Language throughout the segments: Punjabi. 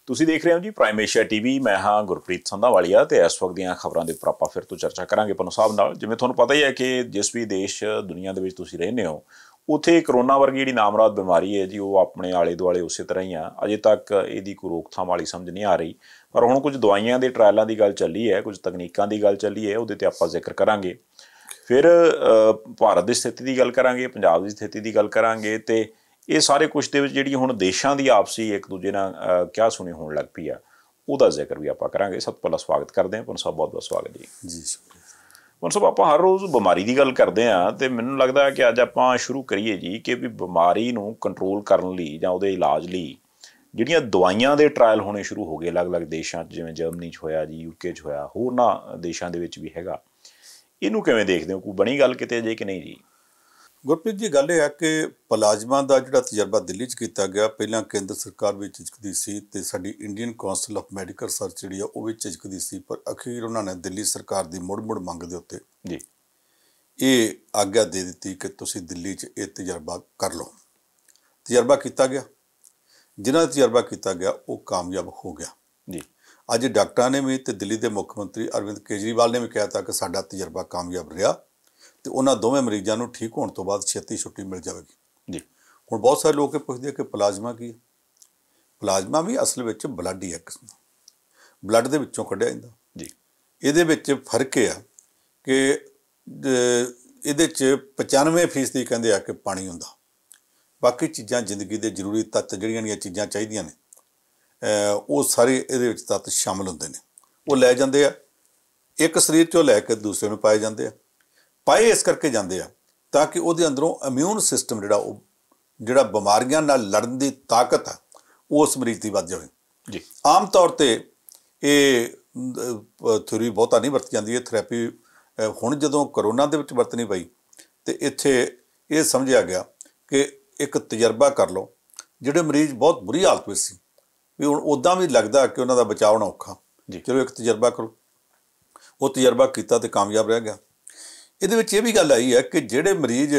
ਤੁਸੀਂ ਦੇਖ ਰਹੇ ਹੋ ਜੀ ਪ੍ਰਾਈਮ ਏਸ਼ੀਆ ਟੀਵੀ। ਮੈਂ ਹਾਂ ਗੁਰਪ੍ਰੀਤ ਸੰਧਾਵਾਲੀਆ ਤੇ ਇਸ ਵਕਤ ਦੀਆਂ ਖਬਰਾਂ ਦੇ ਉੱਪਰ ਆਪਾਂ ਫਿਰ ਤੋਂ ਚਰਚਾ ਕਰਾਂਗੇ ਪਨੂ ਸਾਹਿਬ ਨਾਲ। ਜਿਵੇਂ ਤੁਹਾਨੂੰ ਪਤਾ ਹੀ ਹੈ ਕਿ ਜਿਸ ਵੀ ਦੇਸ਼ ਦੁਨੀਆ ਦੇ ਵਿੱਚ ਤੁਸੀਂ ਰਹਿੰਦੇ ਹੋ ਉੱਥੇ ਕਰੋਨਾ ਵਰਗੀ ਜਿਹੜੀ ਨਾਮਰਾਦ ਬਿਮਾਰੀ ਹੈ ਜੀ ਉਹ ਆਪਣੇ ਆਲੇ ਦੁਆਲੇ ਉਸੇ ਤਰ੍ਹਾਂ ਹੀ ਆ। ਅਜੇ ਤੱਕ ਇਹਦੀ ਕੋਈ ਰੋਕਥਾਮ ਵਾਲੀ ਸਮਝ ਨਹੀਂ ਆ ਰਹੀ, ਪਰ ਹੁਣ ਕੁਝ ਦਵਾਈਆਂ ਦੇ ਟਰਾਇਲਾਂ ਦੀ ਗੱਲ ਚੱਲੀ ਹੈ, ਕੁਝ ਤਕਨੀਕਾਂ ਦੀ ਗੱਲ ਚੱਲੀ ਹੈ, ਉਹਦੇ 'ਤੇ ਆਪਾਂ ਜ਼ਿਕਰ ਕਰਾਂਗੇ। ਫਿਰ ਭਾਰਤ ਦੀ ਸਥਿਤੀ ਦੀ ਗੱਲ ਕਰਾਂਗੇ, ਪੰਜਾਬ ਦੀ ਸਥਿਤੀ ਦੀ ਗੱਲ ਕਰਾਂਗੇ ਤੇ ਇਹ ਸਾਰੇ ਕੁਛ ਦੇ ਵਿੱਚ ਜਿਹੜੀ ਹੁਣ ਦੇਸ਼ਾਂ ਦੀ ਆਪਸੀ ਇੱਕ ਦੂਜੇ ਨਾਲ ਕਿਆ ਸੁਣੀ ਹੋਣ ਲੱਗ ਪਈ ਆ ਉਹਦਾ ਜ਼ਿਕਰ ਵੀ ਆਪਾਂ ਕਰਾਂਗੇ। ਸਭ ਤੋਂ ਪਹਿਲਾਂ ਸਵਾਗਤ ਕਰਦੇ ਹਾਂ ਪਨੂ ਸਾਹਿਬ, ਬਹੁਤ ਬਹੁਤ ਸਵਾਗਤ ਜੀ। ਜੀ ਪਨੂ ਸਾਹਿਬ, ਆਪਾਂ ਹਰ ਰੋਜ਼ ਬਿਮਾਰੀ ਦੀ ਗੱਲ ਕਰਦੇ ਹਾਂ ਤੇ ਮੈਨੂੰ ਲੱਗਦਾ ਕਿ ਅੱਜ ਆਪਾਂ ਸ਼ੁਰੂ ਕਰੀਏ ਜੀ ਕਿ ਵੀ ਬਿਮਾਰੀ ਨੂੰ ਕੰਟਰੋਲ ਕਰਨ ਲਈ ਜਾਂ ਉਹਦੇ ਇਲਾਜ ਲਈ ਜਿਹੜੀਆਂ ਦਵਾਈਆਂ ਦੇ ਟਰਾਇਲ ਹੋਣੇ ਸ਼ੁਰੂ ਹੋ ਗਏ ਅਲੱਗ-ਅਲੱਗ ਦੇਸ਼ਾਂ 'ਚ, ਜਿਵੇਂ ਜਰਮਨੀ 'ਚ ਹੋਇਆ ਜੀ, UK 'ਚ ਹੋਇਆ, ਹੋਰਨਾਂ ਦੇਸ਼ਾਂ ਦੇ ਵਿੱਚ ਵੀ ਹੈਗਾ। ਇਹਨੂੰ ਕਿਵੇਂ ਦੇਖਦੇ ਹੋ? ਕੋਈ ਬਣੀ ਗੱਲ ਕਿਤੇ ਅਜੇ ਕਿ ਨਹੀਂ ਜੀ? ਗੁਰਪ੍ਰੀਤ ਜੀ, ਗੱਲ ਇਹ ਹੈ ਕਿ ਪਲਾਜ਼ਮਾ ਦਾ ਜਿਹੜਾ ਤਜਰਬਾ ਦਿੱਲੀ 'ਚ ਕੀਤਾ ਗਿਆ, ਪਹਿਲਾਂ ਕੇਂਦਰ ਸਰਕਾਰ ਵੀ ਝਿਜਕਦੀ ਸੀ ਅਤੇ ਸਾਡੀ Indian council of medical research ਜਿਹੜੀ ਆ ਉਹ ਵੀ ਝਿਜਕਦੀ ਸੀ, ਪਰ ਅਖੀਰ ਉਹਨਾਂ ਨੇ ਦਿੱਲੀ ਸਰਕਾਰ ਦੀ ਮੁੜ ਮੰਗ ਦੇ ਉੱਤੇ ਜੀ ਇਹ ਆਗਿਆ ਦੇ ਦਿੱਤੀ ਕਿ ਤੁਸੀਂ ਦਿੱਲੀ 'ਚ ਇਹ ਤਜਰਬਾ ਕਰ ਲਓ। ਤਜਰਬਾ ਕੀਤਾ ਗਿਆ, ਜਿਨ੍ਹਾਂ ਦਾ ਤਜਰਬਾ ਕੀਤਾ ਗਿਆ ਉਹ ਕਾਮਯਾਬ ਹੋ ਗਿਆ ਜੀ। ਅੱਜ ਡਾਕਟਰਾਂ ਨੇ ਵੀ ਅਤੇ ਦਿੱਲੀ ਦੇ ਮੁੱਖ ਮੰਤਰੀ ਅਰਵਿੰਦ ਕੇਜਰੀਵਾਲ ਨੇ ਵੀ ਕਿਹਾ ਤਾ ਕਿ ਸਾਡਾ ਤਜਰਬਾ ਕਾਮਯਾਬ ਰਿਹਾ ਅਤੇ ਉਹਨਾਂ ਦੋਵੇਂ ਮਰੀਜ਼ਾਂ ਨੂੰ ਠੀਕ ਹੋਣ ਤੋਂ ਬਾਅਦ ਛੇਤੀ ਛੁੱਟੀ ਮਿਲ ਜਾਵੇਗੀ ਜੀ। ਹੁਣ ਬਹੁਤ ਸਾਰੇ ਲੋਕ ਇਹ ਪੁੱਛਦੇ ਆ ਕਿ ਪਲਾਜ਼ਮਾ ਕੀ ਹੈ? ਪਲਾਜ਼ਮਾ ਵੀ ਅਸਲ ਵਿੱਚ ਬਲੱਡ ਹੀ ਹੈ, ਕਿਸਮ ਦਾ ਬਲੱਡ ਦੇ ਵਿੱਚੋਂ ਕੱਢਿਆ ਜਾਂਦਾ ਜੀ। ਇਹਦੇ ਵਿੱਚ ਫਰਕ ਇਹ ਆ ਕਿ ਇਹਦੇ 'ਚ 95% ਕਹਿੰਦੇ ਆ ਕਿ ਪਾਣੀ ਹੁੰਦਾ, ਬਾਕੀ ਚੀਜ਼ਾਂ ਜ਼ਿੰਦਗੀ ਦੇ ਜ਼ਰੂਰੀ ਤੱਤ ਜਿਹੜੀਆਂ ਚੀਜ਼ਾਂ ਚਾਹੀਦੀਆਂ ਨੇ ਉਹ ਸਾਰੇ ਇਹਦੇ ਵਿੱਚ ਤੱਤ ਸ਼ਾਮਲ ਹੁੰਦੇ ਨੇ। ਉਹ ਲੈ ਜਾਂਦੇ ਆ ਇੱਕ ਸਰੀਰ 'ਚੋਂ ਲੈ ਕੇ ਦੂਸਰੇ ਨੂੰ ਪਾਏ ਜਾਂਦੇ ਆ। ਪਾਏ ਇਸ ਕਰਕੇ ਜਾਂਦੇ ਆ ਤਾਂ ਕਿ ਉਹਦੇ ਅੰਦਰੋਂ ਇਮਿਊਨ ਸਿਸਟਮ ਜਿਹੜਾ ਬਿਮਾਰੀਆਂ ਨਾਲ ਲੜਨ ਦੀ ਤਾਕਤ ਆ ਉਹ ਉਸ ਮਰੀਜ਼ ਦੀ ਵੱਧ ਜਾਵੇ ਜੀ। ਆਮ ਤੌਰ 'ਤੇ ਇਹ ਥਿਊਰੀ ਬਹੁਤਾ ਨਹੀਂ ਵਰਤੀ ਜਾਂਦੀ। ਇਹ ਥੈਰੇਪੀ ਹੁਣ ਜਦੋਂ ਕਰੋਨਾ ਦੇ ਵਿੱਚ ਵਰਤਣੀ ਪਈ ਅਤੇ ਇੱਥੇ ਇਹ ਸਮਝਿਆ ਗਿਆ ਕਿ ਇੱਕ ਤਜਰਬਾ ਕਰ ਲਓ। ਜਿਹੜੇ ਮਰੀਜ਼ ਬਹੁਤ ਬੁਰੀ ਹਾਲਤ ਵਿੱਚ ਸੀ ਵੀ ਹੁਣ ਉੱਦਾਂ ਵੀ ਲੱਗਦਾ ਕਿ ਉਹਨਾਂ ਦਾ ਬਚਾਅ ਹੋਣਾ ਔਖਾ ਜੀ, ਚਲੋ ਇੱਕ ਤਜਰਬਾ ਕਰੋ। ਉਹ ਤਜਰਬਾ ਕੀਤਾ ਅਤੇ ਕਾਮਯਾਬ ਰਹਿ ਗਿਆ। ਇਹਦੇ ਵਿੱਚ ਇਹ ਵੀ ਗੱਲ ਆਈ ਹੈ ਕਿ ਜਿਹੜੇ ਮਰੀਜ਼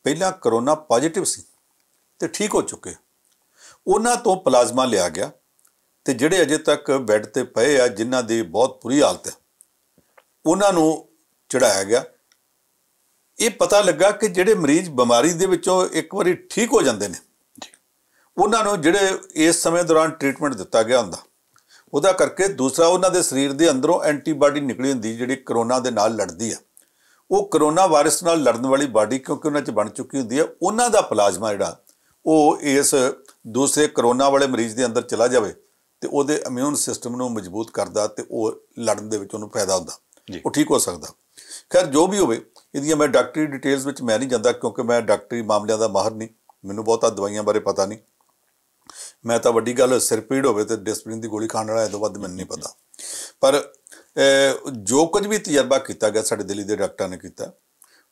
ਪਹਿਲਾਂ ਕਰੋਨਾ ਪੋਜ਼ੀਟਿਵ ਸੀ ਅਤੇ ਠੀਕ ਹੋ ਚੁੱਕੇ, ਉਹਨਾਂ ਤੋਂ ਪਲਾਜ਼ਮਾ ਲਿਆ ਗਿਆ ਅਤੇ ਜਿਹੜੇ ਅਜੇ ਤੱਕ ਬੈੱਡ 'ਤੇ ਪਏ ਆ, ਜਿਨ੍ਹਾਂ ਦੀ ਬਹੁਤ ਬੁਰੀ ਹਾਲਤ ਹੈ, ਉਹਨਾਂ ਨੂੰ ਚੜ੍ਹਾਇਆ ਗਿਆ। ਇਹ ਪਤਾ ਲੱਗਾ ਕਿ ਜਿਹੜੇ ਮਰੀਜ਼ ਬਿਮਾਰੀ ਦੇ ਵਿੱਚੋਂ ਇੱਕ ਵਾਰੀ ਠੀਕ ਹੋ ਜਾਂਦੇ ਨੇ, ਉਹਨਾਂ ਨੂੰ ਜਿਹੜੇ ਇਸ ਸਮੇਂ ਦੌਰਾਨ ਟਰੀਟਮੈਂਟ ਦਿੱਤਾ ਗਿਆ ਹੁੰਦਾ, ਉਹਦਾ ਕਰਕੇ ਦੂਸਰਾ ਉਹਨਾਂ ਦੇ ਸਰੀਰ ਦੇ ਅੰਦਰੋਂ ਐਂਟੀਬਾਡੀ ਨਿਕਲੀ ਹੁੰਦੀ ਜਿਹੜੀ ਕਰੋਨਾ ਦੇ ਨਾਲ ਲੜਦੀ ਆ। ਉਹ ਕਰੋਨਾ ਵਾਇਰਸ ਨਾਲ ਲੜਨ ਵਾਲੀ ਬਾਡੀ ਕਿਉਂਕਿ ਉਹਨਾਂ 'ਚ ਬਣ ਚੁੱਕੀ ਹੁੰਦੀ ਹੈ, ਉਹਨਾਂ ਦਾ ਪਲਾਜ਼ਮਾ ਜਿਹੜਾ ਉਹ ਇਸ ਦੂਸਰੇ ਕਰੋਨਾ ਵਾਲੇ ਮਰੀਜ਼ ਦੇ ਅੰਦਰ ਚਲਾ ਜਾਵੇ ਅਤੇ ਉਹਦੇ ਇਮਿਊਨ ਸਿਸਟਮ ਨੂੰ ਮਜ਼ਬੂਤ ਕਰਦਾ ਅਤੇ ਉਹ ਲੜਨ ਦੇ ਵਿੱਚ ਉਹਨੂੰ ਫਾਇਦਾ ਹੁੰਦਾ, ਉਹ ਠੀਕ ਹੋ ਸਕਦਾ। ਖੈਰ ਜੋ ਵੀ ਹੋਵੇ, ਇਹਦੀਆਂ ਮੈਂ ਡਾਕਟਰੀ ਡਿਟੇਲਸ ਵਿੱਚ ਮੈਂ ਨਹੀਂ ਜਾਂਦਾ ਕਿਉਂਕਿ ਮੈਂ ਡਾਕਟਰੀ ਮਾਮਲਿਆਂ ਦਾ ਮਾਹਰ ਨਹੀਂ, ਮੈਨੂੰ ਬਹੁਤਾ ਦਵਾਈਆਂ ਬਾਰੇ ਪਤਾ ਨਹੀਂ। ਮੈਂ ਤਾਂ ਵੱਡੀ ਗੱਲ ਸਿਰ ਪੀੜ ਹੋਵੇ ਅਤੇ ਡਿਸਪਲਿਨ ਦੀ ਗੋਲੀ ਖਾਣ ਵਾਲਾ, ਇਹ ਤੋਂ ਵੱਧ ਮੈਨੂੰ ਨਹੀਂ ਪਤਾ। ਪਰ ਜੋ ਕੁਝ ਵੀ ਤਜਰਬਾ ਕੀਤਾ ਗਿਆ ਸਾਡੇ ਦਿੱਲੀ ਦੇ ਡਾਕਟਰਾਂ ਨੇ ਕੀਤਾ,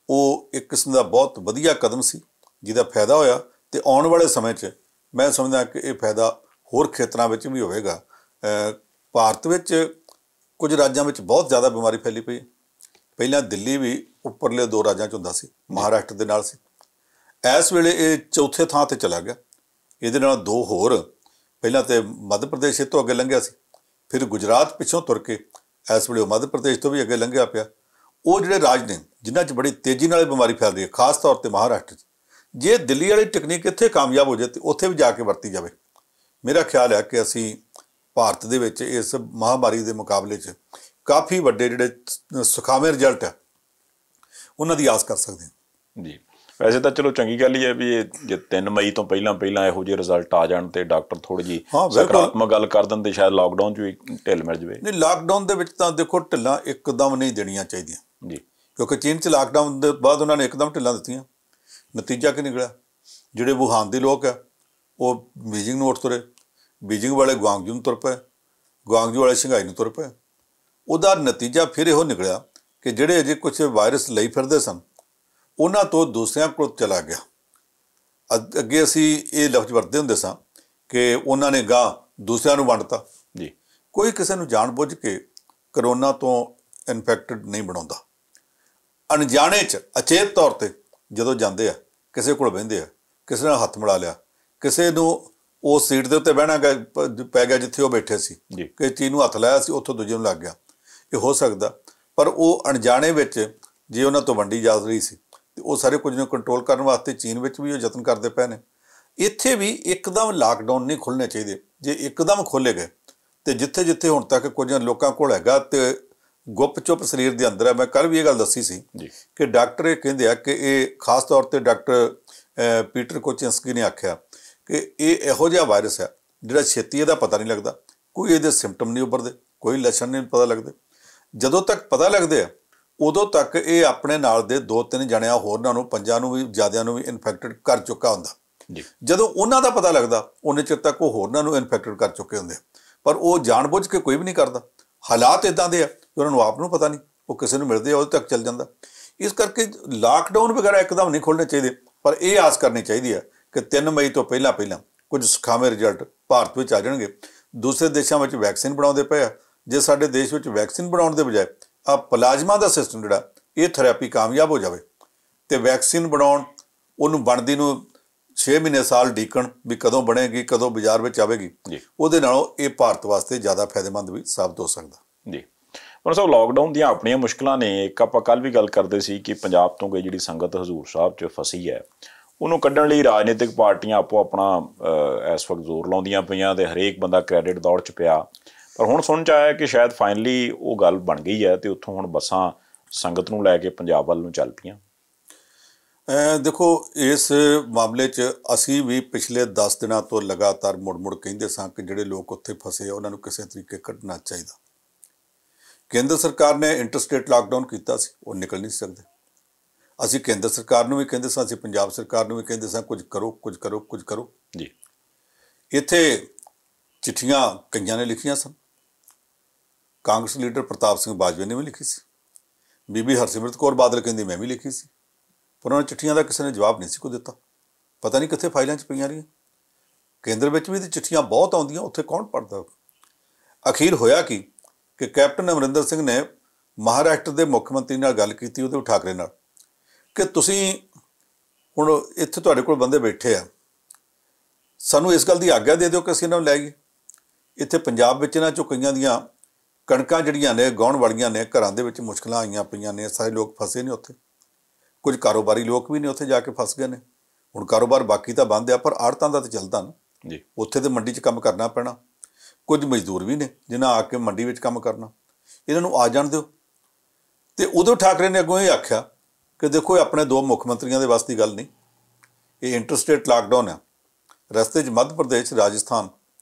ਉਹ ਇੱਕ ਕਿਸਮ ਦਾ ਬਹੁਤ ਵਧੀਆ ਕਦਮ ਸੀ ਜਿਹਦਾ ਫਾਇਦਾ ਹੋਇਆ ਅਤੇ ਆਉਣ ਵਾਲੇ ਸਮੇਂ 'ਚ ਮੈਂ ਸਮਝਦਾ ਕਿ ਇਹ ਫਾਇਦਾ ਹੋਰ ਖੇਤਰਾਂ ਵਿੱਚ ਵੀ ਹੋਵੇਗਾ। ਭਾਰਤ ਵਿੱਚ ਕੁਝ ਰਾਜਾਂ ਵਿੱਚ ਬਹੁਤ ਜ਼ਿਆਦਾ ਬਿਮਾਰੀ ਫੈਲੀ ਪਈ ਹੈ। ਪਹਿਲਾਂ ਦਿੱਲੀ ਵੀ ਉੱਪਰਲੇ 2 ਰਾਜਾਂ 'ਚ ਹੁੰਦਾ ਸੀ, ਮਹਾਰਾਸ਼ਟਰ ਦੇ ਨਾਲ ਸੀ। ਇਸ ਵੇਲੇ ਇਹ ਚੌਥੇ ਥਾਂ 'ਤੇ ਚਲਾ ਗਿਆ। ਇਹਦੇ ਨਾਲ 2 ਹੋਰ, ਪਹਿਲਾਂ ਤਾਂ ਮੱਧ ਪ੍ਰਦੇਸ਼ ਇਹ ਤੋਂ ਅੱਗੇ ਲੰਘਿਆ ਸੀ, ਫਿਰ ਗੁਜਰਾਤ ਪਿੱਛੋਂ ਤੁਰ ਕੇ ਇਸ ਵੇਲੇ ਉਹ ਮੱਧ ਪ੍ਰਦੇਸ਼ ਤੋਂ ਵੀ ਅੱਗੇ ਲੰਘਿਆ ਪਿਆ। ਉਹ ਜਿਹੜੇ ਰਾਜ ਨੇ ਜਿਨ੍ਹਾਂ 'ਚ ਬੜੀ ਤੇਜ਼ੀ ਨਾਲ ਬਿਮਾਰੀ ਫੈਲ ਰਹੀ ਹੈ, ਖਾਸ ਤੌਰ 'ਤੇ ਮਹਾਰਾਸ਼ਟਰ 'ਚ, ਜੇ ਦਿੱਲੀ ਵਾਲੀ ਟੈਕਨੀਕ ਇੱਥੇ ਕਾਮਯਾਬ ਹੋ ਜਾਏ ਅਤੇ ਉੱਥੇ ਵੀ ਜਾ ਕੇ ਵਰਤੀ ਜਾਵੇ, ਮੇਰਾ ਖਿਆਲ ਹੈ ਕਿ ਅਸੀਂ ਭਾਰਤ ਦੇ ਵਿੱਚ ਇਸ ਮਹਾਂਮਾਰੀ ਦੇ ਮੁਕਾਬਲੇ 'ਚ ਕਾਫੀ ਵੱਡੇ ਜਿਹੜੇ ਸੁਖਾਵੇਂ ਰਿਜ਼ਲਟ ਆ ਉਹਨਾਂ ਦੀ ਆਸ ਕਰ ਸਕਦੇ ਹਾਂ ਜੀ। ਵੈਸੇ ਤਾਂ ਚਲੋ ਚੰਗੀ ਗੱਲ ਹੀ ਹੈ ਵੀ ਇਹ ਜੇ 3 ਮਈ ਤੋਂ ਪਹਿਲਾਂ ਇਹੋ ਜਿਹੇ ਰਿਜ਼ਲਟ ਆ ਜਾਣ ਅਤੇ ਡਾਕਟਰ ਥੋੜ੍ਹੀ ਜਿਹੀ ਸਕਾਰਾਤਮਕ ਗੱਲ ਕਰ ਦਿੰਦੇ, ਸ਼ਾਇਦ ਲਾਕਡਾਊਨ 'ਚ ਵੀ ਢਿੱਲ ਮਿਲ ਜਾਵੇ। ਨਹੀਂ, ਲਾਕਡਾਊਨ ਦੇ ਵਿੱਚ ਤਾਂ ਦੇਖੋ ਢਿੱਲਾਂ ਇੱਕਦਮ ਨਹੀਂ ਦੇਣੀਆਂ ਚਾਹੀਦੀਆਂ ਜੀ, ਕਿਉਂਕਿ ਚੀਨ 'ਚ ਲਾਕਡਾਊਨ ਦੇ ਬਾਅਦ ਉਹਨਾਂ ਨੇ ਇੱਕਦਮ ਢਿੱਲਾਂ ਦਿੱਤੀਆਂ। ਨਤੀਜਾ ਕੀ ਨਿਕਲਿਆ? ਜਿਹੜੇ ਵੂਹਾਨ ਦੇ ਲੋਕ ਆ ਉਹ ਬੀਜਿੰਗ ਨੂੰ ਉੱਠ ਤੁਰੇ, ਬੀਜਿੰਗ ਵਾਲੇ ਗੁਆਂਗਜੂ ਨੂੰ ਤੁਰ ਪਏ, ਗੁਆਂਗਜੂ ਵਾਲੇ ਸ਼ੰਘਾਈ ਨੂੰ ਤੁਰ ਪਏ। ਉਹਦਾ ਨਤੀਜਾ ਫਿਰ ਇਹੋ ਨਿਕਲਿਆ ਕਿ ਜਿਹੜੇ ਅਜੇ ਕੁਛ ਵਾਇਰਸ ਲਈ ਫਿਰਦੇ ਸਨ ਉਹਨਾਂ ਤੋਂ ਦੂਸਰਿਆਂ ਕੋਲ ਚਲਾ ਗਿਆ। ਅੱਗੇ ਅਸੀਂ ਇਹ ਲਫ਼ਜ਼ ਵਰਤਦੇ ਹੁੰਦੇ ਸਾਂ ਕਿ ਉਹਨਾਂ ਨੇ ਗਾਂ ਦੂਸਰਿਆਂ ਨੂੰ ਵੰਡਤਾ ਜੀ। ਕੋਈ ਕਿਸੇ ਨੂੰ ਜਾਣ ਬੁੱਝ ਕੇ ਕਰੋਨਾ ਤੋਂ ਇਨਫੈਕਟਡ ਨਹੀਂ ਬਣਾਉਂਦਾ। ਅਣਜਾਣੇ 'ਚ ਅਚੇਤ ਤੌਰ 'ਤੇ ਜਦੋਂ ਜਾਂਦੇ ਆ, ਕਿਸੇ ਕੋਲ ਬਹਿੰਦੇ ਆ, ਕਿਸੇ ਨਾਲ ਹੱਥ ਮਿਲਾ ਲਿਆ, ਕਿਸੇ ਨੂੰ उस सीट के उत्ते बहना पै गया जिथे वो बैठे सी जी। कि चीज़ नूं हथ लाया सी उत्थों दूजे नूं लग गया, ये हो सकता। पर वो अणजाणे विच जे उन्हां तों वंडी जा रही सी ते वो सारे कुछ नूं कंट्रोल करने वास्ते चीन विच भी वो यतन करते पे ने। इत्थे भी एकदम लॉकडाउन नहीं खुलने चाहिए। जे एकदम खोले गए तो जिथे जिथे हुण तक कुछ लोगों कोल हैगा ते गुप चुप शरीर के अंदर है। मैं कल भी ये गल दसी सी कि डॉक्टर ये कहते हैं कि ये खास तौर पर डॉक्टर पीटर कोचिंस्की ने आख्या कि ये इहो जिहा वायरस है जिहड़ा छेती इहदा पता नहीं लगता, कोई इहदे सिम्पटम नहीं उभरते, कोई लक्षण नहीं पता लगते। जदों तक पता लगते हैं उदों तक ये अपने नाल दे 2-3 जणियां होरनां नूं 5 नूं भी ज़्यादा नूं भी इन्फैक्टेड कर चुका हुंदा। जदों उन्हां दा पता लगदा उन्ने चिर तक वो होरनां नूं इन्फैक्टेड कर चुके हुंदे, पर वो जानबुझ के कोई भी नहीं करता। हालात इदां दे आ कि उन्हां नूं आप नूं पता नहीं, वो किसी नूं मिलदे उहदे तक चल जांदा। इस करके लॉकडाउन वगैरह एकदम नहीं खोलने चाहिए, पर यह आस करनी चाहिए है कि 3 मई तो पहला कुछ सुखावे रिजल्ट भारत में आ जाएंगे। दूसरे देशों में वैक्सीन बनाते पे, जे साडे देश में वैक्सीन बनाने के बजाय आ प्लाजमा का सिस्टम जोड़ा ये थेरेपी कामयाब हो जाए तो वैक्सीन बनाउण उन्होंने बनती नूं 6 महीने साल ਡੀਕਣ भी कदों बनेगी कदों बाजार में आवेगी, उहदे नालों ये भारत वास्ते ज़्यादा फायदेमंद भी साबित हो सकता। जी पर साहब लॉकडाउन दी अपनी मुश्किलों ने एक आप कल भी गल करते सी कि पंजाब तो कोई जी संगत हजूर साहब च फसी है उन्होंने कढ़ण लई राजनीतिक पार्टियां आपो अपना इस वक्त जोर लाउंदियां पईयां ते हरेक बंदा क्रेडिट दौड़ च पिया। पर हुण सुन च आया कि शायद फाइनली वो गल बन गई है तो उत्थों हुण बसां संगत नूं लैके पंजाब वल नूं चल पईयां। देखो इस मामले च असी भी पिछले 10 दिनों तो लगातार मुड़ मुड़ कहते सां कि जिहड़े लोग उत्थे फसे उन्होंने किसी तरीके कढ़ना चाहिए। केंद्र सरकार ने इंटरस्टेट लॉकडाउन किया, वो निकल नहीं सकते। असी केंद्र सरकार नूं भी कहते सां, असी पंजाब सरकार नूं भी कहते सां कुछ करो कुछ करो कुछ करो जी। इत्थे चिट्ठियां कईयां ने लिखियां सन, कांग्रेस लीडर प्रताप सिंह बाजवे ने भी लिखी सी, बीबी हरसिमरत कौर बादल कहती मैं भी लिखी सी, पर उन्होंने चिट्ठियां का किसी ने जवाब नहीं सी को दिता। पता नहीं कित्थे फाइलों च पईयां रहियां। केंद्र में भी तो चिट्ठियां बहुत आउंदियां, उत्थे कौन पढ़ता। अखीर होया कि कैप्टन अमरिंदर सिंह ने महाराष्ट्र के मुख्यमंत्री नाल गल कीती उद्धव ठाकरे नाल कि तुसीं हुण इत्थे तुहाडे कोल बंदे बैठे आ, सानूं इस गल की आग्ञा दे दिओ कि असीं इन्हां नूं लै आईए। इत्थे पंजाब विच इन्हां चों कईयां दीयां कणकां जिहड़ियां ने गाउण वालीआं ने, घरां दे विच मुश्किलां आईयां पईयां ने, सारे लोग फसे ने उत्थे, कुछ कारोबारी लोग भी ने उत्थे जाके फस गए ने। हुण कारोबार बाकी तो बंद आ पर आड़तां दा तो चलदा ना जी, उत्थे तो मंडी च काम करना पैना। कुछ मजदूर भी ने जिन्हां आके मंडी विच काम करना, इन्हां नूं आ जाण दिओ। ते उद्धव ठाकरे ने अगों ये आख्या कि देखो ये अपने 2 मुख्यमंत्रियों के वास्ते गल नहीं, ये इंटरस्टेट लॉकडाउन है, रस्ते च मध्य प्रदेश राजस्थान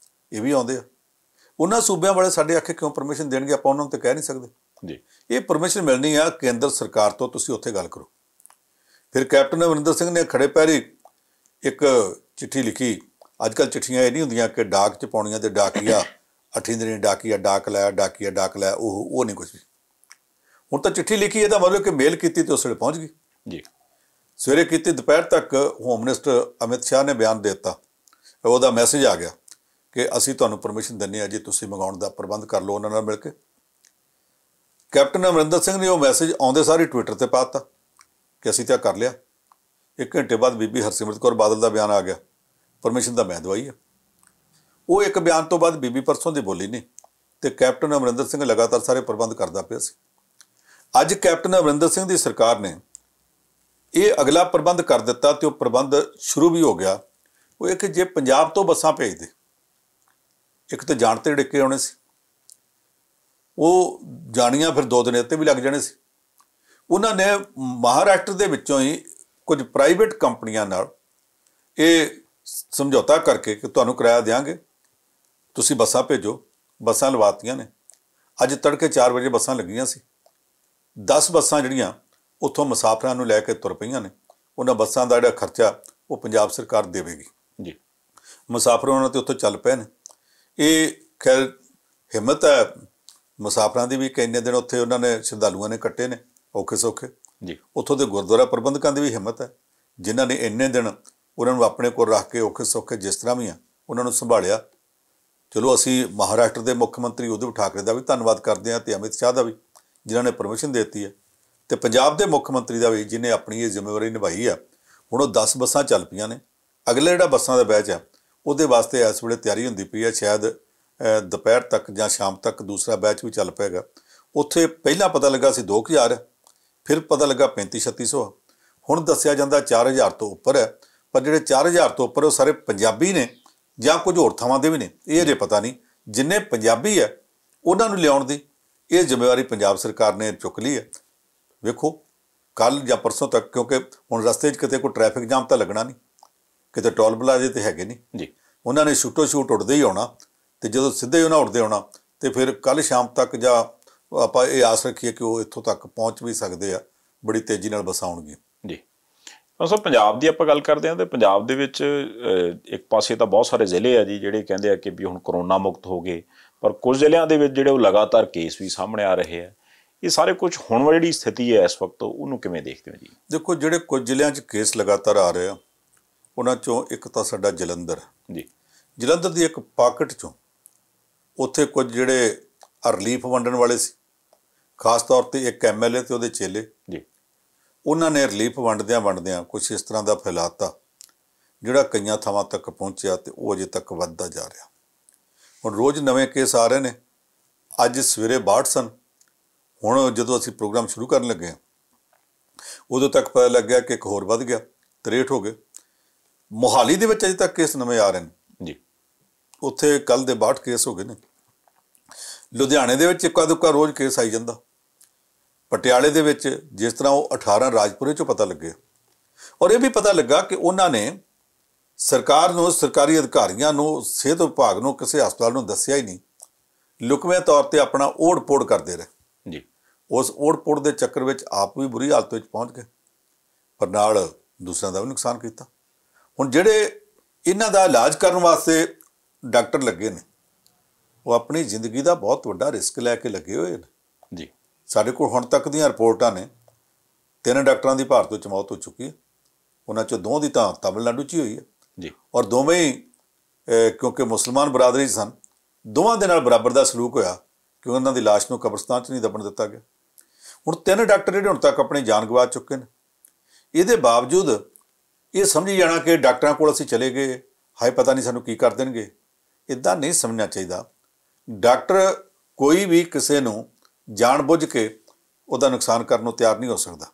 ये भी आउंदे आ, उन्हां सूबिਆਂ वाले साडे आखे क्यों परमिशन देणगे, आपां उन्हां नूं ते कह नहीं सकते जी। ये परमिशन मिलनी आ केंद्र सरकार तो, तुसीं उत्थे गल करो। फिर कैप्टन अमरिंदर सिंह ने खड़े पैरी एक चिट्ठी लिखी। अजकल चिट्ठियां ये नहीं होंदियां कि डाक च पाउणियां ते डाकिया 8 दिन डाकिया डाक लाया वो नहीं कुछ भी। हुण तां चिट्ठी लिखी इहदा मतलब कि मेल कीती ते उस वेले पहुँच गई जी। सवेरे कीती दोपहर तक होम मिनिस्टर अमित शाह ने बयान दे दिता, उहदा मैसेज आ गया कि असीं तुहानूं परमिशन दिंदे आ जी, तुसीं मंगाउण दा प्रबंध कर लो उन्हां नाल मिल के। कैप्टन अमरिंदर सिंह ने वो मैसेज आउंदे सार ही ट्विटर ते पा दिता कि असीं तां कर लिया। 1 घंटे बाद बीबी हरसिमरत कौर बादल का बयान आ गया, परमिशन तो मैं दवाई है। वो एक बयान तो बाद बीबी परसों की बोली नहीं, तो कैप्टन अमरिंदर सिंह लगातार सारे प्रबंध करता पिया सी। अज कैप्टन अमरिंदर सिंह की सरकार ने ये अगला प्रबंध कर दिता तो प्रबंध शुरू भी हो गया। वो एक जे पंजाब तो बसां भेज दे, एक तो जाण ते डिक्के आने सी, वो जानियां फिर 2 दिन इत्ते भी लग जाने सी। उन्होंने महाराष्ट्र के विचों ही कुछ प्राइवेट कंपनियां नाल ये समझौता करके कि तुहानूं किराया देंगे, तुसीं बसां भेजो। बसां लवातियां ने, अज तड़के 4 बजे बसां लगियां सी। 10 बसां जिहड़ियां उत्थों मुसाफरां नूं लैके तुर पईयां ने। उन्हां बसां दा जिहड़ा खर्चा वो पंजाब सरकार देवेगी जी। मुसाफर उन्हां ते उत्थों चल पए ने। ये खैर हिम्मत है मुसाफरां दी भी कि इन्ने दिन उत्थे उन्होंने श्रद्धालुआं ने कट्टे ने औखे सौखे जी। उत्थों के गुरुद्वारा प्रबंधकों की भी हिम्मत है जिन्हां ने इन्ने दिन उन्होंने अपने को रख के औखे सौखे जिस तरह भी आ उन्होंने संभालिया। चलो असी महाराष्ट्र के मुख्यमंत्री उद्धव ठाकरे का भी धन्नवाद करते हैं तो अमित शाह का भी जिन्होंने परमिशन देती है, तो पंजाब के मुख्यमंत्री का भी जिन्हें अपनी ये जिम्मेवारी निभाई है। हुण 10 बसां चल पईयां ने। अगले जिहड़ा बसां का बैच है ਉਹਦੇ ਵਾਸਤੇ ਇਸ ਵੇਲੇ ਤਿਆਰੀ ਹੁੰਦੀ ਪਈ ਹੈ। ਸ਼ਾਇਦ ਦੁਪਹਿਰ ਤੱਕ ਜਾਂ ਸ਼ਾਮ ਤੱਕ ਦੂਸਰਾ ਬੈਚ ਵੀ ਚੱਲ ਪਏਗਾ। ਉੱਥੇ ਪਹਿਲਾਂ ਪਤਾ ਲੱਗਾ ਸੀ 2000, ਫਿਰ ਪਤਾ ਲੱਗਾ 3500-3600, ਹੁਣ ਦੱਸਿਆ ਜਾਂਦਾ 4000 ਤੋਂ ਉੱਪਰ ਹੈ। ਪਰ ਜਿਹੜੇ 4000 ਤੋਂ ਉੱਪਰ ਉਹ ਸਾਰੇ ਪੰਜਾਬੀ ਨੇ ਜਾਂ ਕੁਝ ਹੋਰ ਥਾਵਾਂ ਦੇ ਵੀ ਨੇ, ਇਹ ਅਜੇ ਪਤਾ ਨਹੀਂ। ਜਿੰਨੇ ਪੰਜਾਬੀ ਹੈ ਉਹਨਾਂ ਨੂੰ ਲਿਆਉਣ ਦੀ ਇਹ ਜ਼ਿੰਮੇਵਾਰੀ ਪੰਜਾਬ ਸਰਕਾਰ ਨੇ ਚੁੱਕ ਲਈ ਹੈ। ਵੇਖੋ ਕੱਲ੍ਹ ਜਾਂ ਪਰਸੋਂ ਤੱਕ, ਕਿਉਂਕਿ ਹੁਣ ਰਸਤੇ 'ਚ ਕਿਤੇ ਕੋਈ ਟ੍ਰੈਫਿਕ ਜਾਮ ਤਾਂ ਲੱਗਣਾ ਨਹੀਂ, ਕਿਤੇ ਟੋਲ ਪਲਾਜ਼ੇ ਤੇ ਹੈਗੇ ਨਹੀਂ ਜੀ। ਉਹਨਾਂ ਨੇ ਛੂਟੋ ਛੂਟ ਉੱਡਦੇ ਹੀ ਆਉਣਾ, ਅਤੇ ਜਦੋਂ ਸਿੱਧੇ ਉਹਨਾਂ ਉੱਡਦੇ ਆਉਣਾ ਅਤੇ ਫਿਰ ਕੱਲ੍ਹ ਸ਼ਾਮ ਤੱਕ ਜਾਂ ਆਪਾਂ ਇਹ ਆਸ ਰੱਖੀਏ ਕਿ ਉਹ ਇੱਥੋਂ ਤੱਕ ਪਹੁੰਚ ਵੀ ਸਕਦੇ ਆ, ਬੜੀ ਤੇਜ਼ੀ ਨਾਲ ਬੱਸਾਂ ਆਉਣਗੀਆਂ ਜੀ। ਸੋ ਪੰਜਾਬ ਦੀ ਆਪਾਂ ਗੱਲ ਕਰਦੇ ਹਾਂ ਤਾਂ ਪੰਜਾਬ ਦੇ ਵਿੱਚ ਇੱਕ ਪਾਸੇ ਤਾਂ ਬਹੁਤ ਸਾਰੇ ਜ਼ਿਲ੍ਹੇ ਆ ਜੀ ਜਿਹੜੇ ਕਹਿੰਦੇ ਆ ਕਿ ਵੀ ਹੁਣ ਕਰੋਨਾ ਮੁਕਤ ਹੋ ਗਏ, ਪਰ ਕੁਝ ਜ਼ਿਲ੍ਹਿਆਂ ਦੇ ਵਿੱਚ ਜਿਹੜੇ ਉਹ ਲਗਾਤਾਰ ਕੇਸ ਵੀ ਸਾਹਮਣੇ ਆ ਰਹੇ ਆ। ਇਹ ਸਾਰੇ ਕੁਝ ਹੁਣ ਵਾਲੀ ਜਿਹੜੀ ਸਥਿਤੀ ਹੈ ਇਸ ਵਕਤ, ਉਹਨੂੰ ਕਿਵੇਂ ਦੇਖਦੇ ਹੋ ਜੀ? ਦੇਖੋ, ਜਿਹੜੇ ਕੁਝ ਜ਼ਿਲ੍ਹਿਆਂ 'ਚ ਕੇਸ ਲਗਾਤਾਰ ਆ ਰਹੇ ਆ ਉਹਨਾਂ 'ਚੋਂ ਇੱਕ ਤਾਂ ਸਾਡਾ ਜਲੰਧਰ ਜੀ। ਜਲੰਧਰ ਦੀ ਇੱਕ ਪਾਕਟ 'ਚੋਂ ਉੱਥੇ ਕੁਝ ਜਿਹੜੇ ਰਿਲੀਫ ਵੰਡਣ ਵਾਲੇ ਸੀ, ਖਾਸ ਤੌਰ 'ਤੇ ਇੱਕ MLA ਅਤੇ ਉਹਦੇ ਚੇਲੇ ਜੀ, ਉਹਨਾਂ ਨੇ ਰਿਲੀਫ ਵੰਡਦਿਆਂ ਕੁਛ ਇਸ ਤਰ੍ਹਾਂ ਦਾ ਫੈਲਾਤਾ ਜਿਹੜਾ ਕਈਆਂ ਥਾਵਾਂ ਤੱਕ ਪਹੁੰਚਿਆ ਅਤੇ ਉਹ ਅਜੇ ਤੱਕ ਵੱਧਦਾ ਜਾ ਰਿਹਾ। ਹੁਣ ਰੋਜ਼ ਨਵੇਂ ਕੇਸ ਆ ਰਹੇ ਨੇ। ਅੱਜ ਸਵੇਰੇ 62 ਸਨ, ਹੁਣ ਜਦੋਂ ਅਸੀਂ ਪ੍ਰੋਗਰਾਮ ਸ਼ੁਰੂ ਕਰਨ ਲੱਗੇ ਹਾਂ ਉਦੋਂ ਤੱਕ ਪਤਾ ਲੱਗਿਆ ਕਿ ਇੱਕ ਹੋਰ ਵੱਧ ਗਿਆ, 63 ਹੋ ਗਏ। ਮੋਹਾਲੀ ਦੇ ਵਿੱਚ ਅਜੇ ਤੱਕ ਕੇਸ ਨਵੇਂ ਆ ਰਹੇ ਨੇ ਜੀ, ਉੱਥੇ ਕੱਲ੍ਹ ਦੇ 62 ਕੇਸ ਹੋ ਗਏ ਨੇ। ਲੁਧਿਆਣੇ ਦੇ ਵਿੱਚ ਇੱਕਾ ਦੁੱਕਾ ਰੋਜ਼ ਕੇਸ ਆਈ ਜਾਂਦਾ। ਪਟਿਆਲੇ ਦੇ ਵਿੱਚ ਜਿਸ ਤਰ੍ਹਾਂ ਉਹ 18 ਰਾਜਪੁਰੇ 'ਚੋਂ ਪਤਾ ਲੱਗੇ, ਔਰ ਇਹ ਵੀ ਪਤਾ ਲੱਗਾ ਕਿ ਉਹਨਾਂ ਨੇ ਸਰਕਾਰ ਨੂੰ, ਸਰਕਾਰੀ ਅਧਿਕਾਰੀਆਂ ਨੂੰ, ਸਿਹਤ ਵਿਭਾਗ ਨੂੰ, ਕਿਸੇ ਹਸਪਤਾਲ ਨੂੰ ਦੱਸਿਆ ਹੀ ਨਹੀਂ। ਲੁਕਵੇਂ ਤੌਰ 'ਤੇ ਆਪਣਾ ਓੜ ਪੋੜ ਕਰਦੇ ਰਹੇ ਜੀ। ਉਸ ਓੜ ਪੋੜ ਦੇ ਚੱਕਰ ਵਿੱਚ ਆਪ ਵੀ ਬੁਰੀ ਹਾਲਤ ਵਿੱਚ ਪਹੁੰਚ ਗਏ, ਪਰ ਨਾਲ ਦੂਸਰਿਆਂ ਦਾ ਵੀ ਨੁਕਸਾਨ ਕੀਤਾ। ਹੁਣ ਜਿਹੜੇ ਇਹਨਾਂ ਦਾ ਇਲਾਜ ਕਰਨ ਵਾਸਤੇ ਡਾਕਟਰ ਲੱਗੇ ਨੇ, ਉਹ ਆਪਣੀ ਜ਼ਿੰਦਗੀ ਦਾ ਬਹੁਤ ਵੱਡਾ ਰਿਸਕ ਲੈ ਕੇ ਲੱਗੇ ਹੋਏ ਨੇ ਜੀ। ਸਾਡੇ ਕੋਲ ਹੁਣ ਤੱਕ ਦੀਆਂ ਰਿਪੋਰਟਾਂ ਨੇ 3 ਡਾਕਟਰਾਂ ਦੀ ਭਾਰਤ ਵਿੱਚ ਮੌਤ ਹੋ ਚੁੱਕੀ ਹੈ। ਉਹਨਾਂ 'ਚੋਂ 2 ਦੀ ਤਾਂ ਤਮਿਲਨਾਡੂ 'ਚ ਹੀ ਹੋਈ ਹੈ ਜੀ, ਔਰ ਦੋਵੇਂ ਹੀ ਕਿਉਂਕਿ ਮੁਸਲਮਾਨ ਬਰਾਦਰੀ ਸਨ, ਦੋਵਾਂ ਦੇ ਨਾਲ ਬਰਾਬਰ ਦਾ ਸਲੂਕ ਹੋਇਆ ਕਿ ਉਹਨਾਂ ਦੀ ਲਾਸ਼ ਨੂੰ ਕਬਰਸਤਾਨ 'ਚ ਨਹੀਂ ਦਫਨ ਦਿੱਤਾ ਗਿਆ। ਹੁਣ 3 ਡਾਕਟਰ ਜਿਹੜੇ ਹੁਣ ਤੱਕ ਆਪਣੀ ਜਾਨ ਗਵਾ ਚੁੱਕੇ ਨੇ। ਇਹਦੇ ਬਾਵਜੂਦ ਇਹ ਸਮਝੀ ਜਾਣਾ ਕਿ ਡਾਕਟਰਾਂ ਕੋਲ ਅਸੀਂ ਚਲੇ ਗਏ, ਹਾਏ ਪਤਾ ਨਹੀਂ ਸਾਨੂੰ ਕੀ ਕਰ ਦੇਣਗੇ, ਇੱਦਾਂ ਨਹੀਂ ਸਮਝਣਾ ਚਾਹੀਦਾ। ਡਾਕਟਰ ਕੋਈ ਵੀ ਕਿਸੇ ਨੂੰ ਜਾਣ ਬੁੱਝ ਕੇ ਉਹਦਾ ਨੁਕਸਾਨ ਕਰਨ ਨੂੰ ਤਿਆਰ ਨਹੀਂ ਹੋ ਸਕਦਾ।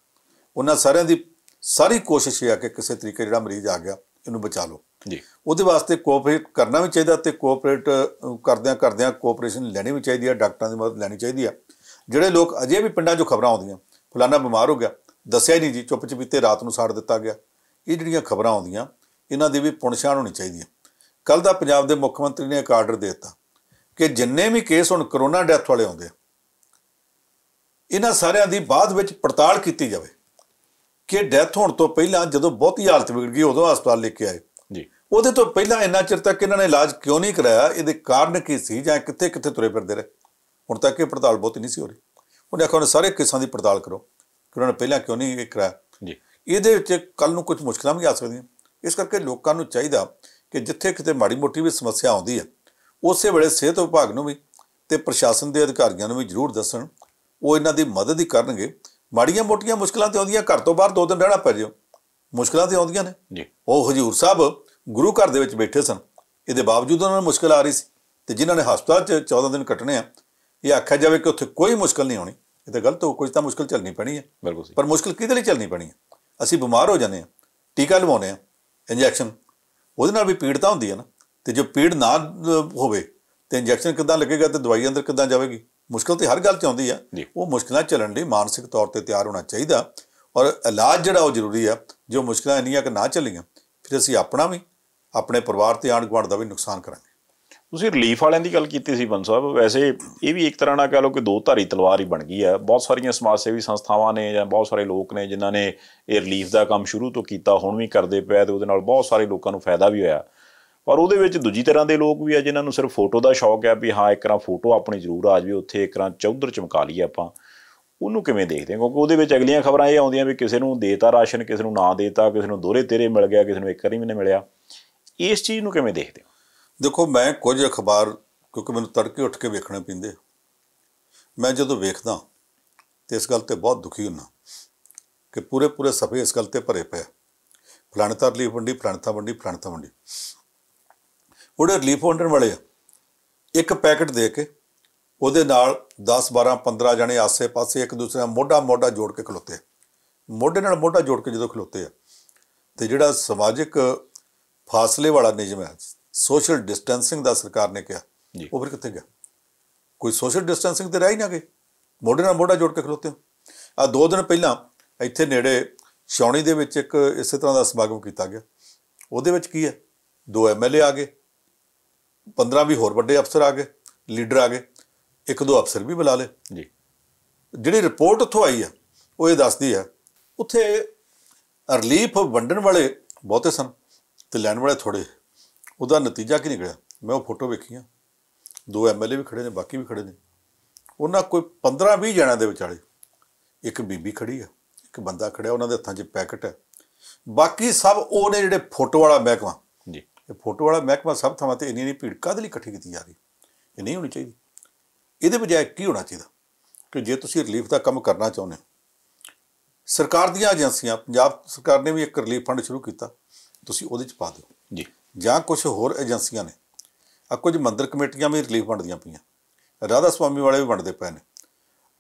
ਉਹਨਾਂ ਸਾਰਿਆਂ ਦੀ ਸਾਰੀ ਕੋਸ਼ਿਸ਼ ਇਹ ਆ ਕਿ ਕਿਸੇ ਤਰੀਕੇ ਜਿਹੜਾ ਮਰੀਜ਼ ਆ ਗਿਆ ਇਹਨੂੰ ਬਚਾ ਲਓ ਜੀ। ਉਹਦੇ ਵਾਸਤੇ ਕੋਆਪਰੇਟ ਕਰਨਾ ਵੀ ਚਾਹੀਦਾ, ਅਤੇ ਕੋਆਪਰੇਟ ਕਰਦਿਆਂ ਕੋਆਪਰੇਸ਼ਨ ਲੈਣੀ ਵੀ ਚਾਹੀਦੀ ਹੈ, ਡਾਕਟਰਾਂ ਦੀ ਮਦਦ ਲੈਣੀ ਚਾਹੀਦੀ ਹੈ। ਜਿਹੜੇ ਲੋਕ ਅਜੇ ਵੀ ਪਿੰਡਾਂ 'ਚੋਂ ਖਬਰਾਂ ਆਉਂਦੀਆਂ ਫਲਾਨਾ ਬਿਮਾਰ ਹੋ ਗਿਆ, ਦੱਸਿਆ ਹੀ ਨਹੀਂ ਜੀ, ਚੁੱਪ ਚਪੀਤੇ ਰਾਤ ਨੂੰ ਸਾੜ ਦਿੱਤਾ ਗਿਆ, ਇਹ ਜਿਹੜੀਆਂ ਖਬਰਾਂ ਆਉਂਦੀਆਂ ਇਹਨਾਂ ਦੀ ਵੀ ਪੁਣਛਾਣ ਹੋਣੀ ਚਾਹੀਦੀ ਹੈ। ਕੱਲ੍ਹ ਦਾ ਪੰਜਾਬ ਦੇ ਮੁੱਖ ਮੰਤਰੀ ਨੇ ਇੱਕ ਆਰਡਰ ਦੇ ਦਿੱਤਾ ਕਿ ਜਿੰਨੇ ਵੀ ਕੇਸ ਹੁਣ ਕਰੋਨਾ ਡੈਥ ਵਾਲੇ ਆਉਂਦੇ, ਇਹਨਾਂ ਸਾਰਿਆਂ ਦੀ ਬਾਅਦ ਵਿੱਚ ਪੜਤਾਲ ਕੀਤੀ ਜਾਵੇ ਕਿ ਡੈਥ ਹੋਣ ਤੋਂ ਪਹਿਲਾਂ ਜਦੋਂ ਬਹੁਤੀ ਹਾਲਤ ਵਿਗੜ ਗਈ ਉਦੋਂ ਹਸਪਤਾਲ ਲੈ ਕੇ ਆਏ ਜੀ, ਉਹਦੇ ਤੋਂ ਪਹਿਲਾਂ ਇੰਨਾ ਚਿਰ ਤੱਕ ਇਹਨਾਂ ਨੇ ਇਲਾਜ ਕਿਉਂ ਨਹੀਂ ਕਰਾਇਆ, ਇਹਦੇ ਕਾਰਨ ਕੀ ਸੀ, ਜਾਂ ਕਿੱਥੇ ਕਿੱਥੇ ਤੁਰੇ ਫਿਰਦੇ ਰਹੇ। ਹੁਣ ਤੱਕ ਇਹ ਪੜਤਾਲ ਬਹੁਤੀ ਨਹੀਂ ਸੀ ਹੋ ਰਹੀ। ਉਹਨੇ ਆਖਿਆ ਉਹਨੇ ਸਾਰੇ ਕੇਸਾਂ ਦੀ ਪੜਤਾਲ ਕਰੋ ਕਿ ਉਹਨਾਂ ਨੇ ਪਹਿਲਾਂ ਕਿਉਂ ਨਹੀਂ ਇਹ ਕਰਾਇਆ ਜੀ। ਇਹਦੇ ਵਿੱਚ ਕੱਲ੍ਹ ਨੂੰ ਕੁਝ ਮੁਸ਼ਕਲਾਂ ਵੀ ਆ ਸਕਦੀਆਂ। ਇਸ ਕਰਕੇ ਲੋਕਾਂ ਨੂੰ ਚਾਹੀਦਾ ਕਿ ਜਿੱਥੇ ਕਿਤੇ ਮਾੜੀ ਮੋਟੀ ਵੀ ਸਮੱਸਿਆ ਆਉਂਦੀ ਹੈ ਉਸੇ ਵੇਲੇ ਸਿਹਤ ਵਿਭਾਗ ਨੂੰ ਵੀ ਅਤੇ ਪ੍ਰਸ਼ਾਸਨ ਦੇ ਅਧਿਕਾਰੀਆਂ ਨੂੰ ਵੀ ਜ਼ਰੂਰ ਦੱਸਣ, ਉਹ ਇਹਨਾਂ ਦੀ ਮਦਦ ਹੀ ਕਰਨਗੇ। ਮਾੜੀਆਂ ਮੋਟੀਆਂ ਮੁਸ਼ਕਲਾਂ ਤਾਂ ਆਉਂਦੀਆਂ, ਘਰ ਤੋਂ ਬਾਹਰ 2 ਦਿਨ ਰਹਿਣਾ ਪੈ ਜਾਓ, ਮੁਸ਼ਕਲਾਂ ਤਾਂ ਆਉਂਦੀਆਂ ਨੇ ਜੀ। ਉਹ ਹਜ਼ੂਰ ਸਾਹਿਬ ਗੁਰੂ ਘਰ ਦੇ ਵਿੱਚ ਬੈਠੇ ਸਨ, ਇਹਦੇ ਬਾਵਜੂਦ ਉਹਨਾਂ ਨੂੰ ਮੁਸ਼ਕਿਲ ਆ ਰਹੀ ਸੀ, ਅਤੇ ਜਿਨ੍ਹਾਂ ਨੇ ਹਸਪਤਾਲ 'ਚ 14 ਦਿਨ ਕੱਟਣੇ ਆ, ਇਹ ਆਖਿਆ ਜਾਵੇ ਕਿ ਉੱਥੇ ਕੋਈ ਮੁਸ਼ਕਿਲ ਨਹੀਂ ਆਉਣੀ, ਇਹ ਤਾਂ ਗਲਤ ਹੋ। ਕੁਝ ਤਾਂ ਮੁਸ਼ਕਿਲ ਝੱਲਣੀ ਪੈਣੀ ਹੈ, ਬਿਲਕੁਲ। ਪਰ ਮੁਸ਼ਕਿਲ ਕਿਹਦੇ ਲਈ ਝੱਲਣੀ ਪੈਣੀ ਹੈ? ਅਸੀਂ ਬਿਮਾਰ ਹੋ ਜਾਂਦੇ ਹਾਂ, ਟੀਕਾ ਲਵਾਉਂਦੇ ਹਾਂ, ਇੰਜੈਕਸ਼ਨ, ਉਹਦੇ ਨਾਲ ਵੀ ਪੀੜ ਤਾਂ ਹੁੰਦੀ ਹੈ ਨਾ, ਅਤੇ ਜੇ ਪੀੜ ਨਾ ਹੋਵੇ ਤਾਂ ਇੰਜੈਕਸ਼ਨ ਕਿੱਦਾਂ ਲੱਗੇਗਾ ਅਤੇ ਦਵਾਈ ਅੰਦਰ ਕਿੱਦਾਂ ਜਾਵੇਗੀ? ਮੁਸ਼ਕਿਲ ਤਾਂ ਹਰ ਗੱਲ 'ਚ ਆਉਂਦੀ ਆ। ਉਹ ਮੁਸ਼ਕਿਲਾਂ ਝੱਲਣ ਲਈ ਮਾਨਸਿਕ ਤੌਰ 'ਤੇ ਤਿਆਰ ਹੋਣਾ ਚਾਹੀਦਾ, ਔਰ ਇਲਾਜ ਜਿਹੜਾ ਉਹ ਜ਼ਰੂਰੀ ਆ। ਜੋ ਮੁਸ਼ਕਿਲਾਂ ਇੰਨੀਆਂ ਕਿ ਨਾ ਚੱਲੀਆਂ, ਫਿਰ ਅਸੀਂ ਆਪਣਾ ਵੀ, ਆਪਣੇ ਪਰਿਵਾਰ ਅਤੇ ਆਂਢ ਗੁਆਂਢ ਦਾ ਵੀ ਨੁਕਸਾਨ ਕਰਾਂਗੇ। ਤੁਸੀਂ ਰਿਲੀਫ ਵਾਲਿਆਂ ਦੀ ਗੱਲ ਕੀਤੀ ਸੀ ਬੰਦ ਸਾਹਿਬ, ਵੈਸੇ ਇਹ ਵੀ ਇੱਕ ਤਰ੍ਹਾਂ ਨਾਲ ਕਹਿ ਲਓ ਕਿ 2 ਧਾਰੀ ਤਲਵਾਰ ਹੀ ਬਣ ਗਈ ਹੈ। ਬਹੁਤ ਸਾਰੀਆਂ ਸਮਾਜ ਸੇਵੀ ਸੰਸਥਾਵਾਂ ਨੇ ਜਾਂ ਬਹੁਤ ਸਾਰੇ ਲੋਕ ਨੇ ਜਿਨ੍ਹਾਂ ਨੇ ਇਹ ਰਿਲੀਫ ਦਾ ਕੰਮ ਸ਼ੁਰੂ ਤੋਂ ਕੀਤਾ, ਹੁਣ ਵੀ ਕਰਦੇ ਪਿਆ, ਅਤੇ ਉਹਦੇ ਨਾਲ ਬਹੁਤ ਸਾਰੇ ਲੋਕਾਂ ਨੂੰ ਫਾਇਦਾ ਵੀ ਹੋਇਆ। ਪਰ ਉਹਦੇ ਵਿੱਚ ਦੂਜੀ ਤਰ੍ਹਾਂ ਦੇ ਲੋਕ ਵੀ ਆ ਜਿਨ੍ਹਾਂ ਨੂੰ ਸਿਰਫ ਫੋਟੋ ਦਾ ਸ਼ੌਕ ਹੈ ਵੀ ਹਾਂ ਇੱਕ ਤਰ੍ਹਾਂ ਫੋਟੋ ਆਪਣੀ ਜ਼ਰੂਰ ਆ ਜਾਵੇ ਉੱਥੇ, ਇੱਕ ਤਰ੍ਹਾਂ ਚੌਧਰ ਚਮਕਾ ਲਈਏ ਆਪਾਂ। ਉਹਨੂੰ ਕਿਵੇਂ ਦੇਖਦੇ ਹਾਂ? ਕਿਉਂਕਿ ਉਹਦੇ ਵਿੱਚ ਅਗਲੀਆਂ ਖਬਰਾਂ ਇਹ ਆਉਂਦੀਆਂ ਵੀ ਕਿਸੇ ਨੂੰ ਦੇਤਾ ਰਾਸ਼ਨ, ਕਿਸੇ ਨੂੰ ਨਾ ਦੇਤਾ, ਕਿਸੇ ਨੂੰ ਦੋਹਰੇ ਤੇਰੇ ਮਿਲ ਗਿਆ, ਕਿਸੇ ਨੂੰ ਇੱਕ ਵਾਰੀ ਵੀ ਨਹੀਂ ਮਿਲਿਆ। ਇਸ ਚੀਜ਼ ਨੂੰ ਕਿਵੇਂ ਦੇਖਦੇ ਹੋ? ਦੇਖੋ, ਮੈਂ ਕੁਝ ਅਖਬਾਰ, ਕਿਉਂਕਿ ਮੈਨੂੰ ਤੜਕੇ ਉੱਠ ਕੇ ਵੇਖਣੇ ਪੈਂਦੇ, ਮੈਂ ਜਦੋਂ ਵੇਖਦਾ ਤਾਂ ਇਸ ਗੱਲ 'ਤੇ ਬਹੁਤ ਦੁਖੀ ਹੁੰਦਾ ਕਿ ਪੂਰੇ ਸਫ਼ੇ ਇਸ ਗੱਲ 'ਤੇ ਭਰੇ ਪਏ, ਫਲਾਣੇ ਥਾਂ ਰਿਲੀਫ ਵੰਡੀ, ਫਲਾਣੇ ਥਾਂ ਵੰਡੀ, ਫਲਾਣੇ ਥਾਂ ਵੰਡੀ। ਉਹਦੇ ਰਿਲੀਫ ਵੰਡਣ ਵਾਲੇ ਆ, ਇੱਕ ਪੈਕਟ ਦੇ ਕੇ ਉਹਦੇ ਨਾਲ 10 12 15 ਜਣੇ ਆਸੇ ਪਾਸੇ ਇੱਕ ਦੂਸਰੇ ਨਾਲ ਮੋਢਾ ਮੋਢਾ ਜੋੜ ਕੇ ਖਲੋਤੇ ਆ। ਮੋਢੇ ਨਾਲ ਮੋਢਾ ਜੋੜ ਕੇ ਜਦੋਂ ਖਲੋਤੇ ਆ ਤੇ ਜਿਹੜਾ ਸਮਾਜਿਕ ਫਾਸਲੇ ਵਾਲਾ ਨਿਯਮ ਹੈ, ਸੋਸ਼ਲ ਡਿਸਟੈਂਸਿੰਗ ਦਾ ਸਰਕਾਰ ਨੇ ਕਿਹਾ, ਉਹ ਫਿਰ ਕਿੱਥੇ ਗਿਆ? ਕੋਈ ਸੋਸ਼ਲ ਡਿਸਟੈਂਸਿੰਗ ਤੇ ਰਹਿ ਹੀ ਨਾ ਗਈ, ਮੋਢੇ ਨਾਲ ਮੋਢਾ ਜੋੜ ਕੇ ਖਲੋਤੇ ਹੋ। ਆ 2 ਦਿਨ ਪਹਿਲਾਂ ਇੱਥੇ ਨੇੜੇ ਛਾਉਣੀ ਦੇ ਵਿੱਚ ਇੱਕ ਇਸੇ ਤਰ੍ਹਾਂ ਦਾ ਸਮਾਗਮ ਕੀਤਾ ਗਿਆ। ਉਹਦੇ ਵਿੱਚ ਕੀ ਹੈ, 2 MLA ਆ ਗਏ, 15-20 ਹੋਰ ਵੱਡੇ ਅਫਸਰ ਆ ਗਏ, ਲੀਡਰ ਆ ਗਏ, 1-2 ਅਫਸਰ ਵੀ ਬੁਲਾ ਲਏ ਜੀ। ਜਿਹੜੀ ਰਿਪੋਰਟ ਉੱਥੋਂ ਆਈ ਆ ਉਹ ਇਹ ਦੱਸਦੀ ਹੈ ਉੱਥੇ ਰਿਲੀਫ ਵੰਡਣ ਵਾਲੇ ਬਹੁਤੇ ਸਨ ਤੇ ਲੈਣ ਵਾਲੇ ਥੋੜ੍ਹੇ। ਉਹਦਾ ਨਤੀਜਾ ਕੀ ਨਿਕਲਿਆ? ਮੈਂ ਉਹ ਫੋਟੋ ਵੇਖੀਆਂ, 2 MLA ਵੀ ਖੜ੍ਹੇ ਨੇ, ਬਾਕੀ ਵੀ ਖੜ੍ਹੇ ਨੇ। ਉਹਨਾਂ ਕੋਈ 15-20 ਜਣਿਆਂ ਦੇ ਵਿਚਾਲੇ ਇੱਕ ਬੀਬੀ ਖੜ੍ਹੀ ਆ, ਇੱਕ ਬੰਦਾ ਖੜਿਆ, ਉਹਨਾਂ ਦੇ ਹੱਥਾਂ 'ਚ ਪੈਕਟ ਹੈ। ਬਾਕੀ ਸਭ ਉਹ ਨੇ ਜਿਹੜੇ ਫੋਟੋ ਵਾਲਾ ਮਹਿਕਮਾ ਜੀ। ਇਹ ਫੋਟੋ ਵਾਲਾ ਮਹਿਕਮਾ ਸਭ ਥਾਵਾਂ 'ਤੇ ਇੰਨੀ ਭੀੜ ਕਾਹਦੇ ਲਈ ਇਕੱਠੀ ਕੀਤੀ ਜਾ ਰਹੀ? ਇਹ ਨਹੀਂ ਹੋਣੀ ਚਾਹੀਦੀ। ਇਹਦੇ ਬਜਾਏ ਕੀ ਹੋਣਾ ਚਾਹੀਦਾ ਕਿ ਜੇ ਤੁਸੀਂ ਰਿਲੀਫ ਦਾ ਕੰਮ ਕਰਨਾ ਚਾਹੁੰਦੇ ਹੋ, ਸਰਕਾਰ ਦੀਆਂ ਏਜੰਸੀਆਂ, ਪੰਜਾਬ ਸਰਕਾਰ ਨੇ ਵੀ ਇੱਕ ਰਿਲੀਫ ਫੰਡ ਸ਼ੁਰੂ ਕੀਤਾ, ਤੁਸੀਂ ਉਹਦੇ 'ਚ ਪਾ ਦਿਓ ਜੀ। ਜਾਂ ਕੁਛ ਹੋਰ ਏਜੰਸੀਆਂ ਨੇ, ਕੁਝ ਮੰਦਰ ਕਮੇਟੀਆਂ ਵੀ ਰਿਲੀਫ ਵੰਡਦੀਆਂ ਪਈਆਂ, ਰਾਧਾ ਸੁਆਮੀ ਵਾਲੇ ਵੀ ਵੰਡਦੇ ਪਏ ਨੇ।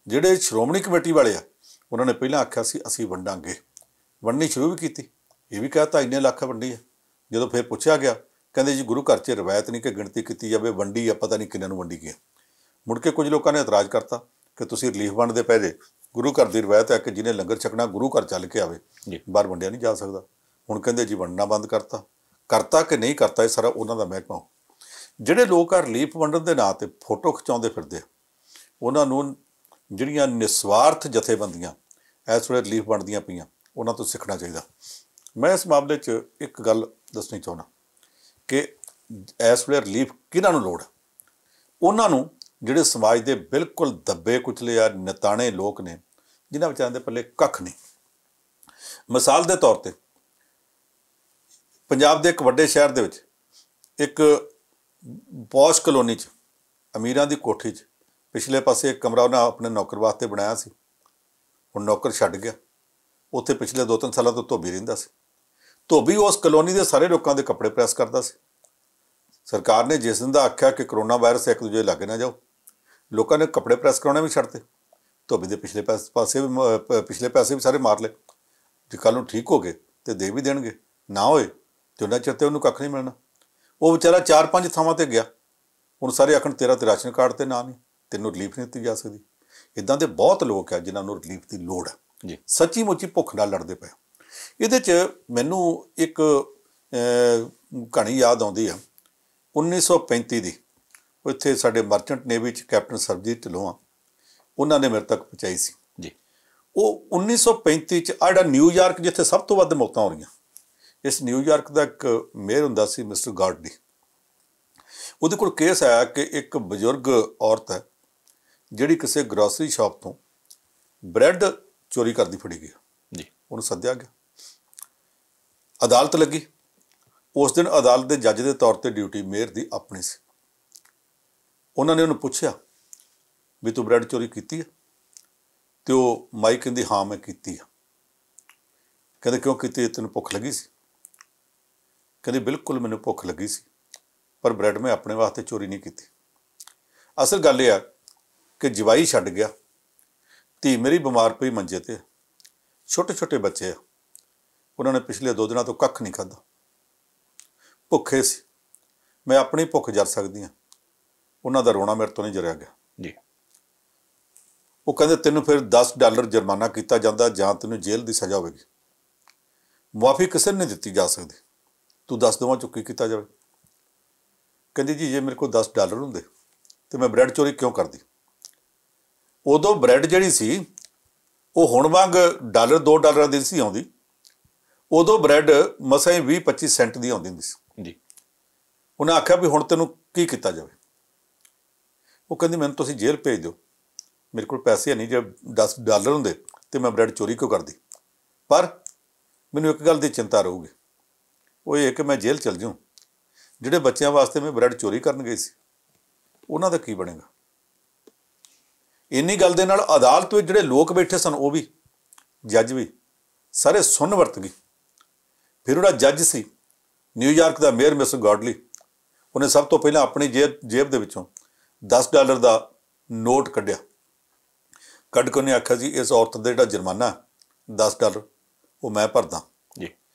ਜਿਹੜੇ ਸ਼੍ਰੋਮਣੀ ਕਮੇਟੀ ਵਾਲੇ ਆ, ਉਹਨਾਂ ਨੇ ਪਹਿਲਾਂ ਆਖਿਆ ਸੀ ਅਸੀਂ ਵੰਡਾਂਗੇ, ਵੰਡਣੀ ਸ਼ੁਰੂ ਵੀ ਕੀਤੀ, ਇਹ ਵੀ ਕਹਿਤਾ ਇੰਨੇ ਲੱਖ ਵੰਡੀ ਹੈ। ਜਦੋਂ ਫਿਰ ਪੁੱਛਿਆ ਗਿਆ, ਕਹਿੰਦੇ ਜੀ ਗੁਰੂ ਘਰ 'ਚ ਰਵਾਇਤ ਨਹੀਂ ਕਿ ਗਿਣਤੀ ਕੀਤੀ ਜਾਵੇ, ਵੰਡੀ ਆ, ਪਤਾ ਨਹੀਂ ਕਿੰਨਾਂ ਨੂੰ ਵੰਡੀ ਗਿਆ। ਮੁੜ ਕੇ ਕੁਝ ਲੋਕਾਂ ਨੇ ਇਤਰਾਜ਼ ਕਰਤਾ ਕਿ ਤੁਸੀਂ ਰਿਲੀਫ ਵੰਡਦੇ ਪਏ ਜੇ, ਗੁਰੂ ਘਰ ਦੀ ਰਵਾਇਤ ਹੈ ਕਿ ਜਿਹਨੇ ਲੰਗਰ ਛਕਣਾ ਗੁਰੂ ਘਰ ਚੱਲ ਕੇ ਆਵੇ, ਬਾਹਰ ਵੰਡਿਆ ਨਹੀਂ ਜਾ ਸਕਦਾ। ਹੁਣ ਕਹਿੰਦੇ ਜੀ ਵੰਡਣਾ ਬੰਦ ਕਰਤਾ ਕਿ ਨਹੀਂ ਕਰਤਾ, ਇਹ ਸਾਰਾ ਉਹਨਾਂ ਦਾ ਮਹਿਕਮਾ। ਜਿਹੜੇ ਲੋਕ ਆ ਰਿਲੀਫ ਵੰਡਣ ਦੇ ਨਾਂ 'ਤੇ ਫੋਟੋ ਖਿਚਾਉਂਦੇ ਫਿਰਦੇ, ਉਹਨਾਂ ਨੂੰ ਜਿਹੜੀਆਂ ਨਿਸਵਾਰਥ ਜਥੇਬੰਦੀਆਂ ਇਸ ਵੇਲੇ ਰਿਲੀਫ ਵੰਡਦੀਆਂ ਪਈਆਂ, ਉਹਨਾਂ ਤੋਂ ਸਿੱਖਣਾ ਚਾਹੀਦਾ। ਮੈਂ ਇਸ ਮਾਮਲੇ 'ਚ ਇੱਕ ਗੱਲ ਦੱਸਣੀ ਚਾਹੁੰਦਾ ਕਿ ਇਸ ਵੇਲੇ ਰਿਲੀਫ ਕਿਹਨਾਂ ਨੂੰ ਲੋੜ ਹੈ? ਉਹਨਾਂ ਨੂੰ ਜਿਹੜੇ ਸਮਾਜ ਦੇ ਬਿਲਕੁਲ ਦੱਬੇ ਕੁਚਲੇ ਆ ਨਿਤਾਣੇ ਲੋਕ ਨੇ, ਜਿਨ੍ਹਾਂ ਵਿਚਾਰਿਆਂ ਦੇ ਪੱਲੇ ਕੱਖ ਨਹੀਂ। ਮਿਸਾਲ ਦੇ ਤੌਰ 'ਤੇ ਪੰਜਾਬ ਦੇ ਇੱਕ ਵੱਡੇ ਸ਼ਹਿਰ ਦੇ ਵਿੱਚ ਇੱਕ ਪੌਸ਼ ਕਲੋਨੀ 'ਚ, ਅਮੀਰਾਂ ਦੀ ਕੋਠੀ 'ਚ ਪਿਛਲੇ ਪਾਸੇ ਇੱਕ ਕਮਰਾ ਉਹਨਾਂ ਆਪਣੇ ਨੌਕਰ ਵਾਸਤੇ ਬਣਾਇਆ ਸੀ। ਹੁਣ ਨੌਕਰ ਛੱਡ ਗਿਆ, ਉੱਥੇ ਪਿਛਲੇ 2-3 ਸਾਲਾਂ ਤੋਂ ਧੋਬੀ ਰਹਿੰਦਾ ਸੀ। ਧੋਬੀ ਉਸ ਕਲੋਨੀ ਦੇ ਸਾਰੇ ਲੋਕਾਂ ਦੇ ਕੱਪੜੇ ਪ੍ਰੈਸ ਕਰਦਾ ਸੀ। ਸਰਕਾਰ ਨੇ ਜਿਸ ਦਿਨ ਦਾ ਆਖਿਆ ਕਿ ਕਰੋਨਾ ਵਾਇਰਸ ਇੱਕ ਦੂਜੇ ਲੱਗ ਨਾ ਜਾਓ, ਲੋਕਾਂ ਨੇ ਕੱਪੜੇ ਪ੍ਰੈਸ ਕਰਾਉਣੇ ਵੀ ਛੱਡਤੇ। ਧੋਬੀ ਦੇ ਪਿਛਲੇ ਪੈਸੇ ਵੀ ਸਾਰੇ ਮਾਰ ਲਏ। ਜੇ ਕੱਲ੍ਹ ਨੂੰ ਠੀਕ ਹੋ ਗਏ ਤੇ ਦੇ ਵੀ ਦੇਣਗੇ, ਨਾ ਹੋਏ ਤੇ ਉਹਨਾਂ ਚਿਰ ਤੇ ਉਹਨੂੰ ਕੱਖ ਨਹੀਂ ਮਿਲਣਾ। ਉਹ ਵਿਚਾਰਾ 4-5 ਥਾਵਾਂ 'ਤੇ ਗਿਆ, ਹੁਣ ਸਾਰੇ ਆਖਣ ਤੇਰਾ ਤੇ ਰਾਸ਼ਨ ਕਾਰਡ 'ਤੇ ਨਾਂ ਨਹੀਂ, ਤੈਨੂੰ ਰਿਲੀਫ ਨਹੀਂ ਦਿੱਤੀ ਜਾ ਸਕਦੀ। ਇੱਦਾਂ ਦੇ ਬਹੁਤ ਲੋਕ ਆ ਜਿਨ੍ਹਾਂ ਨੂੰ ਰਿਲੀਫ ਦੀ ਲੋੜ ਹੈ ਜੀ, ਸੱਚੀ ਮੁੱਚੀ ਭੁੱਖ ਨਾਲ ਲੜਦੇ ਪਏ। ਇਹਦੇ 'ਚ ਮੈਨੂੰ ਇੱਕ ਕਹਾਣੀ ਯਾਦ ਆਉਂਦੀ ਆ 1935 ਦੀ। ਇੱਥੇ ਸਾਡੇ ਮਰਚੈਂਟ ਨੇਵੀ 'ਚ ਕੈਪਟਨ ਸਰਬਜੀਤ ਢਿੱਲੋਂ, ਉਹਨਾਂ ਨੇ ਮੇਰੇ ਤੱਕ ਪਹੁੰਚਾਈ ਸੀ ਜੀ। ਉਹ 1935 'ਚ ਜਿਹੜਾ ਨਿਊਯਾਰਕ, ਜਿੱਥੇ ਸਭ ਤੋਂ ਵੱਧ ਮੌਤਾਂ ਹੋ ਰਹੀਆਂ, ਇਸ ਨਿਊਯਾਰਕ ਦਾ ਇੱਕ ਮੇਅਰ ਹੁੰਦਾ ਸੀ ਮਿਸਟਰ ਗਾਰਡਲੀ। ਉਹਦੇ ਕੋਲ ਕੇਸ ਆਇਆ ਕਿ ਇੱਕ ਬਜ਼ੁਰਗ ਔਰਤ ਹੈ ਜਿਹੜੀ ਕਿਸੇ ਗਰੋਸਰੀ ਸ਼ਾਪ ਤੋਂ ਬ੍ਰੈਡ ਚੋਰੀ ਕਰਦੀ ਫੜੀ ਗਈ ਜੀ। ਉਹਨੂੰ ਸੱਦਿਆ ਗਿਆ, ਅਦਾਲਤ ਲੱਗੀ। ਉਸ ਦਿਨ ਅਦਾਲਤ ਦੇ ਜੱਜ ਦੇ ਤੌਰ 'ਤੇ ਡਿਊਟੀ ਮੇਅਰ ਦੀ ਆਪਣੀ ਸੀ। ਉਹਨਾਂ ਨੇ ਉਹਨੂੰ ਪੁੱਛਿਆ ਵੀ ਤੂੰ ਬ੍ਰੈਡ ਚੋਰੀ ਕੀਤੀ ਹੈ? ਅਤੇ ਉਹ ਮਾਈ ਕਹਿੰਦੀ ਹਾਂ ਮੈਂ ਕੀਤੀ ਆ। ਕਹਿੰਦੇ ਕਿਉਂ ਕੀਤੀ? ਤੈਨੂੰ ਭੁੱਖ ਲੱਗੀ ਸੀ? ਕਹਿੰਦੀ ਬਿਲਕੁਲ ਮੈਨੂੰ ਭੁੱਖ ਲੱਗੀ ਸੀ, ਪਰ ਬ੍ਰੈਡ ਮੈਂ ਆਪਣੇ ਵਾਸਤੇ ਚੋਰੀ ਨਹੀਂ ਕੀਤੀ। ਅਸਲ ਗੱਲ ਇਹ ਆ ਕਿ ਜਵਾਈ ਛੱਡ ਗਿਆ, ਧੀ ਮੇਰੀ ਬਿਮਾਰ ਪਈ ਮੰਜੇ 'ਤੇ, ਛੋਟੇ ਛੋਟੇ ਬੱਚੇ ਆ, ਉਹਨਾਂ ਨੇ ਪਿਛਲੇ 2 ਦਿਨਾਂ ਤੋਂ ਕੱਖ ਨਹੀਂ ਖਾਧਾ, ਭੁੱਖੇ ਸੀ। ਮੈਂ ਆਪਣੀ ਭੁੱਖ ਜਰ ਸਕਦੀ ਹਾਂ, ਉਹਨਾਂ ਦਾ ਰੋਣਾ ਮੇਰੇ ਤੋਂ ਨਹੀਂ ਜਰਿਆ ਗਿਆ ਜੀ। ਉਹ ਕਹਿੰਦੇ ਤੈਨੂੰ ਫਿਰ $10 ਜੁਰਮਾਨਾ ਕੀਤਾ ਜਾਂਦਾ ਜਾਂ ਤੈਨੂੰ ਜੇਲ੍ਹ ਦੀ ਸਜ਼ਾ ਹੋਵੇਗੀ। ਮੁਆਫੀ ਕਿਸੇ ਨੂੰ ਨਹੀਂ ਦਿੱਤੀ ਜਾ ਸਕਦੀ, ਤੂੰ ਦੱਸ ਦੇਵਾਂ ਚੁੱਕੀ ਕੀਤਾ ਜਾਵੇ। ਕਹਿੰਦੀ ਜੀ ਜੇ ਮੇਰੇ ਕੋਲ $10 ਹੁੰਦੇ ਤਾਂ ਮੈਂ ਬ੍ਰੈਡ ਚੋਰੀ ਕਿਉਂ ਕਰਦੀ? ਉਦੋਂ ਬ੍ਰੈਡ ਜਿਹੜੀ ਸੀ ਉਹ ਹੁਣ ਵਾਂਗ $2 ਦੀ ਸੀ ਆਉਂਦੀ, ਉਦੋਂ ਬ੍ਰੈਡ ਮਸਾਂ ਹੀ 20-25 ਸੈਂਟ ਦੀ ਆਉਂਦੀ ਹੁੰਦੀ ਸੀ ਜੀ। ਉਹਨੇ ਆਖਿਆ ਵੀ ਹੁਣ ਤੈਨੂੰ ਕੀ ਕੀਤਾ ਜਾਵੇ? ਉਹ ਕਹਿੰਦੀ ਮੈਨੂੰ ਤੁਸੀਂ ਜੇਲ੍ਹ ਭੇਜ ਦਿਓ, ਮੇਰੇ ਕੋਲ ਪੈਸੇ ਨਹੀਂ, ਜੇ $10 ਹੁੰਦੇ ਤਾਂ ਮੈਂ ਬ੍ਰੈਡ ਚੋਰੀ ਕਿਉਂ ਕਰਦੀ? ਪਰ ਮੈਨੂੰ ਇੱਕ ਗੱਲ ਦੀ ਚਿੰਤਾ ਰਹੂਗੀ, ਉਹ ਇਹ ਕਿ ਮੈਂ ਜੇਲ੍ਹ ਚਲ ਜਾਊਂ, ਜਿਹੜੇ ਬੱਚਿਆਂ ਵਾਸਤੇ ਮੈਂ ਬ੍ਰੈਡ ਚੋਰੀ ਕਰਨ ਗਈ ਸੀ ਉਹਨਾਂ ਦਾ ਕੀ ਬਣੇਗਾ? ਇੰਨੀ ਗੱਲ ਦੇ ਨਾਲ ਅਦਾਲਤ ਵਿੱਚ ਜਿਹੜੇ ਲੋਕ ਬੈਠੇ ਸਨ, ਉਹ ਵੀ, ਜੱਜ ਵੀ, ਸਾਰੇ ਸੁਣ ਵਰਤ ਗਈ। ਫਿਰ ਉਹਦਾ ਜੱਜ ਸੀ ਨਿਊਯਾਰਕ ਦਾ ਮੇਅਰ ਮਿਸਟਰ ਗਾਰਡਲੀ, ਉਹਨੇ ਸਭ ਤੋਂ ਪਹਿਲਾਂ ਆਪਣੀ ਜੇਬ ਦੇ ਵਿੱਚੋਂ $10 ਦਾ ਨੋਟ ਕੱਢਿਆ। ਕੱਢ ਕੇ ਉਹਨੇ ਆਖਿਆ ਜੀ ਇਸ ਔਰਤ ਦਾ ਜਿਹੜਾ ਜੁਰਮਾਨਾ $10 ਉਹ ਮੈਂ ਭਰਦਾ ਜੀ,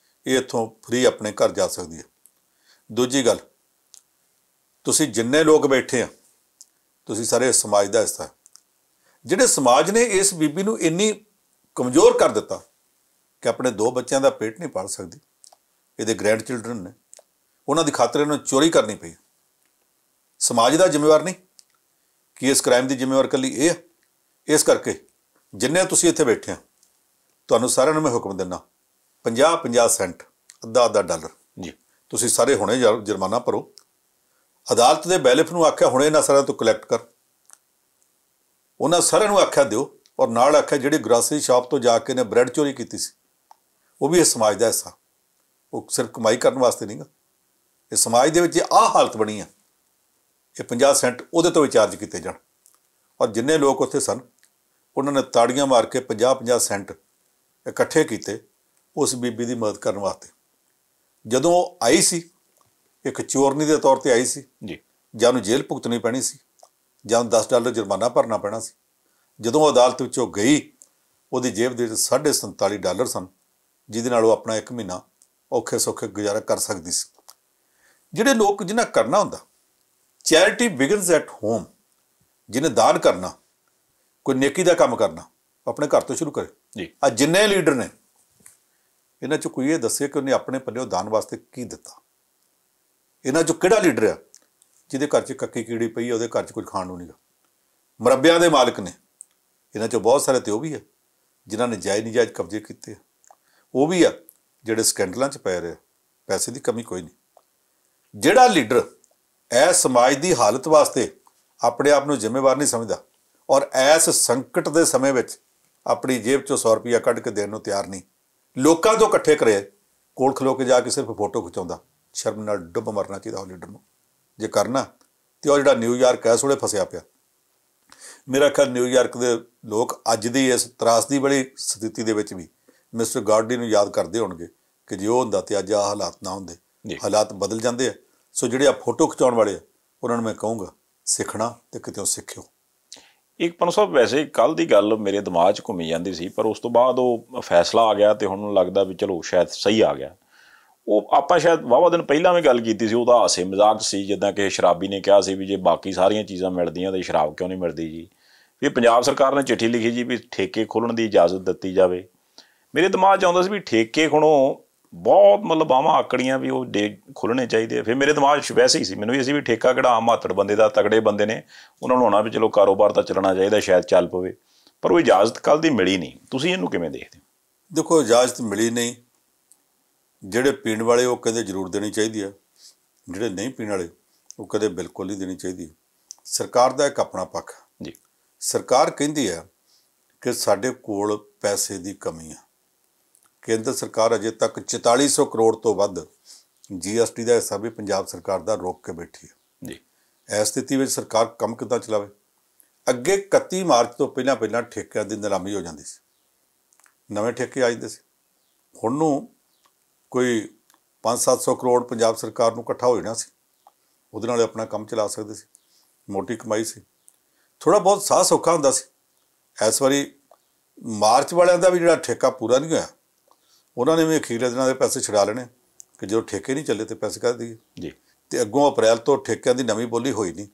ਇਹ ਇੱਥੋਂ ਫ੍ਰੀ ਆਪਣੇ ਘਰ ਜਾ ਸਕਦੀ ਹੈ। ਦੂਜੀ ਗੱਲ, ਤੁਸੀਂ ਜਿੰਨੇ ਲੋਕ ਬੈਠੇ ਆ ਤੁਸੀਂ ਸਾਰੇ ਸਮਾਜ ਦਾ ਹਿੱਸਾ। ਜਿਹੜੇ ਸਮਾਜ ਨੇ ਇਸ ਬੀਬੀ ਨੂੰ ਇੰਨੀ ਕਮਜ਼ੋਰ ਕਰ ਦਿੱਤਾ ਕਿ ਆਪਣੇ 2 ਬੱਚਿਆਂ ਦਾ ਪੇਟ ਨਹੀਂ ਪਾਲ ਸਕਦੀ, ਇਹਦੇ ਗ੍ਰੈਂਡ ਚਿਲਡਰਨ ਨੇ, ਉਹਨਾਂ ਦੀ ਖਾਤਰ ਇਹਨੂੰ ਚੋਰੀ ਕਰਨੀ ਪਈ। ਸਮਾਜ ਦਾ ਜ਼ਿੰਮੇਵਾਰ ਨਹੀਂ ਕਿ ਇਸ ਕ੍ਰਾਈਮ ਦੀ ਜ਼ਿੰਮੇਵਾਰ ਇਕੱਲੀ ਇਹ ਆ। ਇਸ ਕਰਕੇ ਜਿੰਨੇ ਤੁਸੀਂ ਇੱਥੇ ਬੈਠੇ ਆ ਤੁਹਾਨੂੰ ਸਾਰਿਆਂ ਨੂੰ ਮੈਂ ਹੁਕਮ ਦਿੰਦਾ 50-50 ਸੈਂਟ ਅੱਧਾ ਡਾਲਰ ਜੀ, ਤੁਸੀਂ ਸਾਰੇ ਹੁਣੇ ਜੁਰਮਾਨਾ ਭਰੋ। ਅਦਾਲਤ ਦੇ ਬੈਲੀਫ ਨੂੰ ਆਖਿਆ ਹੁਣੇ ਇਹਨਾਂ ਸਾਰਿਆਂ ਤੋਂ ਕਲੈਕਟ ਕਰ, ਉਹਨਾਂ ਸਾਰਿਆਂ ਨੂੰ ਆਖਿਆ ਦਿਓ। ਔਰ ਨਾਲ ਆਖਿਆ ਜਿਹੜੀ ਗ੍ਰਾਸਰੀ ਸ਼ਾਪ ਤੋਂ ਜਾ ਕੇ ਨੇ ਬ੍ਰੈਡ ਚੋਰੀ ਕੀਤੀ ਸੀ ਉਹ ਵੀ ਇਹ ਸਮਾਜ ਦਾ ਹਿੱਸਾ, ਉਹ ਸਿਰਫ ਕਮਾਈ ਕਰਨ ਵਾਸਤੇ ਨਹੀਂਗਾ। ਇਹ ਸਮਾਜ ਦੇ ਵਿੱਚ ਆਹ ਹਾਲਤ ਬਣੀ ਆ, ਇਹ 50 ਸੈਂਟ ਉਹਦੇ ਤੋਂ ਵੀ ਚਾਰਜ ਕੀਤੇ ਜਾਣ। ਔਰ ਜਿੰਨੇ ਲੋਕ ਉੱਥੇ ਸਨ ਉਹਨਾਂ ਨੇ ਤਾੜੀਆਂ ਮਾਰ ਕੇ 50-50 ਸੈਂਟ ਇਕੱਠੇ ਕੀਤੇ ਉਸ ਬੀਬੀ ਦੀ ਮਦਦ ਕਰਨ ਵਾਸਤੇ। ਜਦੋਂ ਉਹ ਆਈ ਸੀ ਇੱਕ ਚੋਰਨੀ ਦੇ ਤੌਰ 'ਤੇ ਆਈ ਸੀ ਜੀ, ਜਾਂ ਉਹਨੂੰ ਜੇਲ੍ਹ ਭੁਗਤਣੀ ਪੈਣੀ ਸੀ ਜਾਂ $10 ਜੁਰਮਾਨਾ ਭਰਨਾ ਪੈਣਾ ਸੀ। ਜਦੋਂ ਅਦਾਲਤ ਵਿੱਚੋਂ ਗਈ ਉਹਦੀ ਜੇਬ ਦੇ ਵਿੱਚ $47 ਸਨ, ਜਿਹਦੇ ਨਾਲ ਉਹ ਆਪਣਾ 1 ਮਹੀਨਾ ਔਖੇ ਸੌਖੇ ਗੁਜ਼ਾਰਾ ਕਰ ਸਕਦੀ ਸੀ। ਜਿਹੜੇ ਲੋਕ ਜਿਨ੍ਹਾਂ ਕਰਨਾ ਹੁੰਦਾ, ਚੈਰਿਟੀ ਬਿਗਨਸ ਐਟ ਹੋਮ, ਜਿਹਨੇ ਦਾਨ ਕਰਨਾ, ਕੋਈ ਨੇਕੀ ਦਾ ਕੰਮ ਕਰਨਾ, ਆਪਣੇ ਘਰ ਤੋਂ ਸ਼ੁਰੂ ਕਰੇ ਜੀ। ਆ ਜਿੰਨੇ ਲੀਡਰ ਨੇ ਇਹਨਾਂ 'ਚੋਂ ਕੋਈ ਇਹ ਦੱਸੇ ਕਿ ਉਹਨੇ ਆਪਣੇ ਪੱਲਿਓਂ ਦਾਨ ਵਾਸਤੇ ਕੀ ਦਿੱਤਾ। ਇਹਨਾਂ 'ਚੋਂ ਕਿਹੜਾ ਲੀਡਰ ਆ ਜਿਹਦੇ ਘਰ 'ਚ ਕੱਕੀ ਕੀੜੀ ਪਈ ਉਹਦੇ ਘਰ 'ਚ ਕੋਈ ਖਾਣ ਨੂੰ ਨਹੀਂਗਾ। ਮਰੱਬਿਆਂ ਦੇ ਮਾਲਕ ਨੇ ਇਹਨਾਂ 'ਚੋਂ ਬਹੁਤ ਸਾਰੇ, ਤੇ ਉਹ ਵੀ ਆ ਜਿਨ੍ਹਾਂ ਨੇ ਜਾਇਜ਼ ਨਜਾਇਜ਼ ਕਬਜ਼ੇ ਕੀਤੇ, ਉਹ ਵੀ ਆ ਜਿਹੜੇ ਸਕੈਂਡਲਾਂ 'ਚ ਪੈ ਰਹੇ। ਪੈਸੇ ਦੀ ਕਮੀ ਕੋਈ ਨਹੀਂ। ਜਿਹੜਾ ਲੀਡਰ ਇਸ ਸਮਾਜ ਦੀ ਹਾਲਤ ਵਾਸਤੇ ਆਪਣੇ ਆਪ ਨੂੰ ਜ਼ਿੰਮੇਵਾਰ ਨਹੀਂ ਸਮਝਦਾ ਔਰ ਇਸ ਸੰਕਟ ਦੇ ਸਮੇਂ ਵਿੱਚ ਆਪਣੀ ਜੇਬ 'ਚੋਂ $100 ਕੱਢ ਕੇ ਦੇਣ ਨੂੰ ਤਿਆਰ ਨਹੀਂ, ਲੋਕਾਂ ਤੋਂ ਇਕੱਠੇ ਕਰੇ ਕੋਲ ਖਲੋ ਕੇ ਜਾ ਕੇ ਸਿਰਫ ਫੋਟੋ ਖਿਚਾਉਂਦਾ, ਸ਼ਰਮ ਨਾਲ ਡੁੱਬ ਮਰਨਾ ਚਾਹੀਦਾ ਉਹ ਲੀਡਰ ਨੂੰ। ਜੇ ਕਰਨਾ ਤੇ ਉਹ ਜਿਹੜਾ ਨਿਊਯਾਰਕ ਇਸ ਵੇਲੇ ਫਸਿਆ ਪਿਆ, ਮੇਰਾ ਖਿਆਲ ਨਿਊਯਾਰਕ ਦੇ ਲੋਕ ਅੱਜ ਦੀ ਇਸ ਤਰਾਸਦੀ ਵਾਲੀ ਸਥਿਤੀ ਦੇ ਵਿੱਚ ਵੀ ਮਿਸਟਰ ਗਾਰਡੀ ਨੂੰ ਯਾਦ ਕਰਦੇ ਹੋਣਗੇ ਕਿ ਜੇ ਉਹ ਹੁੰਦਾ ਤੇ ਅੱਜ ਆਹ ਹਾਲਾਤ ਨਾ ਹੁੰਦੇ। ਹਾਲਾਤ ਬਦਲ ਜਾਂਦੇ ਆ। ਸੋ ਜਿਹੜੇ ਆ ਫੋਟੋ ਖਿਚਾਉਣ ਵਾਲੇ ਆ ਉਹਨਾਂ ਨੂੰ ਮੈਂ ਕਹੂੰਗਾ ਸਿੱਖਣਾ ਤੇ ਕਿਤੋਂ ਸਿੱਖਿਓ। ਇੱਕ ਪੰਨੂ ਸਾਹਿਬ, ਵੈਸੇ ਕੱਲ੍ਹ ਦੀ ਗੱਲ ਮੇਰੇ ਦਿਮਾਗ 'ਚ ਘੁੰਮੀ ਜਾਂਦੀ ਸੀ, ਪਰ ਉਸ ਤੋਂ ਬਾਅਦ ਉਹ ਫੈਸਲਾ ਆ ਗਿਆ ਤੇ ਹੁਣ ਲੱਗਦਾ ਵੀ ਚਲੋ ਸ਼ਾਇਦ ਸਹੀ ਆ ਗਿਆ। ਉਹ ਆਪਾਂ ਸ਼ਾਇਦ ਵਾਹਵਾ ਦਿਨ ਪਹਿਲਾਂ ਵੀ ਗੱਲ ਕੀਤੀ ਸੀ, ਉਹਦਾ ਹਾਸੇ ਮਜ਼ਾਕ ਸੀ, ਜਿੱਦਾਂ ਕਿ ਸ਼ਰਾਬੀ ਨੇ ਕਿਹਾ ਸੀ ਵੀ ਜੇ ਬਾਕੀ ਸਾਰੀਆਂ ਚੀਜ਼ਾਂ ਮਿਲਦੀਆਂ ਤਾਂ ਸ਼ਰਾਬ ਕਿਉਂ ਨਹੀਂ ਮਿਲਦੀ ਜੀ। ਵੀ ਪੰਜਾਬ ਸਰਕਾਰ ਨੇ ਚਿੱਠੀ ਲਿਖੀ ਜੀ ਵੀ ਠੇਕੇ ਖੋਲ੍ਹਣ ਦੀ ਇਜਾਜ਼ਤ ਦਿੱਤੀ ਜਾਵੇ। ਮੇਰੇ ਦਿਮਾਗ 'ਚ ਆਉਂਦਾ ਸੀ ਵੀ ਠੇਕੇ ਖੁਣੋਂ ਬਹੁਤ ਮਤਲਬ ਬਾਹਾਂ ਆਕੜੀਆਂ ਵੀ ਉਹ ਖੁੱਲ੍ਹਣੇ ਚਾਹੀਦੇ ਆ। ਫਿਰ ਮੇਰੇ ਦਿਮਾਗ 'ਚ ਵੈਸੇ ਹੀ ਸੀ, ਮੈਨੂੰ ਵੀ ਅਸੀਂ ਵੀ ਠੇਕਾ ਕਿਹੜਾ ਆਮ ਮਾਤੜ ਬੰਦੇ ਦਾ, ਤਗੜੇ ਬੰਦੇ ਨੇ, ਉਹਨਾਂ ਨੂੰ ਹੋਣਾ ਵੀ ਚਲੋ ਕਾਰੋਬਾਰ ਤਾਂ ਚੱਲਣਾ ਚਾਹੀਦਾ, ਸ਼ਾਇਦ ਚੱਲ ਪਵੇ। ਪਰ ਉਹ ਇਜਾਜ਼ਤ ਕੱਲ੍ਹ ਦੀ ਮਿਲੀ ਨਹੀਂ। ਤੁਸੀਂ ਇਹਨੂੰ ਕਿਵੇਂ ਦੇਖਦੇ ਹੋ? ਦੇਖੋ, ਇਜਾਜ਼ਤ ਮਿਲੀ ਨਹੀਂ। ਜਿਹੜੇ ਪੀਣ ਵਾਲੇ ਉਹ ਕਹਿੰਦੇ ਜ਼ਰੂਰ ਦੇਣੀ ਚਾਹੀਦੀ ਆ, ਜਿਹੜੇ ਨਹੀਂ ਪੀਣ ਵਾਲੇ ਉਹ ਕਦੇ ਬਿਲਕੁਲ ਨਹੀਂ ਦੇਣੀ ਚਾਹੀਦੀ। ਸਰਕਾਰ ਦਾ ਇੱਕ ਆਪਣਾ ਪੱਖ ਜੀ। ਸਰਕਾਰ ਕਹਿੰਦੀ ਹੈ ਕਿ ਸਾਡੇ ਕੋਲ ਪੈਸੇ ਦੀ ਕਮੀ ਆ। ਕੇਂਦਰ ਸਰਕਾਰ ਅਜੇ ਤੱਕ 4400 ਕਰੋੜ ਤੋਂ ਵੱਧ GST ਦਾ ਹਿੱਸਾ ਵੀ ਪੰਜਾਬ ਸਰਕਾਰ ਦਾ ਰੋਕ ਕੇ ਬੈਠੀ ਹੈ ਜੀ। ਇਸ ਸਥਿਤੀ ਵਿੱਚ ਸਰਕਾਰ ਕੰਮ ਕਿੱਦਾਂ ਚਲਾਵੇ? ਅੱਗੇ 31 ਮਾਰਚ ਤੋਂ ਪਹਿਲਾਂ ਠੇਕਿਆਂ ਦੀ ਨਿਲਾਮੀ ਹੋ ਜਾਂਦੀ ਸੀ, ਨਵੇਂ ਠੇਕੇ ਆ ਜਾਂਦੇ ਸੀ। ਹੁਣ ਨੂੰ ਕੋਈ 500-700 ਕਰੋੜ ਪੰਜਾਬ ਸਰਕਾਰ ਨੂੰ ਇਕੱਠਾ ਹੋ ਜਾਣਾ ਸੀ, ਉਹਦੇ ਨਾਲ ਆਪਣਾ ਕੰਮ ਚਲਾ ਸਕਦੇ ਸੀ, ਮੋਟੀ ਕਮਾਈ ਸੀ, ਥੋੜ੍ਹਾ ਬਹੁਤ ਸਾਹ ਸੌਖਾ ਹੁੰਦਾ ਸੀ। ਇਸ ਵਾਰੀ ਮਾਰਚ ਵਾਲਿਆਂ ਦਾ ਵੀ ਜਿਹੜਾ ਠੇਕਾ ਪੂਰਾ ਨਹੀਂ ਹੋਇਆ, ਉਹਨਾਂ ਨੇ ਵੀ ਅਖੀਰਲੇ ਦਿਨਾਂ ਦੇ ਪੈਸੇ ਛੁਡਾ ਲੈਣੇ ਕਿ ਜਦੋਂ ਠੇਕੇ ਨਹੀਂ ਚੱਲੇ ਤੇ ਪੈਸੇ ਕਾਹਦੇ ਦੇਈਏ ਜੀ। ਅਤੇ ਅੱਗੋਂ ਅਪ੍ਰੈਲ ਤੋਂ ਠੇਕਿਆਂ ਦੀ ਨਵੀਂ ਬੋਲੀ ਹੋਈ ਨਹੀਂ,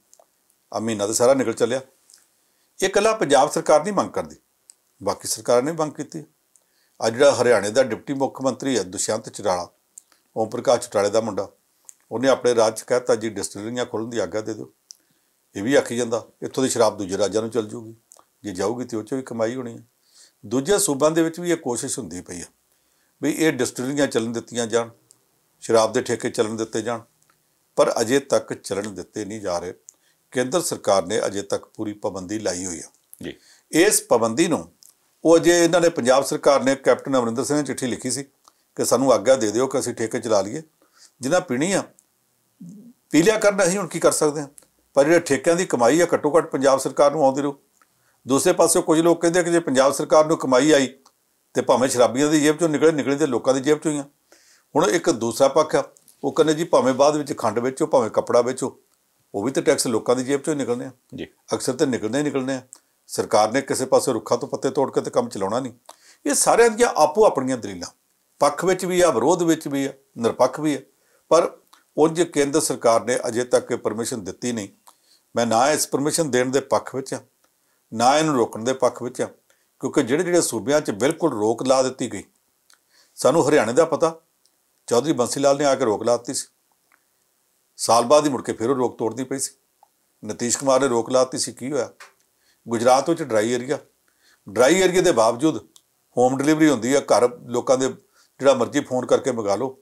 ਆ ਮਹੀਨਾ ਤਾਂ ਸਾਰਾ ਨਿਕਲ ਚੱਲਿਆ। ਇਹ ਇਕੱਲਾ ਪੰਜਾਬ ਸਰਕਾਰ ਨਹੀਂ ਮੰਗ ਕਰਦੀ, ਬਾਕੀ ਸਰਕਾਰਾਂ ਨੇ ਮੰਗ ਕੀਤੀ। ਅੱਜ ਜਿਹੜਾ ਹਰਿਆਣੇ ਦਾ ਡਿਪਟੀ ਮੁੱਖ ਮੰਤਰੀ ਹੈ ਦੁਸ਼ਯੰਤ ਚੌਟਾਲਾ, ਓਮ ਪ੍ਰਕਾਸ਼ ਚੌਟਾਲੇ ਦਾ ਮੁੰਡਾ, ਉਹਨੇ ਆਪਣੇ ਰਾਜ 'ਚ ਕਹਿ ਦਿੱਤਾ ਜੀ ਡਿਸਟਿਲਰੀਆਂ ਖੋਲ੍ਹਣ ਦੀ ਆਗਿਆ ਦੇ ਦਿਓ। ਇਹ ਵੀ ਆਖੀ ਜਾਂਦਾ ਇੱਥੋਂ ਦੀ ਸ਼ਰਾਬ ਦੂਜੇ ਰਾਜਾਂ ਨੂੰ ਚੱਲ ਜੂਗੀ, ਜੇ ਜਾਊਗੀ ਤਾਂ ਉਹ 'ਚ ਵੀ ਕਮਾਈ ਹੋਣੀ ਹੈ। ਦੂਜੇ ਸੂਬਿਆਂ ਦੇ ਵਿੱਚ ਵੀ ਇਹ ਕੋਸ਼ਿਸ਼ ਹੁੰਦੀ ਪਈ ਆ ਵੀ ਇਹ ਡਿਸਟਿਲਰੀਆਂ ਚੱਲਣ ਦਿੱਤੀਆਂ ਜਾਣ, ਸ਼ਰਾਬ ਦੇ ਠੇਕੇ ਚੱਲਣ ਦਿੱਤੇ ਜਾਣ, ਪਰ ਅਜੇ ਤੱਕ ਚੱਲਣ ਦਿੱਤੇ ਨਹੀਂ ਜਾ ਰਹੇ। ਕੇਂਦਰ ਸਰਕਾਰ ਨੇ ਅਜੇ ਤੱਕ ਪੂਰੀ ਪਾਬੰਦੀ ਲਾਈ ਹੋਈ ਆ ਜੀ। ਇਸ ਪਾਬੰਦੀ ਨੂੰ ਉਹ ਅਜੇ ਇਹਨਾਂ ਨੇ ਪੰਜਾਬ ਸਰਕਾਰ ਨੇ ਕੈਪਟਨ ਅਮਰਿੰਦਰ ਸਿੰਘ ਨੇ ਚਿੱਠੀ ਲਿਖੀ ਸੀ ਕਿ ਸਾਨੂੰ ਆਗਿਆ ਦੇ ਦਿਓ ਕਿ ਅਸੀਂ ਠੇਕੇ ਚਲਾ ਲਈਏ, ਜਿਨ੍ਹਾਂ ਪੀਣੀ ਆ ਪੀ ਲਿਆ ਕਰਨ, ਅਸੀਂ ਹੁਣ ਕੀ ਕਰ ਸਕਦੇ ਹਾਂ। ਪਰ ਜਿਹੜੇ ਠੇਕਿਆਂ ਦੀ ਕਮਾਈ ਆ ਘੱਟੋ ਘੱਟ ਪੰਜਾਬ ਸਰਕਾਰ ਨੂੰ ਆਉਂਦੀ ਰਹੂ। ਦੂਸਰੇ ਪਾਸੇ ਕੁਝ ਲੋਕ ਕਹਿੰਦੇ ਕਿ ਜੇ ਪੰਜਾਬ ਸਰਕਾਰ ਨੂੰ ਕਮਾਈ ਆਈ ਤੇ ਭਾਵੇਂ ਸ਼ਰਾਬੀਆਂ ਦੀ ਜੇਬ 'ਚੋਂ ਨਿਕਲੇ ਤੇ ਲੋਕਾਂ ਦੀ ਜੇਬ 'ਚੋਂ ਹੀ ਆ। ਹੁਣ ਇੱਕ ਦੂਸਰਾ ਪੱਖ ਆ ਉਹ ਕਹਿੰਦੇ ਜੀ ਭਾਵੇਂ ਬਾਅਦ ਵਿੱਚ ਖੰਡ ਵੇਚੋ, ਭਾਵੇਂ ਕੱਪੜਾ ਵੇਚੋ, ਉਹ ਵੀ ਤਾਂ ਟੈਕਸ ਲੋਕਾਂ ਦੀ ਜੇਬ 'ਚੋਂ ਹੀ ਨਿਕਲਣੇ ਆ ਜੀ। ਅਕਸਰ ਤਾਂ ਨਿਕਲਣੇ ਹੀ ਨਿਕਲਣੇ ਆ। ਸਰਕਾਰ ਨੇ ਕਿਸੇ ਪਾਸੇ ਰੁੱਖਾਂ ਤੋਂ ਪੱਤੇ ਤੋੜ ਕੇ ਤਾਂ ਕੰਮ ਚਲਾਉਣਾ ਨਹੀਂ। ਇਹ ਸਾਰਿਆਂ ਦੀਆਂ ਆਪੋ ਆਪਣੀਆਂ ਦਲੀਲਾਂ, ਪੱਖ ਵਿੱਚ ਵੀ ਆ, ਵਿਰੋਧ ਵਿੱਚ ਵੀ ਆ, ਨਿਰਪੱਖ ਵੀ ਆ। ਪਰ ਉਂਝ ਕੇਂਦਰ ਸਰਕਾਰ ਨੇ ਅਜੇ ਤੱਕ ਪਰਮਿਸ਼ਨ ਦਿੱਤੀ ਨਹੀਂ। ਮੈਂ ਨਾ ਇਸ ਪਰਮਿਸ਼ਨ ਦੇਣ ਦੇ ਪੱਖ ਵਿੱਚ ਆ, ਨਾ ਇਹਨੂੰ ਰੋਕਣ ਦੇ ਪੱਖ ਵਿੱਚ ਆ, ਕਿਉਂਕਿ ਜਿਹੜੇ ਸੂਬਿਆਂ 'ਚ ਬਿਲਕੁਲ ਰੋਕ ਲਾ ਦਿੱਤੀ ਗਈ। ਸਾਨੂੰ ਹਰਿਆਣੇ ਦਾ ਪਤਾ, ਚੌਧਰੀ ਬੰਸੀ ਲਾਲ ਨੇ ਆ ਕੇ ਰੋਕ ਲਾ ਦਿੱਤੀ ਸੀ, ਸਾਲ ਬਾਅਦ ਹੀ ਮੁੜ ਕੇ ਫਿਰ ਉਹ ਰੋਕ ਤੋੜਨੀ ਪਈ ਸੀ। ਨਤੀਸ਼ ਕੁਮਾਰ ਨੇ ਰੋਕ ਲਾ ਦਿੱਤੀ ਸੀ, ਕੀ ਹੋਇਆ? ਗੁਜਰਾਤ ਵਿੱਚ ਡਰਾਈ ਏਰੀਆ ਦੇ ਬਾਵਜੂਦ ਹੋਮ ਡਿਲੀਵਰੀ ਹੁੰਦੀ ਆ, ਘਰ ਲੋਕਾਂ ਦੇ ਜਿਹੜਾ ਮਰਜ਼ੀ ਫੋਨ ਕਰਕੇ ਮੰਗਾ ਲਓ।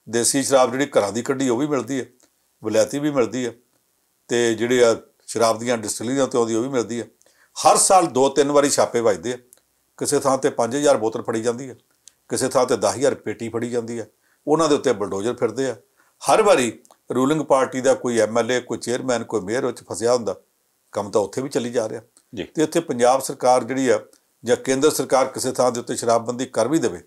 ਦੇਸੀ ਸ਼ਰਾਬ ਜਿਹੜੀ ਘਰਾਂ ਦੀ ਕੱਢੀ ਉਹ ਵੀ ਮਿਲਦੀ ਹੈ, ਵਲੈਤੀ ਵੀ ਮਿਲਦੀ ਹੈ, ਅਤੇ ਜਿਹੜੇ ਆ ਸ਼ਰਾਬ ਦੀਆਂ ਡਿਸਟਿਲਰੀਆਂ ਤੋਂ ਆਉਂਦੀ ਉਹ ਵੀ ਮਿਲਦੀ ਹੈ। ਹਰ ਸਾਲ 2-3 ਵਾਰੀ ਛਾਪੇ ਵੱਜਦੇ ਆ। ਕਿਸੇ ਥਾਂ 'ਤੇ 5000 ਬੋਤਲ ਫੜੀ ਜਾਂਦੀ ਹੈ, ਕਿਸੇ ਥਾਂ 'ਤੇ 10,000 ਪੇਟੀ ਫੜੀ ਜਾਂਦੀ ਹੈ। ਉਹਨਾਂ ਦੇ ਉੱਤੇ ਬਲਡੋਜ਼ਰ ਫਿਰਦੇ ਆ। ਹਰ ਵਾਰੀ ਰੂਲਿੰਗ ਪਾਰਟੀ ਦਾ ਕੋਈ MLA, ਕੋਈ ਚੇਅਰਮੈਨ, ਕੋਈ ਮੇਅਰ ਵਿੱਚ ਫਸਿਆ ਹੁੰਦਾ। ਕੰਮ ਤਾਂ ਉੱਥੇ ਵੀ ਚੱਲੀ ਜਾ ਰਿਹਾ। ਅਤੇ ਇੱਥੇ ਪੰਜਾਬ ਸਰਕਾਰ ਜਿਹੜੀ ਆ ਜਾਂ ਕੇਂਦਰ ਸਰਕਾਰ ਕਿਸੇ ਥਾਂ ਦੇ ਉੱਤੇ ਸ਼ਰਾਬਬੰਦੀ ਕਰ ਵੀ ਦੇਵੇ।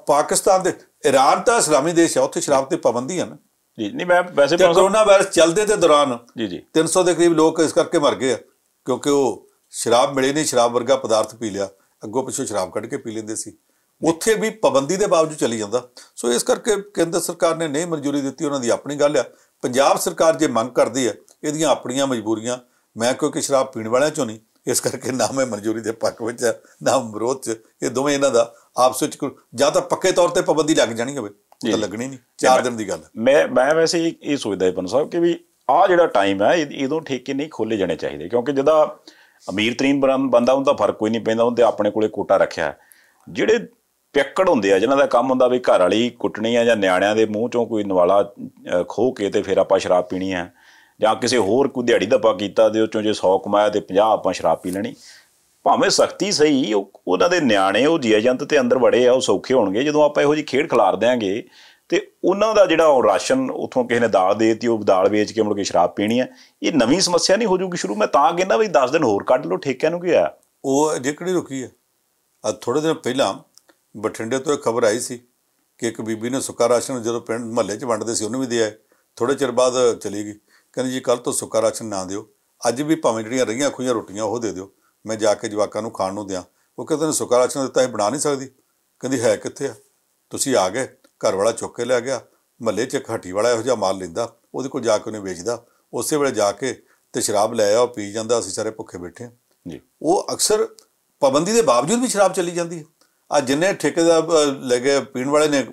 ਪਾਕਿਸਤਾਨ ਦੇ, ਈਰਾਨ ਤਾਂ ਇਸਲਾਮੀ ਦੇਸ਼ ਆ, ਉੱਥੇ ਸ਼ਰਾਬ 'ਤੇ ਪਾਬੰਦੀ ਆ ਨਾ ਜੀ। ਨਹੀਂ, ਮੈਂ ਵੈਸੇ ਕਰੋਨਾ ਵਾਇਰਸ ਚੱਲਦੇ ਦੇ ਦੌਰਾਨ ਜੀ 300 ਦੇ ਕਰੀਬ ਲੋਕ ਇਸ ਕਰਕੇ ਮਰ ਗਏ ਆ, ਕਿਉਂਕਿ ਉਹ ਸ਼ਰਾਬ ਮਿਲੀ ਨਹੀਂ, ਸ਼ਰਾਬ ਵਰਗਾ ਪਦਾਰਥ ਪੀ ਲਿਆ, ਅੱਗੋਂ ਪਿੱਛੋਂ ਸ਼ਰਾਬ ਕੱਢ ਕੇ ਪੀ ਲੈਂਦੇ ਸੀ। ਉੱਥੇ ਵੀ ਪਾਬੰਦੀ ਦੇ ਬਾਵਜੂਦ ਚੱਲੀ ਜਾਂਦਾ। ਸੋ ਇਸ ਕਰਕੇ ਕੇਂਦਰ ਸਰਕਾਰ ਨੇ ਨਹੀਂ ਮਨਜ਼ੂਰੀ ਦਿੱਤੀ, ਉਹਨਾਂ ਦੀ ਆਪਣੀ ਗੱਲ ਆ। ਪੰਜਾਬ ਸਰਕਾਰ ਜੇ ਮੰਗ ਕਰਦੀ ਹੈ, ਇਹਦੀਆਂ ਆਪਣੀਆਂ ਮਜਬੂਰੀਆਂ। ਮੈਂ ਕਿਉਂਕਿ ਸ਼ਰਾਬ ਪੀਣ ਵਾਲਿਆਂ 'ਚੋਂ ਨਹੀਂ, ਇਸ ਕਰਕੇ ਨਾ ਮੈਂ ਮਨਜ਼ੂਰੀ ਦੇ ਪੱਖ ਵਿੱਚ ਆ, ਨਾ ਵਿਰੋਧ 'ਚ। ਇਹ ਦੋਵੇਂ ਇਹਨਾਂ ਦਾ ਆਪਸ ਵਿੱਚ ਜਾਂ ਤਾਂ ਪੱਕੇ ਤੌਰ 'ਤੇ ਪਾਬੰਦੀ ਲੱਗ ਜਾਣੀ ਹੋਵੇ, ਤਾਂ ਲੱਗਣੀ ਨਹੀਂ, 4 ਦਿਨ ਦੀ ਗੱਲ। ਮੈਂ ਵੈਸੇ ਇਹ ਸੋਚਦਾ ਪੰਨੂ ਸਾਹਿਬ ਕਿ ਵੀ ਆਹ ਜਿਹੜਾ ਟਾਈਮ ਹੈ ਇਹਦੋਂ ਠੇਕੇ ਨਹੀਂ ਖੋਲ੍ਹੇ ਜਾਣੇ ਚਾਹੀਦੇ, ਕਿਉਂਕਿ ਜਿਹਦਾ ਅਮੀਰ ਤਰੀਨ ਬੰਦਾ ਉਹਦਾ ਫਰਕ ਕੋਈ ਨਹੀਂ ਪੈਂਦਾ, ਉਹਦੇ ਆਪਣੇ ਕੋਲੇ ਕੋਟਾ ਰੱਖਿਆ। ਜਿਹੜੇ ਪਿੱਕੜ ਹੁੰਦੇ ਆ, ਜਿਨ੍ਹਾਂ ਦਾ ਕੰਮ ਹੁੰਦਾ ਵੀ ਘਰ ਵਾਲੀ ਕੁੱਟਣੀ ਆ, ਜਾਂ ਨਿਆਣਿਆਂ ਦੇ ਮੂੰਹ 'ਚੋਂ ਕੋਈ ਨਵਾਲਾ ਖੋਹ ਕੇ ਤੇ ਫਿਰ ਆਪਾਂ ਸ਼ਰਾਬ ਪੀਣੀ ਹੈ, ਜਾਂ ਕਿਸੇ ਹੋਰ ਕੋਈ ਦਿਹਾੜੀ ਧੱਪਾ ਕੀਤਾ ਦੇ ਉਹ 'ਚੋਂ ਜੇ 100 ਕਮਾਇਆ ਤੇ 50 ਆਪਾਂ ਸ਼ਰਾਬ ਪੀ ਲੈਣੀ। ਭਾਵੇਂ ਸਖਤੀ ਸਹੀ, ਉਹਨਾਂ ਦੇ ਨਿਆਣੇ ਉਹ ਜੀਵ ਜੰਤ ਤੇ ਅੰਦਰ ਵੜੇ ਆ, ਉਹ ਸੌਖੇ ਹੋਣਗੇ। ਜਦੋਂ ਆਪਾਂ ਇਹੋ ਜਿਹੀ ਖੇਡ ਖਿਲਾਰ ਦਿਆਂਗੇ ਤੇ ਉਹਨਾਂ ਦਾ ਜਿਹੜਾ ਉਹ ਰਾਸ਼ਨ ਉੱਥੋਂ ਕਿਸੇ ਨੇ ਦਾਲ ਦੇ ਦਿੱਤੀ, ਉਹ ਦਾਲ ਵੇਚ ਕੇ ਮੁੜ ਕੇ ਸ਼ਰਾਬ ਪੀਣੀ ਹੈ, ਇਹ ਨਵੀਂ ਸਮੱਸਿਆ ਨਹੀਂ ਹੋ ਜੂਗੀ ਸ਼ੁਰੂ। ਮੈਂ ਤਾਂ ਕਹਿੰਦਾ ਵੀ 10 ਦਿਨ ਹੋਰ ਕੱਢ ਲਓ, ਠੇਕਿਆਂ ਨੂੰ ਕੀ ਆ। ਉਹ ਜਿਹੜੀ ਰੁਕੀ ਹੈ। ਥੋੜ੍ਹੇ ਦਿਨ ਪਹਿਲਾਂ ਬਠਿੰਡੇ ਤੋਂ ਇੱਕ ਖਬਰ ਆਈ ਸੀ ਕਿ ਇੱਕ ਬੀਬੀ ਨੇ ਸੁੱਕਾ ਰਾਸ਼ਨ ਜਦੋਂ ਪਿੰਡ ਮੁਹੱਲੇ 'ਚ ਵੰਡਦੇ ਸੀ ਉਹਨੂੰ ਵੀ ਦੇ ਆਏ। ਥੋੜ੍ਹੇ ਚਿਰ ਬਾਅਦ ਚਲੀ ਗਈ, ਕਹਿੰਦੀ ਜੀ ਕੱਲ੍ਹ ਤੋਂ ਸੁੱਕਾ ਰਾਸ਼ਨ ਨਾ ਦਿਓ, ਅੱਜ ਵੀ ਭਾਵੇਂ ਜਿਹੜੀਆਂ ਰਹੀਆਂ ਖੂਹੀਆਂ ਰੋਟੀਆਂ ਉਹ ਦੇ ਦਿਓ, ਮੈਂ ਜਾ ਕੇ ਜਵਾਕਾਂ ਨੂੰ ਖਾਣ ਨੂੰ ਦਿਆਂ। ਉਹ ਕਹਿੰਦੇ ਨੇ ਸੁੱਕਾ ਰਾਸ਼ਨ ਦਿੱਤਾ, ਇਹ ਬਣਾ ਨਹੀਂ ਸਕਦੀ। ਕਹਿੰਦੀ ਹੈ ਕਿੱਥੇ ਆ? ਤੁਸੀਂ ਆ ਗਏ, ਘਰ ਵਾਲਾ ਚੁੱਕ ਕੇ ਲੈ ਗਿਆ। ਮੁਹੱਲੇ 'ਚ ਇੱਕ ਹੱਟੀ ਵਾਲਾ ਇਹੋ ਜਿਹਾ ਮਾਲ ਲੈਂਦਾ, ਉਹਦੇ ਕੋਲ ਜਾ ਕੇ ਉਹਨੇ ਵੇਚਦਾ, ਉਸੇ ਵੇਲੇ ਜਾ ਕੇ ਤੇ ਸ਼ਰਾਬ ਲੈ ਆ, ਉਹ ਪੀ ਜਾਂਦਾ, ਅਸੀਂ ਸਾਰੇ ਭੁੱਖੇ ਬੈਠੇ ਹਾਂ। ਉਹ ਅਕਸਰ ਪਾਬੰਦੀ ਦੇ ਬਾਵਜੂਦ ਵੀ ਸ਼ਰਾਬ ਚੱਲੀ ਜਾਂਦੀ ਹੈ। ਅੱਜ ਜਿੰਨੇ ਠੇਕੇਦਾਰ ਲੈ ਗਏ ਪੀਣ ਵਾਲੇ ਨੇ,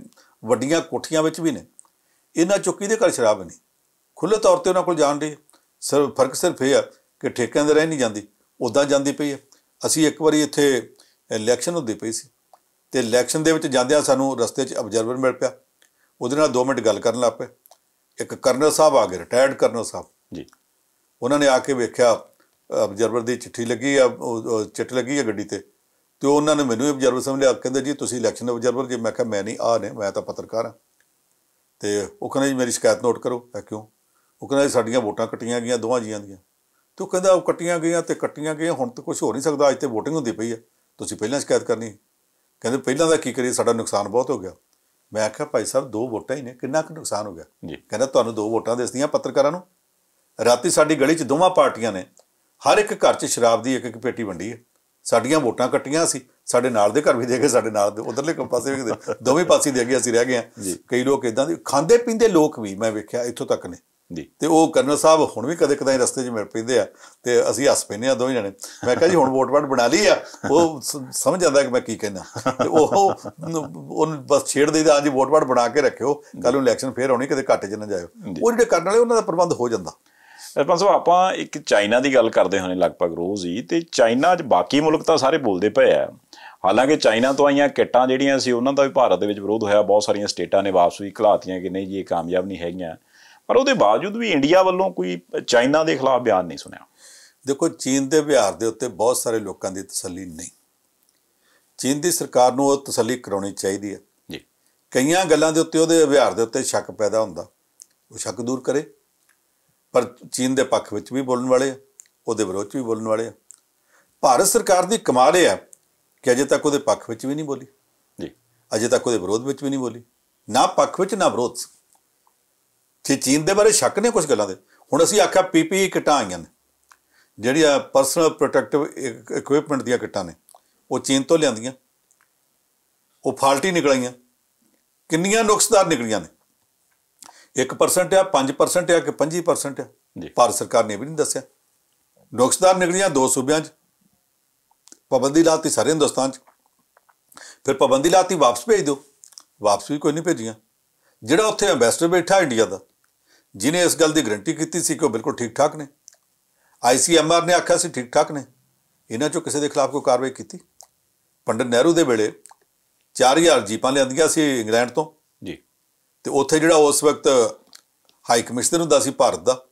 ਵੱਡੀਆਂ ਕੋਠੀਆਂ ਵਿੱਚ ਵੀ ਨੇ, ਇਹਨਾਂ ਚੁੱਕੀ ਦੇ ਘਰ ਸ਼ਰਾਬ ਨਹੀਂ, ਖੁੱਲ੍ਹੇ ਤੌਰ 'ਤੇ ਉਹਨਾਂ ਕੋਲ ਜਾਣ ਡਈ। ਫਰਕ ਸਿਰਫ ਇਹ ਆ ਕਿ ਠੇਕਿਆਂ ਦੇ ਰਹਿ ਨਹੀਂ ਜਾਂਦੀ, ਉੱਦਾਂ ਜਾਂਦੀ ਪਈ ਹੈ। ਅਸੀਂ ਇੱਕ ਵਾਰੀ ਇੱਥੇ ਇਲੈਕਸ਼ਨ ਹੁੰਦੀ ਪਈ ਸੀ, ਅਤੇ ਇਲੈਕਸ਼ਨ ਦੇ ਵਿੱਚ ਜਾਂਦਿਆਂ ਸਾਨੂੰ ਰਸਤੇ 'ਚ ਅਬਜ਼ਰਵਰ ਮਿਲ ਪਿਆ। ਉਹਦੇ ਨਾਲ 2 ਮਿੰਟ ਗੱਲ ਕਰਨ ਲੱਗ ਪਏ। ਇੱਕ ਕਰਨਲ ਸਾਹਿਬ ਆ ਗਏ, ਰਿਟਾਇਰਡ ਕਰਨਲ ਸਾਹਿਬ ਜੀ। ਉਹਨਾਂ ਨੇ ਆ ਕੇ ਵੇਖਿਆ ਅਬਜ਼ਰਵਰ ਦੀ ਚਿੱਠੀ ਲੱਗੀ ਆ, ਚਿੱਠ ਲੱਗੀ ਹੈ ਗੱਡੀ 'ਤੇ, ਅਤੇ ਉਹਨਾਂ ਨੇ ਮੈਨੂੰ ਅਬਜ਼ਰਵਰ ਸਮਝ ਲਿਆ। ਕਹਿੰਦੇ ਜੀ ਤੁਸੀਂ ਇਲੈਕਸ਼ਨ ਅਬਜ਼ਰਵਰ ਜੇ? ਮੈਂ ਕਿਹਾ ਮੈਂ ਨਹੀਂ, ਆ ਨੇ, ਮੈਂ ਤਾਂ ਪੱਤਰਕਾਰ ਹਾਂ। ਅਤੇ ਉਹ ਕਹਿੰਦੇ ਜੀ ਮੇਰੀ ਸ਼ਿਕਾਇਤ ਨੋਟ ਕਰੋ। ਹੈ ਕਿਉਂ? ਉਹ ਕਹਿੰਦਾ ਜੀ ਸਾਡੀਆਂ ਵੋਟਾਂ ਕੱਟੀਆਂ ਗਈਆਂ ਦੋਵਾਂ ਜੀਆਂ ਦੀਆਂ। ਅਤੇ ਉਹ ਕਹਿੰਦਾ ਉਹ ਕੱਟੀਆਂ ਗਈਆਂ ਅਤੇ ਕੱਟੀਆਂ ਗਈਆਂ, ਹੁਣ ਤਾਂ ਕੁਛ ਹੋ ਨਹੀਂ ਸਕਦਾ, ਅੱਜ ਤਾਂ ਵੋਟਿੰਗ ਹੁੰਦੀ ਪਈ ਹੈ, ਤੁਸੀਂ ਪਹਿਲਾਂ ਸ਼ਿਕਾਇਤ ਕਰਨੀ। ਕਹਿੰਦੇ ਪਹਿਲਾਂ ਦਾ ਕੀ ਕਰੀਏ, ਸਾਡਾ ਨੁਕਸਾਨ ਬਹੁਤ ਹੋ ਗਿਆ। ਮੈਂ ਆਖਿਆ ਭਾਈ ਸਾਹਿਬ 2 ਵੋਟਾਂ ਹੀ ਨੇ, ਕਿੰਨਾ ਕੁ ਨੁਕਸਾਨ ਹੋ ਗਿਆ? ਕਹਿੰਦਾ ਤੁਹਾਨੂੰ 2 ਵੋਟਾਂ ਦਿਸਦੀਆਂ ਪੱਤਰਕਾਰਾਂ ਨੂੰ? ਰਾਤੀ ਸਾਡੀ ਗਲੀ 'ਚ ਦੋਵਾਂ ਪਾਰਟੀਆਂ ਨੇ ਹਰ ਇੱਕ ਘਰ 'ਚ ਸ਼ਰਾਬ ਦੀ ਇੱਕ ਪੇਟੀ ਵੰਡੀ ਹੈ। ਸਾਡੀਆਂ ਵੋਟਾਂ ਕੱਟੀਆਂ ਸੀ, ਸਾਡੇ ਨਾਲ ਦੇ ਘਰ ਵੀ ਦੇ ਗਏ, ਸਾਡੇ ਨਾਲ ਦੇ ਉਧਰਲੇ ਪਾਸੇ ਵੀ ਦੋਵੇਂ ਪਾਸੇ ਦੇ ਗਏ, ਅਸੀਂ ਰਹਿ ਗਏ ਹਾਂ। ਕਈ ਲੋਕ ਇੱਦਾਂ ਦੇ ਖਾਂਦੇ ਪੀਂਦੇ ਲੋਕ ਵੀ ਮੈਂ ਵੇਖਿਆ ਇੱਥੋਂ ਤੱਕ ਨੇ। ਅਤੇ ਉਹ ਕਰਨਲ ਸਾਹਿਬ ਹੁਣ ਵੀ ਕਦੇ ਕਦਾਈ ਰਸਤੇ 'ਚ ਮਿਲ ਪੈਂਦੇ ਆ, ਅਤੇ ਅਸੀਂ ਹੱਸ ਪੈਂਦੇ ਹਾਂ ਦੋਵੇਂ ਜਣੇ। ਮੈਂ ਕਿਹਾ ਜੀ ਹੁਣ ਵੋਟ ਵਾਟ ਬਣਾ ਲਈ ਆ, ਉਹ ਸਮਝ ਜਾਂਦਾ ਕਿ ਮੈਂ ਕੀ ਕਹਿੰਦਾ, ਅਤੇ ਉਹਨੂੰ ਬਸ ਛੇੜ ਦੇਈਦਾ, ਹਾਂਜੀ ਵੋਟ ਵਾਟ ਬਣਾ ਕੇ ਰੱਖਿਓ, ਕੱਲ੍ਹ ਨੂੰ ਇਲੈਕਸ਼ਨ ਫੇਰ ਆਉਣੀ, ਕਿਤੇ ਘੱਟ 'ਚ ਨਾ ਜਾਇਓ। ਉਹ ਜਿਹੜੇ ਕਰਨ ਵਾਲੇ ਉਹਨਾਂ ਦਾ ਪ੍ਰਬੰਧ ਹੋ ਜਾਂਦਾ। ਸਰਪੰਚ ਸਾਹਿਬ, ਆਪਾਂ ਇੱਕ ਚਾਈਨਾ ਦੀ ਗੱਲ ਕਰਦੇ ਹੁੰਦੇ ਲਗਭਗ ਰੋਜ਼ ਹੀ, ਅਤੇ ਚਾਈਨਾ 'ਚ ਬਾਕੀ ਮੁਲਕ ਤਾਂ ਸਾਰੇ ਬੋਲਦੇ ਪਏ ਆ। ਹਾਲਾਂਕਿ ਚਾਈਨਾ ਤੋਂ ਆਈਆਂ ਕਿੱਟਾਂ ਜਿਹੜੀਆਂ ਸੀ ਉਹਨਾਂ ਦਾ ਵੀ ਭਾਰਤ ਦੇ ਵਿੱਚ ਵਿਰੋਧ ਹੋਇਆ, ਬਹੁਤ ਸਾਰੀਆਂ ਸਟੇਟਾਂ ਨੇ ਵਾਪਸ ਵੀ ਘਲਾਤੀਆਂ ਕਿ ਨਹੀਂ ਜੀ ਇਹ ਕਾਮਯਾਬ ਨਹੀਂ ਹੈਗੀਆਂ, ਪਰ ਉਹਦੇ ਬਾਵਜੂਦ ਵੀ ਇੰਡੀਆ ਵੱਲੋਂ ਕੋਈ ਚਾਈਨਾ ਦੇ ਖਿਲਾਫ ਬਿਆਨ ਨਹੀਂ ਸੁਣਿਆ। ਦੇਖੋ, ਚੀਨ ਦੇ ਵਿਹਾਰ ਦੇ ਉੱਤੇ ਬਹੁਤ ਸਾਰੇ ਲੋਕਾਂ ਦੀ ਤਸੱਲੀ ਨਹੀਂ। ਚੀਨ ਦੀ ਸਰਕਾਰ ਨੂੰ ਉਹ ਤਸੱਲੀ ਕਰਾਉਣੀ ਚਾਹੀਦੀ ਹੈ ਜੀ। ਕਈਆਂ ਗੱਲਾਂ ਦੇ ਉੱਤੇ, ਉਹਦੇ ਵਿਹਾਰ ਦੇ ਉੱਤੇ ਸ਼ੱਕ ਪੈਦਾ ਹੁੰਦਾ, ਉਹ ਸ਼ੱਕ ਦੂਰ ਕਰੇ। ਪਰ ਚੀਨ ਦੇ ਪੱਖ ਵਿੱਚ ਵੀ ਬੋਲਣ ਵਾਲੇ ਆ, ਉਹਦੇ ਵਿਰੋਧ 'ਚ ਵੀ ਬੋਲਣ ਵਾਲੇ ਆ। ਭਾਰਤ ਸਰਕਾਰ ਦੀ ਕਮਾਲ ਇਹ ਆ ਕਿ ਅਜੇ ਤੱਕ ਉਹਦੇ ਪੱਖ ਵਿੱਚ ਵੀ ਨਹੀਂ ਬੋਲੀ ਜੀ, ਅਜੇ ਤੱਕ ਉਹਦੇ ਵਿਰੋਧ ਵਿੱਚ ਵੀ ਨਹੀਂ ਬੋਲੀ। ਨਾ ਪੱਖ ਵਿੱਚ ਨਾ ਵਿਰੋਧ 'ਚ, ਜੇ ਚੀਨ ਦੇ ਬਾਰੇ ਸ਼ੱਕ ਨੇ ਕੁਝ ਗੱਲਾਂ ਦੇ। ਹੁਣ ਅਸੀਂ ਆਖਿਆ PPE ਕਿੱਟਾਂ ਆਈਆਂ ਨੇ, ਜਿਹੜੀਆਂ ਪਰਸਨਲ ਪ੍ਰੋਟੈਕਟਿਵ ਇਕੁਇਪਮੈਂਟ ਦੀਆਂ ਕਿੱਟਾਂ ਨੇ, ਉਹ ਚੀਨ ਤੋਂ ਲਿਆਂਦੀਆਂ, ਉਹ ਫਾਲਟੀ ਨਿਕਲੀਆਂ। ਕਿੰਨੀਆਂ ਨੁਕਸਦਾਰ ਨਿਕਲੀਆਂ ਨੇ? 1% ਆ, 5% ਆ ਕਿ 25% ਆ? ਭਾਰਤ ਸਰਕਾਰ ਨੇ ਇਹ ਵੀ ਨਹੀਂ ਦੱਸਿਆ। ਨੁਕਸਦਾਰ ਨਿਕਲੀਆਂ 2 ਸੂਬਿਆਂ 'ਚ, ਪਾਬੰਦੀ ਲਾਤੀ ਸਾਰੇ ਹਿੰਦੁਸਤਾਨ 'ਚ। ਫਿਰ ਪਾਬੰਦੀ ਲਾਤੀ, ਵਾਪਸ ਭੇਜ ਦਿਓ, ਵਾਪਸ ਵੀ ਕੋਈ ਨਹੀਂ ਭੇਜੀਆਂ। ਜਿਹੜਾ ਉੱਥੇ ਐਂਬੈਸਡਰ ਬੈਠਾ ਇੰਡੀਆ ਦਾ, ਜਿਹਨੇ ਇਸ ਗੱਲ ਦੀ ਗਰੰਟੀ ਕੀਤੀ ਸੀ ਕਿ ਉਹ ਬਿਲਕੁਲ ਠੀਕ ਠਾਕ ਨੇ, ICMR ਨੇ ਆਖਿਆ ਸੀ ਠੀਕ ਠਾਕ ਨੇ, ਇਹਨਾਂ 'ਚੋਂ ਕਿਸੇ ਦੇ ਖਿਲਾਫ ਕੋਈ ਕਾਰਵਾਈ ਕੀਤੀ? ਪੰਡਿਤ ਨਹਿਰੂ ਦੇ ਵੇਲੇ 4000 ਜੀਪਾਂ ਲਿਆਂਦੀਆਂ ਸੀ ਇੰਗਲੈਂਡ ਤੋਂ ਜੀ, ਅਤੇ ਉੱਥੇ ਜਿਹੜਾ ਉਸ ਵਕਤ ਹਾਈ ਕਮਿਸ਼ਨਰ ਹੁੰਦਾ ਸੀ ਭਾਰਤ ਦਾ,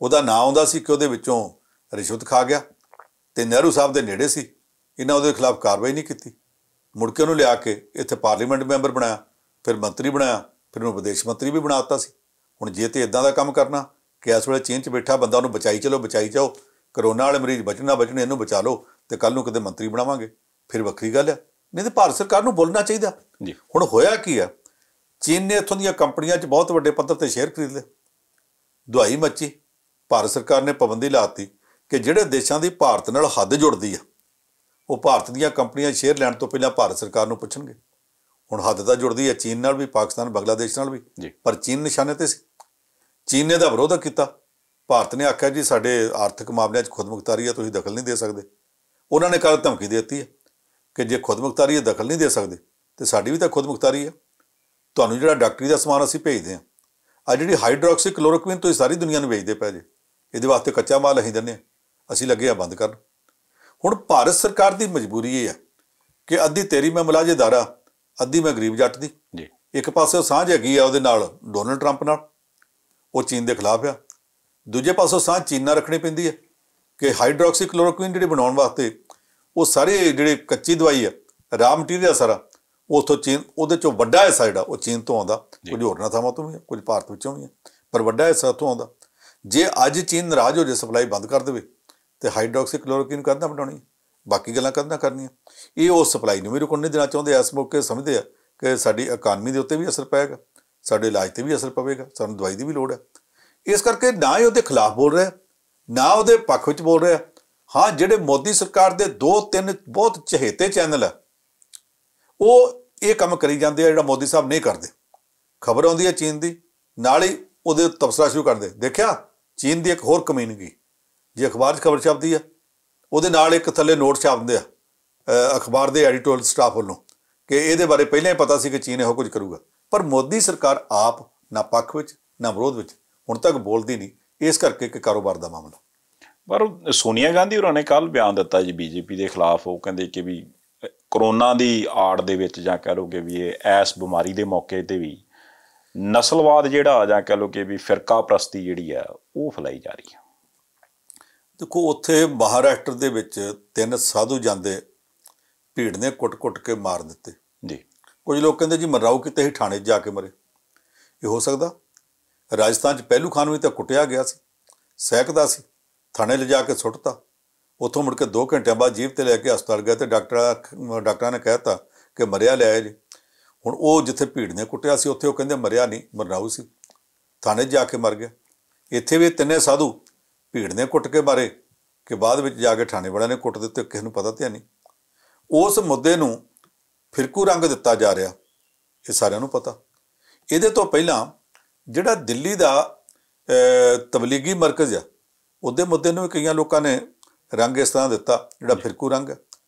ਉਹਦਾ ਨਾਂ ਆਉਂਦਾ ਸੀ ਕਿ ਉਹਦੇ ਵਿੱਚੋਂ ਰਿਸ਼ਵਤ ਖਾ ਗਿਆ ਅਤੇ ਨਹਿਰੂ ਸਾਹਿਬ ਦੇ ਨੇੜੇ ਸੀ। ਇਹਨਾਂ ਉਹਦੇ ਖਿਲਾਫ ਕਾਰਵਾਈ ਨਹੀਂ ਕੀਤੀ। ਮੁੜ ਕੇ ਉਹਨੂੰ ਲਿਆ ਕੇ ਇੱਥੇ ਪਾਰਲੀਮੈਂਟ ਮੈਂਬਰ ਬਣਾਇਆ, ਫਿਰ ਮੰਤਰੀ ਬਣਾਇਆ, ਫਿਰ ਉਹਨੂੰ ਵਿਦੇਸ਼ ਮੰਤਰੀ ਵੀ ਬਣਾ ਦਿੱਤਾ ਸੀ। ਹੁਣ ਜੇ ਤੇ ਇੱਦਾਂ ਦਾ ਕੰਮ ਕਰਨਾ ਕਿ ਇਸ ਵੇਲੇ ਚੀਨ 'ਚ ਬੈਠਾ ਬੰਦਾ ਉਹਨੂੰ ਬਚਾਈ ਚਲੋ, ਬਚਾਈ ਜਾਓ, ਕਰੋਨਾ ਵਾਲੇ ਮਰੀਜ਼ ਬਚਣਾ ਬਚਣੇ, ਇਹਨੂੰ ਬਚਾ ਲਓ ਅਤੇ ਕੱਲ੍ਹ ਨੂੰ ਕਿਤੇ ਮੰਤਰੀ ਬਣਾਵਾਂਗੇ, ਫਿਰ ਵੱਖਰੀ ਗੱਲ ਆ। ਨਹੀਂ ਤਾਂ ਭਾਰਤ ਸਰਕਾਰ ਨੂੰ ਬੋਲਣਾ ਚਾਹੀਦਾ। ਹੁਣ ਹੋਇਆ ਕੀ ਆ, ਚੀਨ ਨੇ ਇੱਥੋਂ ਦੀਆਂ ਕੰਪਨੀਆਂ 'ਚ ਬਹੁਤ ਵੱਡੇ ਪੱਧਰ 'ਤੇ ਸ਼ੇਅਰ ਖਰੀਦ ਲਏ, ਦੁਹਾਈ ਮੱਚੀ। ਭਾਰਤ ਸਰਕਾਰ ਨੇ ਪਾਬੰਦੀ ਲਾ ਦਿੱਤੀ ਕਿ ਜਿਹੜੇ ਦੇਸ਼ਾਂ ਦੀ ਭਾਰਤ ਨਾਲ ਹੱਦ ਜੁੜਦੀ ਆ, ਉਹ ਭਾਰਤ ਦੀਆਂ ਕੰਪਨੀਆਂ ਸ਼ੇਅਰ ਲੈਣ ਤੋਂ ਪਹਿਲਾਂ ਭਾਰਤ ਸਰਕਾਰ ਨੂੰ ਪੁੱਛਣਗੇ। ਹੁਣ ਹੱਦ ਤਾਂ ਜੁੜਦੀ ਹੈ ਚੀਨ ਨਾਲ ਵੀ, ਪਾਕਿਸਤਾਨ, ਬੰਗਲਾਦੇਸ਼ ਨਾਲ ਵੀ, ਪਰ ਚੀਨ ਨਿਸ਼ਾਨੇ 'ਤੇ ਸੀ। ਚੀਨ ਨੇ ਇਹਦਾ ਵਿਰੋਧ ਕੀਤਾ। ਭਾਰਤ ਨੇ ਆਖਿਆ ਜੀ ਸਾਡੇ ਆਰਥਿਕ ਮਾਮਲਿਆਂ 'ਚ ਖੁਦਮੁਖਤਾਰੀ ਹੈ, ਤੁਸੀਂ ਦਖਲ ਨਹੀਂ ਦੇ ਸਕਦੇ। ਉਹਨਾਂ ਨੇ ਕੱਲ੍ਹ ਧਮਕੀ ਦੇ ਦਿੱਤੀ ਹੈ ਕਿ ਜੇ ਖੁਦਮੁਖਤਾਰੀ ਹੈ, ਦਖਲ ਨਹੀਂ ਦੇ ਸਕਦੇ, ਅਤੇ ਸਾਡੀ ਵੀ ਤਾਂ ਖੁਦਮੁਖਤਾਰੀ ਹੈ। ਤੁਹਾਨੂੰ ਜਿਹੜਾ ਡਾਕਟਰੀ ਦਾ ਸਮਾਨ ਅਸੀਂ ਭੇਜਦੇ ਹਾਂ, ਆ ਜਿਹੜੀ ਹਾਈਡਰੋਕਸੀ ਕਲੋਰੋਕੁਈਨ ਤੁਸੀਂ ਸਾਰੀ ਦੁਨੀਆ ਨੂੰ ਵੇਚਦੇ ਪਏ ਜੇ, ਇਹਦੇ ਵਾਸਤੇ ਕੱਚਾ ਮਾਲ ਅਸੀਂ ਦਿੰਦੇ ਹਾਂ, ਅਸੀਂ ਲੱਗੇ ਆ ਬੰਦ ਕਰਨ। ਹੁਣ ਭਾਰਤ ਸਰਕਾਰ ਦੀ ਮਜਬੂਰੀ ਇਹ ਹੈ ਕਿ ਅੱਧੀ ਤੇਰੀ ਮੈਂ ਮੁਲਾਜ਼ੇਦਾਰ ਆ, ਅੱਧੀ ਮੈਂ ਗਰੀਬ ਜੱਟ ਦੀ। ਇੱਕ ਪਾਸੇ ਸਾਂਝ ਹੈਗੀ ਆ ਉਹਦੇ ਨਾਲ, ਡੋਨਲਡ ਟਰੰਪ ਨਾਲ, ਉਹ ਚੀਨ ਦੇ ਖਿਲਾਫ ਆ। ਦੂਜੇ ਪਾਸੋਂ ਸਾਂਝ ਚੀਨ ਨਾਲ ਰੱਖਣੀ ਪੈਂਦੀ ਹੈ ਕਿ ਹਾਈਡਰੋਕਸੀ ਕਲੋਰੋਕੁਈਨ ਜਿਹੜੀ ਬਣਾਉਣ ਵਾਸਤੇ ਉਹ ਸਾਰੇ ਜਿਹੜੇ ਕੱਚੀ ਦਵਾਈ ਆ, ਰਾ ਮਟੀਰੀਅਲ ਸਾਰਾ ਉੱਥੋਂ ਚੀਨ, ਉਹਦੇ 'ਚੋਂ ਵੱਡਾ ਹਿੱਸਾ ਜਿਹੜਾ ਉਹ ਚੀਨ ਤੋਂ ਆਉਂਦਾ, ਕੁਝ ਹੋਰਨਾਂ ਥਾਵਾਂ ਤੋਂ ਵੀ, ਕੁਝ ਭਾਰਤ ਵਿੱਚੋਂ ਵੀ ਹੈ, ਪਰ ਵੱਡਾ ਹਿੱਸਾ ਉੱਥੋਂ ਆਉਂਦਾ। ਜੇ ਅੱਜ ਚੀਨ ਨਾਰਾਜ਼ ਹੋ ਜੇ, ਸਪਲਾਈ ਬੰਦ ਕਰ ਦੇਵੇ, ਅਤੇ ਹਾਈਡਰੋਕਸੀ ਕਲੋਰੋਕੁਈਨ ਕਰਨਾ ਬਣਾਉਣੀ, ਬਾਕੀ ਗੱਲਾਂ ਕਰਨਾ ਕਰਨੀਆਂ। ਇਹ ਉਸ ਸਪਲਾਈ ਨੂੰ ਵੀ ਰੁਕਣ ਨਹੀਂ ਦੇਣਾ ਚਾਹੁੰਦੇ। ਇਸ ਮੌਕੇ ਸਮਝਦੇ ਆ ਕਿ ਸਾਡੀ ਇਕਾਨਮੀ ਦੇ ਉੱਤੇ ਵੀ ਅਸਰ ਪਏਗਾ, ਸਾਡੇ ਇਲਾਜ 'ਤੇ ਵੀ ਅਸਰ ਪਵੇਗਾ, ਸਾਨੂੰ ਦਵਾਈ ਦੀ ਵੀ ਲੋੜ ਹੈ। ਇਸ ਕਰਕੇ ਨਾ ਹੀ ਉਹਦੇ ਖਿਲਾਫ ਬੋਲ ਰਿਹਾ, ਨਾ ਉਹਦੇ ਪੱਖ ਵਿੱਚ ਬੋਲ ਰਿਹਾ। ਹਾਂ, ਜਿਹੜੇ ਮੋਦੀ ਸਰਕਾਰ ਦੇ 2-3 ਬਹੁਤ ਚਹੇਤੇ ਚੈਨਲ ਆ, ਉਹ ਇਹ ਕੰਮ ਕਰੀ ਜਾਂਦੇ ਆ ਜਿਹੜਾ ਮੋਦੀ ਸਾਹਿਬ ਨਹੀਂ ਕਰਦੇ। ਖਬਰ ਆਉਂਦੀ ਹੈ ਚੀਨ ਦੀ, ਨਾਲ ਹੀ ਉਹਦੇ ਤਬਸਰਾ ਸ਼ੁਰੂ ਕਰਦੇ। ਦੇਖਿਆ ਚੀਨ ਦੀ ਇੱਕ ਹੋਰ ਕਮੀਨਗੀ, ਜੇ ਅਖਬਾਰ 'ਚ ਖਬਰ ਛਪਦੀ ਆ, ਉਹਦੇ ਨਾਲ ਇੱਕ ਥੱਲੇ ਨੋਟ ਛਾਪਦੇ ਆ ਅਖਬਾਰ ਦੇ ਐਡੀਟੋਰੀਅਲ ਸਟਾਫ ਵੱਲੋਂ ਕਿ ਇਹਦੇ ਬਾਰੇ ਪਹਿਲਾਂ ਹੀ ਪਤਾ ਸੀ ਕਿ ਚੀਨ ਇਹੋ ਕੁਝ ਕਰੂਗਾ। ਪਰ ਮੋਦੀ ਸਰਕਾਰ ਆਪ ਨਾ ਪੱਖ ਵਿੱਚ ਨਾ ਵਿਰੋਧ ਵਿੱਚ ਹੁਣ ਤੱਕ ਬੋਲਦੀ ਨਹੀਂ, ਇਸ ਕਰਕੇ ਕਿ ਕਾਰੋਬਾਰ ਦਾ ਮਾਮਲਾ। ਪਰ ਸੋਨੀਆ ਗਾਂਧੀ ਹੋਰਾਂ ਨੇ ਕੱਲ੍ਹ ਬਿਆਨ ਦਿੱਤਾ ਜੀ BJP ਦੇ ਖਿਲਾਫ। ਉਹ ਕਹਿੰਦੇ ਕਿ ਵੀ ਕਰੋਨਾ ਦੀ ਆੜ ਦੇ ਵਿੱਚ, ਜਾਂ ਕਹਿ ਲਓ ਕਿ ਵੀ ਇਹ ਇਸ ਬਿਮਾਰੀ ਦੇ ਮੌਕੇ 'ਤੇ ਵੀ ਨਸਲਵਾਦ ਜਿਹੜਾ, ਜਾਂ ਕਹਿ ਲਓ ਕਿ ਵੀ ਫਿਰਕਾ ਪ੍ਰਸਤੀ ਜਿਹੜੀ ਆ, ਉਹ ਫੈਲਾਈ ਜਾ ਰਹੀ ਹੈ। ਦੇਖੋ, ਉੱਥੇ ਮਹਾਰਾਸ਼ਟਰ ਦੇ ਵਿੱਚ 3 ਸਾਧੂ ਜਾਂਦੇ, ਭੀੜ ਨੇ ਕੁੱਟ-ਕੁੱਟ ਕੇ ਮਾਰ ਦਿੱਤੇ ਜੀ। ਕੁਝ ਲੋਕ ਕਹਿੰਦੇ ਜੀ ਮਰਾਓ ਕਿਤੇ ਹੀ ਥਾਣੇ 'ਚ ਜਾ ਕੇ ਮਰੇ। ਇਹ ਹੋ ਸਕਦਾ? ਰਾਜਸਥਾਨ 'ਚ ਪਹਿਲੂ ਖਾਨ ਵੀ ਤਾਂ ਕੁੱਟਿਆ ਗਿਆ ਸੀ, ਸਹਿਕਦਾ ਸੀ, ਥਾਣੇ ਲਿਜਾ ਕੇ ਸੁੱਟਤਾ। ਉੱਥੋਂ ਮੁੜ ਕੇ 2 ਘੰਟਿਆਂ ਬਾਅਦ ਜੀਭ 'ਤੇ ਲੈ ਕੇ ਹਸਪਤਾਲ ਗਿਆ ਅਤੇ ਡਾਕਟਰਾਂ ਨੇ ਕਹਿ ਦਿੱਤਾ ਕਿ ਮਰਿਆ ਲਿਆਇਆ ਜੀ। ਹੁਣ ਉਹ ਜਿੱਥੇ ਭੀੜ ਨੇ ਕੁੱਟਿਆ ਸੀ, ਉੱਥੇ ਉਹ ਕਹਿੰਦੇ ਮਰਿਆ ਨਹੀਂ, ਮਰਨਾਊ ਸੀ, ਥਾਣੇ 'ਚ ਜਾ ਕੇ ਮਰ ਗਿਆ। ਇੱਥੇ ਵੀ 3 ਸਾਧੂ ਭੀੜ ਨੇ ਕੁੱਟ ਕੇ ਮਾਰੇ ਕਿ ਬਾਅਦ ਵਿੱਚ ਜਾ ਕੇ ਥਾਣੇ ਵਾਲਿਆਂ ਨੇ ਕੁੱਟ ਦਿੱਤੇ, ਕਿਸੇ ਨੂੰ ਪਤਾ ਤਾਂ ਨਹੀਂ। ਉਸ ਮੁੱਦੇ ਨੂੰ ਫਿਰਕੂ ਰੰਗ ਦਿੱਤਾ ਜਾ ਰਿਹਾ, ਇਹ ਸਾਰਿਆਂ ਨੂੰ ਪਤਾ। ਇਹਦੇ ਤੋਂ ਪਹਿਲਾਂ ਜਿਹੜਾ ਦਿੱਲੀ ਦਾ ਤਬਲੀਗੀ ਮਰਕਜ਼ ਆ, ਉਹਦੇ ਮੁੱਦੇ ਨੂੰ ਵੀ ਕਈਆਂ ਲੋਕਾਂ ਨੇ ਰੰਗ ਇਸ ਤਰ੍ਹਾਂ ਦਿੱਤਾ ਜਿਹੜਾ ਫਿਰਕੂ ਰੰਗ ਹੈ।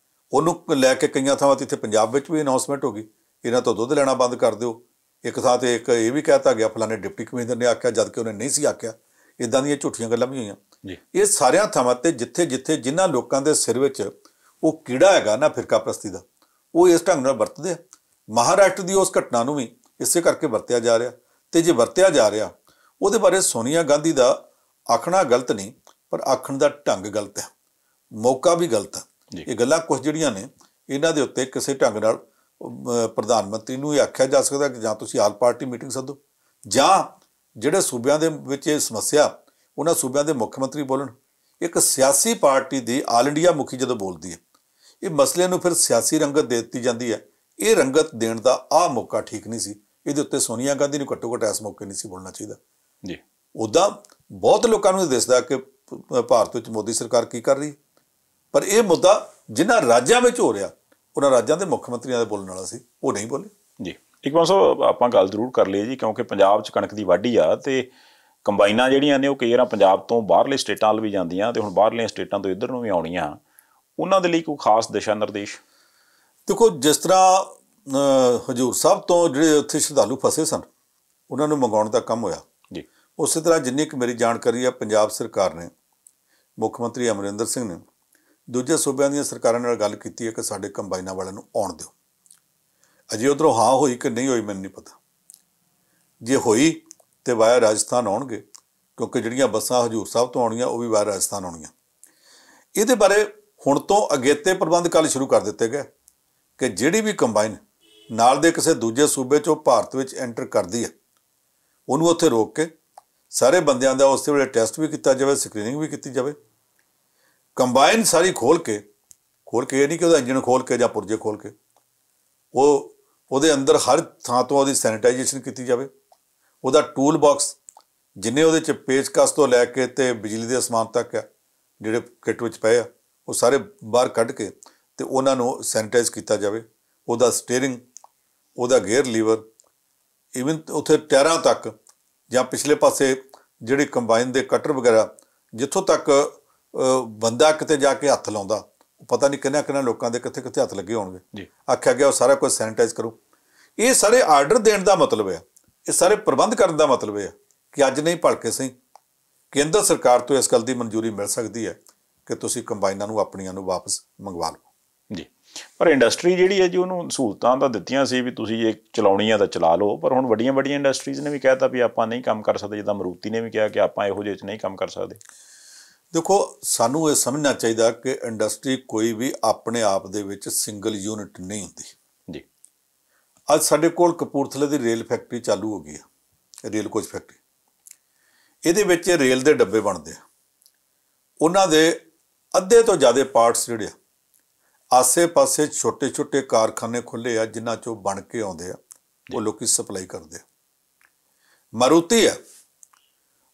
ਉਹਨੂੰ ਲੈ ਕੇ ਕਈਆਂ ਥਾਵਾਂ 'ਤੇ ਇੱਥੇ ਪੰਜਾਬ ਵਿੱਚ ਵੀ ਅਨਾਊਂਸਮੈਂਟ ਹੋ ਗਈ, ਇਹਨਾਂ ਤੋਂ ਦੁੱਧ ਲੈਣਾ ਬੰਦ ਕਰ ਦਿਓ। ਇੱਕ ਥਾਂ 'ਤੇ ਇੱਕ ਇਹ ਵੀ ਕਹਿ ਤਾ ਗਿਆ ਫਲਾਣੇ ਡਿਪਟੀ ਕਮਿਸ਼ਨਰ ਨੇ ਆਖਿਆ, ਜਦ ਕਿ ਉਹਨੇ ਨਹੀਂ ਸੀ ਆਖਿਆ। ਇੱਦਾਂ ਦੀਆਂ ਝੂਠੀਆਂ ਗੱਲਾਂ ਵੀ ਹੋਈਆਂ। ਇਹ ਸਾਰਿਆਂ ਥਾਵਾਂ 'ਤੇ ਜਿੱਥੇ ਜਿੱਥੇ ਜਿਨ੍ਹਾਂ ਲੋਕਾਂ ਦੇ ਸਿਰ ਵਿੱਚ ਉਹ ਕੀੜਾ ਹੈਗਾ ਨਾ ਫਿਰਕਾ ਪ੍ਰਸਤੀ ਦਾ, ਉਹ ਇਸ ਢੰਗ ਨਾਲ ਵਰਤਦੇ ਆ। ਮਹਾਰਾਸ਼ਟਰ ਦੀ ਉਸ ਘਟਨਾ ਨੂੰ ਵੀ ਇਸੇ ਕਰਕੇ ਵਰਤਿਆ ਜਾ ਰਿਹਾ, ਅਤੇ ਜੇ ਵਰਤਿਆ ਜਾ ਰਿਹਾ, ਉਹਦੇ ਬਾਰੇ ਸੋਨੀਆ ਗਾਂਧੀ ਦਾ ਆਖਣਾ ਗਲਤ ਨਹੀਂ, ਪਰ ਆਖਣ ਦਾ ਢੰਗ ਗਲਤ ਹੈ, ਮੌਕਾ ਵੀ ਗਲਤ ਹੈ। ਇਹ ਗੱਲਾਂ ਕੁਝ ਜਿਹੜੀਆਂ ਨੇ, ਇਹਨਾਂ ਦੇ ਉੱਤੇ ਕਿਸੇ ਢੰਗ ਨਾਲ ਪ੍ਰਧਾਨ ਮੰਤਰੀ ਨੂੰ ਇਹ ਆਖਿਆ ਜਾ ਸਕਦਾ ਕਿ ਜਾਂ ਤੁਸੀਂ ਆਲ ਪਾਰਟੀ ਮੀਟਿੰਗ ਸੱਦੋ, ਜਾਂ ਜਿਹੜੇ ਸੂਬਿਆਂ ਦੇ ਵਿੱਚ ਇਹ ਸਮੱਸਿਆ, ਉਹਨਾਂ ਸੂਬਿਆਂ ਦੇ ਮੁੱਖ ਮੰਤਰੀ ਬੋਲਣ। ਇੱਕ ਸਿਆਸੀ ਪਾਰਟੀ ਦੀ ਆਲ ਇੰਡੀਆ ਮੁਖੀ ਜਦੋਂ ਬੋਲਦੀ ਹੈ, ਇਹ ਮਸਲੇ ਨੂੰ ਫਿਰ ਸਿਆਸੀ ਰੰਗਤ ਦੇ ਦਿੱਤੀ ਜਾਂਦੀ ਹੈ। ਇਹ ਰੰਗਤ ਦੇਣ ਦਾ ਆਹ ਮੌਕਾ ਠੀਕ ਨਹੀਂ ਸੀ। ਇਹਦੇ ਉੱਤੇ ਸੋਨੀਆ ਗਾਂਧੀ ਨੂੰ ਘੱਟੋ ਘੱਟ ਇਸ ਮੌਕੇ ਨਹੀਂ ਸੀ ਬੋਲਣਾ ਚਾਹੀਦਾ। ਜੀ ਉੱਦਾਂ ਬਹੁਤ ਲੋਕਾਂ ਨੂੰ ਦਿਸਦਾ ਕਿ ਭਾਰਤ ਵਿੱਚ ਮੋਦੀ ਸਰਕਾਰ ਕੀ ਕਰ ਰਹੀ, ਪਰ ਇਹ ਮੁੱਦਾ ਜਿਨ੍ਹਾਂ ਰਾਜਾਂ ਵਿੱਚ ਹੋ ਰਿਹਾ ਉਹਨਾਂ ਰਾਜਾਂ ਦੇ ਮੁੱਖ ਮੰਤਰੀਆਂ ਦੇ ਬੋਲਣ ਵਾਲਾ ਸੀ, ਉਹ ਨਹੀਂ ਬੋਲੇ। ਜੀ ਇਕਬਾਲ ਸਾਹਿਬ, ਆਪਾਂ ਗੱਲ ਜ਼ਰੂਰ ਕਰ ਲਈਏ ਜੀ, ਕਿਉਂਕਿ ਪੰਜਾਬ 'ਚ ਕਣਕ ਦੀ ਵਾਢੀ ਆ ਤੇ ਕੰਬਾਈਨਾਂ ਜਿਹੜੀਆਂ ਨੇ ਉਹ ਕਈ ਵਾਰ ਪੰਜਾਬ ਤੋਂ ਬਾਹਰਲੇ ਸਟੇਟਾਂ ਵੱਲ ਵੀ ਜਾਂਦੀਆਂ ਤੇ ਹੁਣ ਬਾਹਰਲੀਆਂ ਸਟੇਟਾਂ ਤੋਂ ਇੱਧਰ ਨੂੰ ਵੀ ਆਉਣੀਆਂ, ਉਹਨਾਂ ਦੇ ਲਈ ਕੋਈ ਖਾਸ ਦਿਸ਼ਾ ਨਿਰਦੇਸ਼? ਦੇਖੋ, ਜਿਸ ਤਰ੍ਹਾਂ ਹਜ਼ੂਰ ਸਾਹਿਬ ਤੋਂ ਜਿਹੜੇ ਉੱਥੇ ਸ਼ਰਧਾਲੂ ਫਸੇ ਸਨ ਉਹਨਾਂ ਨੂੰ ਮੰਗਾਉਣ ਦਾ ਕੰਮ ਹੋਇਆ ਜੀ, ਉਸੇ ਤਰ੍ਹਾਂ ਜਿੰਨੀ ਕੁ ਮੇਰੀ ਜਾਣਕਾਰੀ ਹੈ ਪੰਜਾਬ ਸਰਕਾਰ ਨੇ, ਮੁੱਖ ਮੰਤਰੀ ਅਮਰਿੰਦਰ ਸਿੰਘ ਨੇ ਦੂਜੇ ਸੂਬਿਆਂ ਦੀਆਂ ਸਰਕਾਰਾਂ ਨਾਲ ਗੱਲ ਕੀਤੀ ਹੈ ਕਿ ਸਾਡੇ ਕੰਬਾਈਨਾਂ ਵਾਲਿਆਂ ਨੂੰ ਆਉਣ ਦਿਓ। ਅਜੇ ਉੱਧਰੋਂ ਹਾਂ ਹੋਈ ਕਿ ਨਹੀਂ ਹੋਈ ਮੈਨੂੰ ਨਹੀਂ ਪਤਾ। ਜੇ ਹੋਈ ਤੇ ਵਾਇਆ ਰਾਜਸਥਾਨ ਆਉਣਗੇ, ਕਿਉਂਕਿ ਜਿਹੜੀਆਂ ਬੱਸਾਂ ਹਜ਼ੂਰ ਸਾਹਿਬ ਤੋਂ ਆਉਣੀਆਂ ਉਹ ਵੀ ਵਾਇਆ ਰਾਜਸਥਾਨ ਆਉਣੀਆਂ। ਇਹਦੇ ਬਾਰੇ ਹੁਣ ਤੋਂ ਅਗੇਤੇ ਪ੍ਰਬੰਧ ਕੱਲ੍ਹ ਸ਼ੁਰੂ ਕਰ ਦਿੱਤੇ ਗਏ ਕਿ ਜਿਹੜੀ ਵੀ ਕੰਬਾਈਨ ਨਾਲ ਦੇ ਕਿਸੇ ਦੂਜੇ ਸੂਬੇ 'ਚੋਂ ਭਾਰਤ ਵਿੱਚ ਐਂਟਰ ਕਰਦੀ ਹੈ ਉਹਨੂੰ ਉੱਥੇ ਰੋਕ ਕੇ ਸਾਰੇ ਬੰਦਿਆਂ ਦਾ ਉਸੇ ਵੇਲੇ ਟੈਸਟ ਵੀ ਕੀਤਾ ਜਾਵੇ, ਸਕਰੀਨਿੰਗ ਵੀ ਕੀਤੀ ਜਾਵੇ। ਕੰਬਾਈਨ ਸਾਰੀ ਖੋਲ੍ਹ ਕੇ ਇਹ ਨਹੀਂ ਕਿ ਉਹਦਾ ਇੰਜਣ ਖੋਲ੍ਹ ਕੇ ਜਾਂ ਪੁਰਜੇ ਖੋਲ੍ਹ ਕੇ, ਉਹਦੇ ਅੰਦਰ ਹਰ ਥਾਂ ਤੋਂ ਉਹਦੀ ਸੈਨੀਟਾਈਜੇਸ਼ਨ ਕੀਤੀ ਜਾਵੇ। ਉਹਦਾ ਟੂਲ ਬਾਕਸ ਜਿੰਨੇ ਉਹਦੇ 'ਚ ਪੇਚਕਸ ਤੋਂ ਲੈ ਕੇ ਤੇ ਬਿਜਲੀ ਦੇ ਸਮਾਨ ਤੱਕ ਆ ਜਿਹੜੇ ਕਿੱਟ ਵਿੱਚ ਪਏ ਆ, ਉਹ ਸਾਰੇ ਬਾਹਰ ਕੱਢ ਕੇ ਤੇ ਉਹਨਾਂ ਨੂੰ ਸੈਨੀਟਾਈਜ਼ ਕੀਤਾ ਜਾਵੇ। ਉਹਦਾ ਸਟੀਅਰਿੰਗ, ਉਹਦਾ ਗੇਅਰ ਲੀਵਰ, ਈਵਨ ਉੱਥੇ ਟਾਇਰਾਂ ਤੱਕ ਜਾਂ ਪਿਛਲੇ ਪਾਸੇ ਜਿਹੜੀ ਕੰਬਾਈਨ ਦੇ ਕਟਰ ਵਗੈਰਾ, ਜਿੱਥੋਂ ਤੱਕ ਬੰਦਾ ਕਿਤੇ ਜਾ ਕੇ ਹੱਥ ਲਾਉਂਦਾ ਪਤਾ ਨਹੀਂ ਕਿੰਨਾ ਲੋਕਾਂ ਦੇ ਕਿੱਥੇ ਕਿੱਥੇ ਹੱਥ ਲੱਗੇ ਹੋਣਗੇ। ਆਖਿਆ ਗਿਆ ਉਹ ਸਾਰਾ ਕੁਝ ਸੈਨੀਟਾਈਜ਼ ਕਰੋ। ਇਹ ਸਾਰੇ ਆਰਡਰ ਦੇਣ ਦਾ ਮਤਲਬ ਹੈ, ਇਹ ਸਾਰੇ ਪ੍ਰਬੰਧ ਕਰਨ ਦਾ ਮਤਲਬ ਹੈ ਕਿ ਅੱਜ ਨਹੀਂ ਭਲਕੇ ਸਹੀ ਕੇਂਦਰ ਸਰਕਾਰ ਤੋਂ ਇਸ ਗੱਲ ਦੀ ਮਨਜ਼ੂਰੀ ਮਿਲ ਸਕਦੀ ਹੈ ਕਿ ਤੁਸੀਂ ਕੰਬਾਈਨਾਂ ਨੂੰ ਆਪਣੀਆਂ ਨੂੰ ਵਾਪਸ ਮੰਗਵਾ ਲਓ। ਜੀ, ਪਰ ਇੰਡਸਟਰੀ ਜਿਹੜੀ ਹੈ ਜੀ ਉਹਨੂੰ ਸਹੂਲਤਾਂ ਤਾਂ ਦਿੱਤੀਆਂ ਸੀ ਵੀ ਤੁਸੀਂ ਇਹ ਚਲਾਉਣੀ ਆ ਤਾਂ ਚਲਾ ਲਓ, ਪਰ ਹੁਣ ਵੱਡੀਆਂ ਇੰਡਸਟਰੀਜ਼ ਨੇ ਵੀ ਕਹਿਤਾ ਵੀ ਆਪਾਂ ਨਹੀਂ ਕੰਮ ਕਰ ਸਕਦੇ, ਜਿੱਦਾਂ ਮਾਰੂਤੀ ਨੇ ਵੀ ਕਿਹਾ ਕਿ ਆਪਾਂ ਇਹੋ ਜਿਹੇ 'ਚ ਨਹੀਂ ਕੰਮ ਕਰ ਸਕਦੇ। ਦੇਖੋ, ਸਾਨੂੰ ਇਹ ਸਮਝਣਾ ਚਾਹੀਦਾ ਕਿ ਇੰਡਸਟਰੀ ਕੋਈ ਵੀ ਆਪਣੇ ਆਪ ਦੇ ਵਿੱਚ ਸਿੰਗਲ ਯੂਨਿਟ ਨਹੀਂ ਹੁੰਦੀ ਜੀ। ਅੱਜ ਸਾਡੇ ਕੋਲ ਕਪੂਰਥਲੇ ਦੀ ਰੇਲ ਫੈਕਟਰੀ ਚਾਲੂ ਹੋ ਗਈ ਹੈ, ਰੇਲ ਕੋਚ ਫੈਕਟਰੀ। ਇਹਦੇ ਵਿੱਚ ਰੇਲ ਦੇ ਡੱਬੇ ਬਣਦੇ ਆ, ਉਹਨਾਂ ਦੇ ਅੱਧੇ ਤੋਂ ਜ਼ਿਆਦਾ ਪਾਰਟਸ ਜਿਹੜੇ ਆ ਆਸੇ-ਪਾਸੇ ਛੋਟੇ ਕਾਰਖਾਨੇ ਖੁੱਲ੍ਹੇ ਆ ਜਿਨ੍ਹਾਂ 'ਚੋਂ ਬਣ ਕੇ ਆਉਂਦੇ ਆ, ਉਹ ਲੋਕੀ ਸਪਲਾਈ ਕਰਦੇ ਆ। ਮਾਰੂਤੀ ਆ,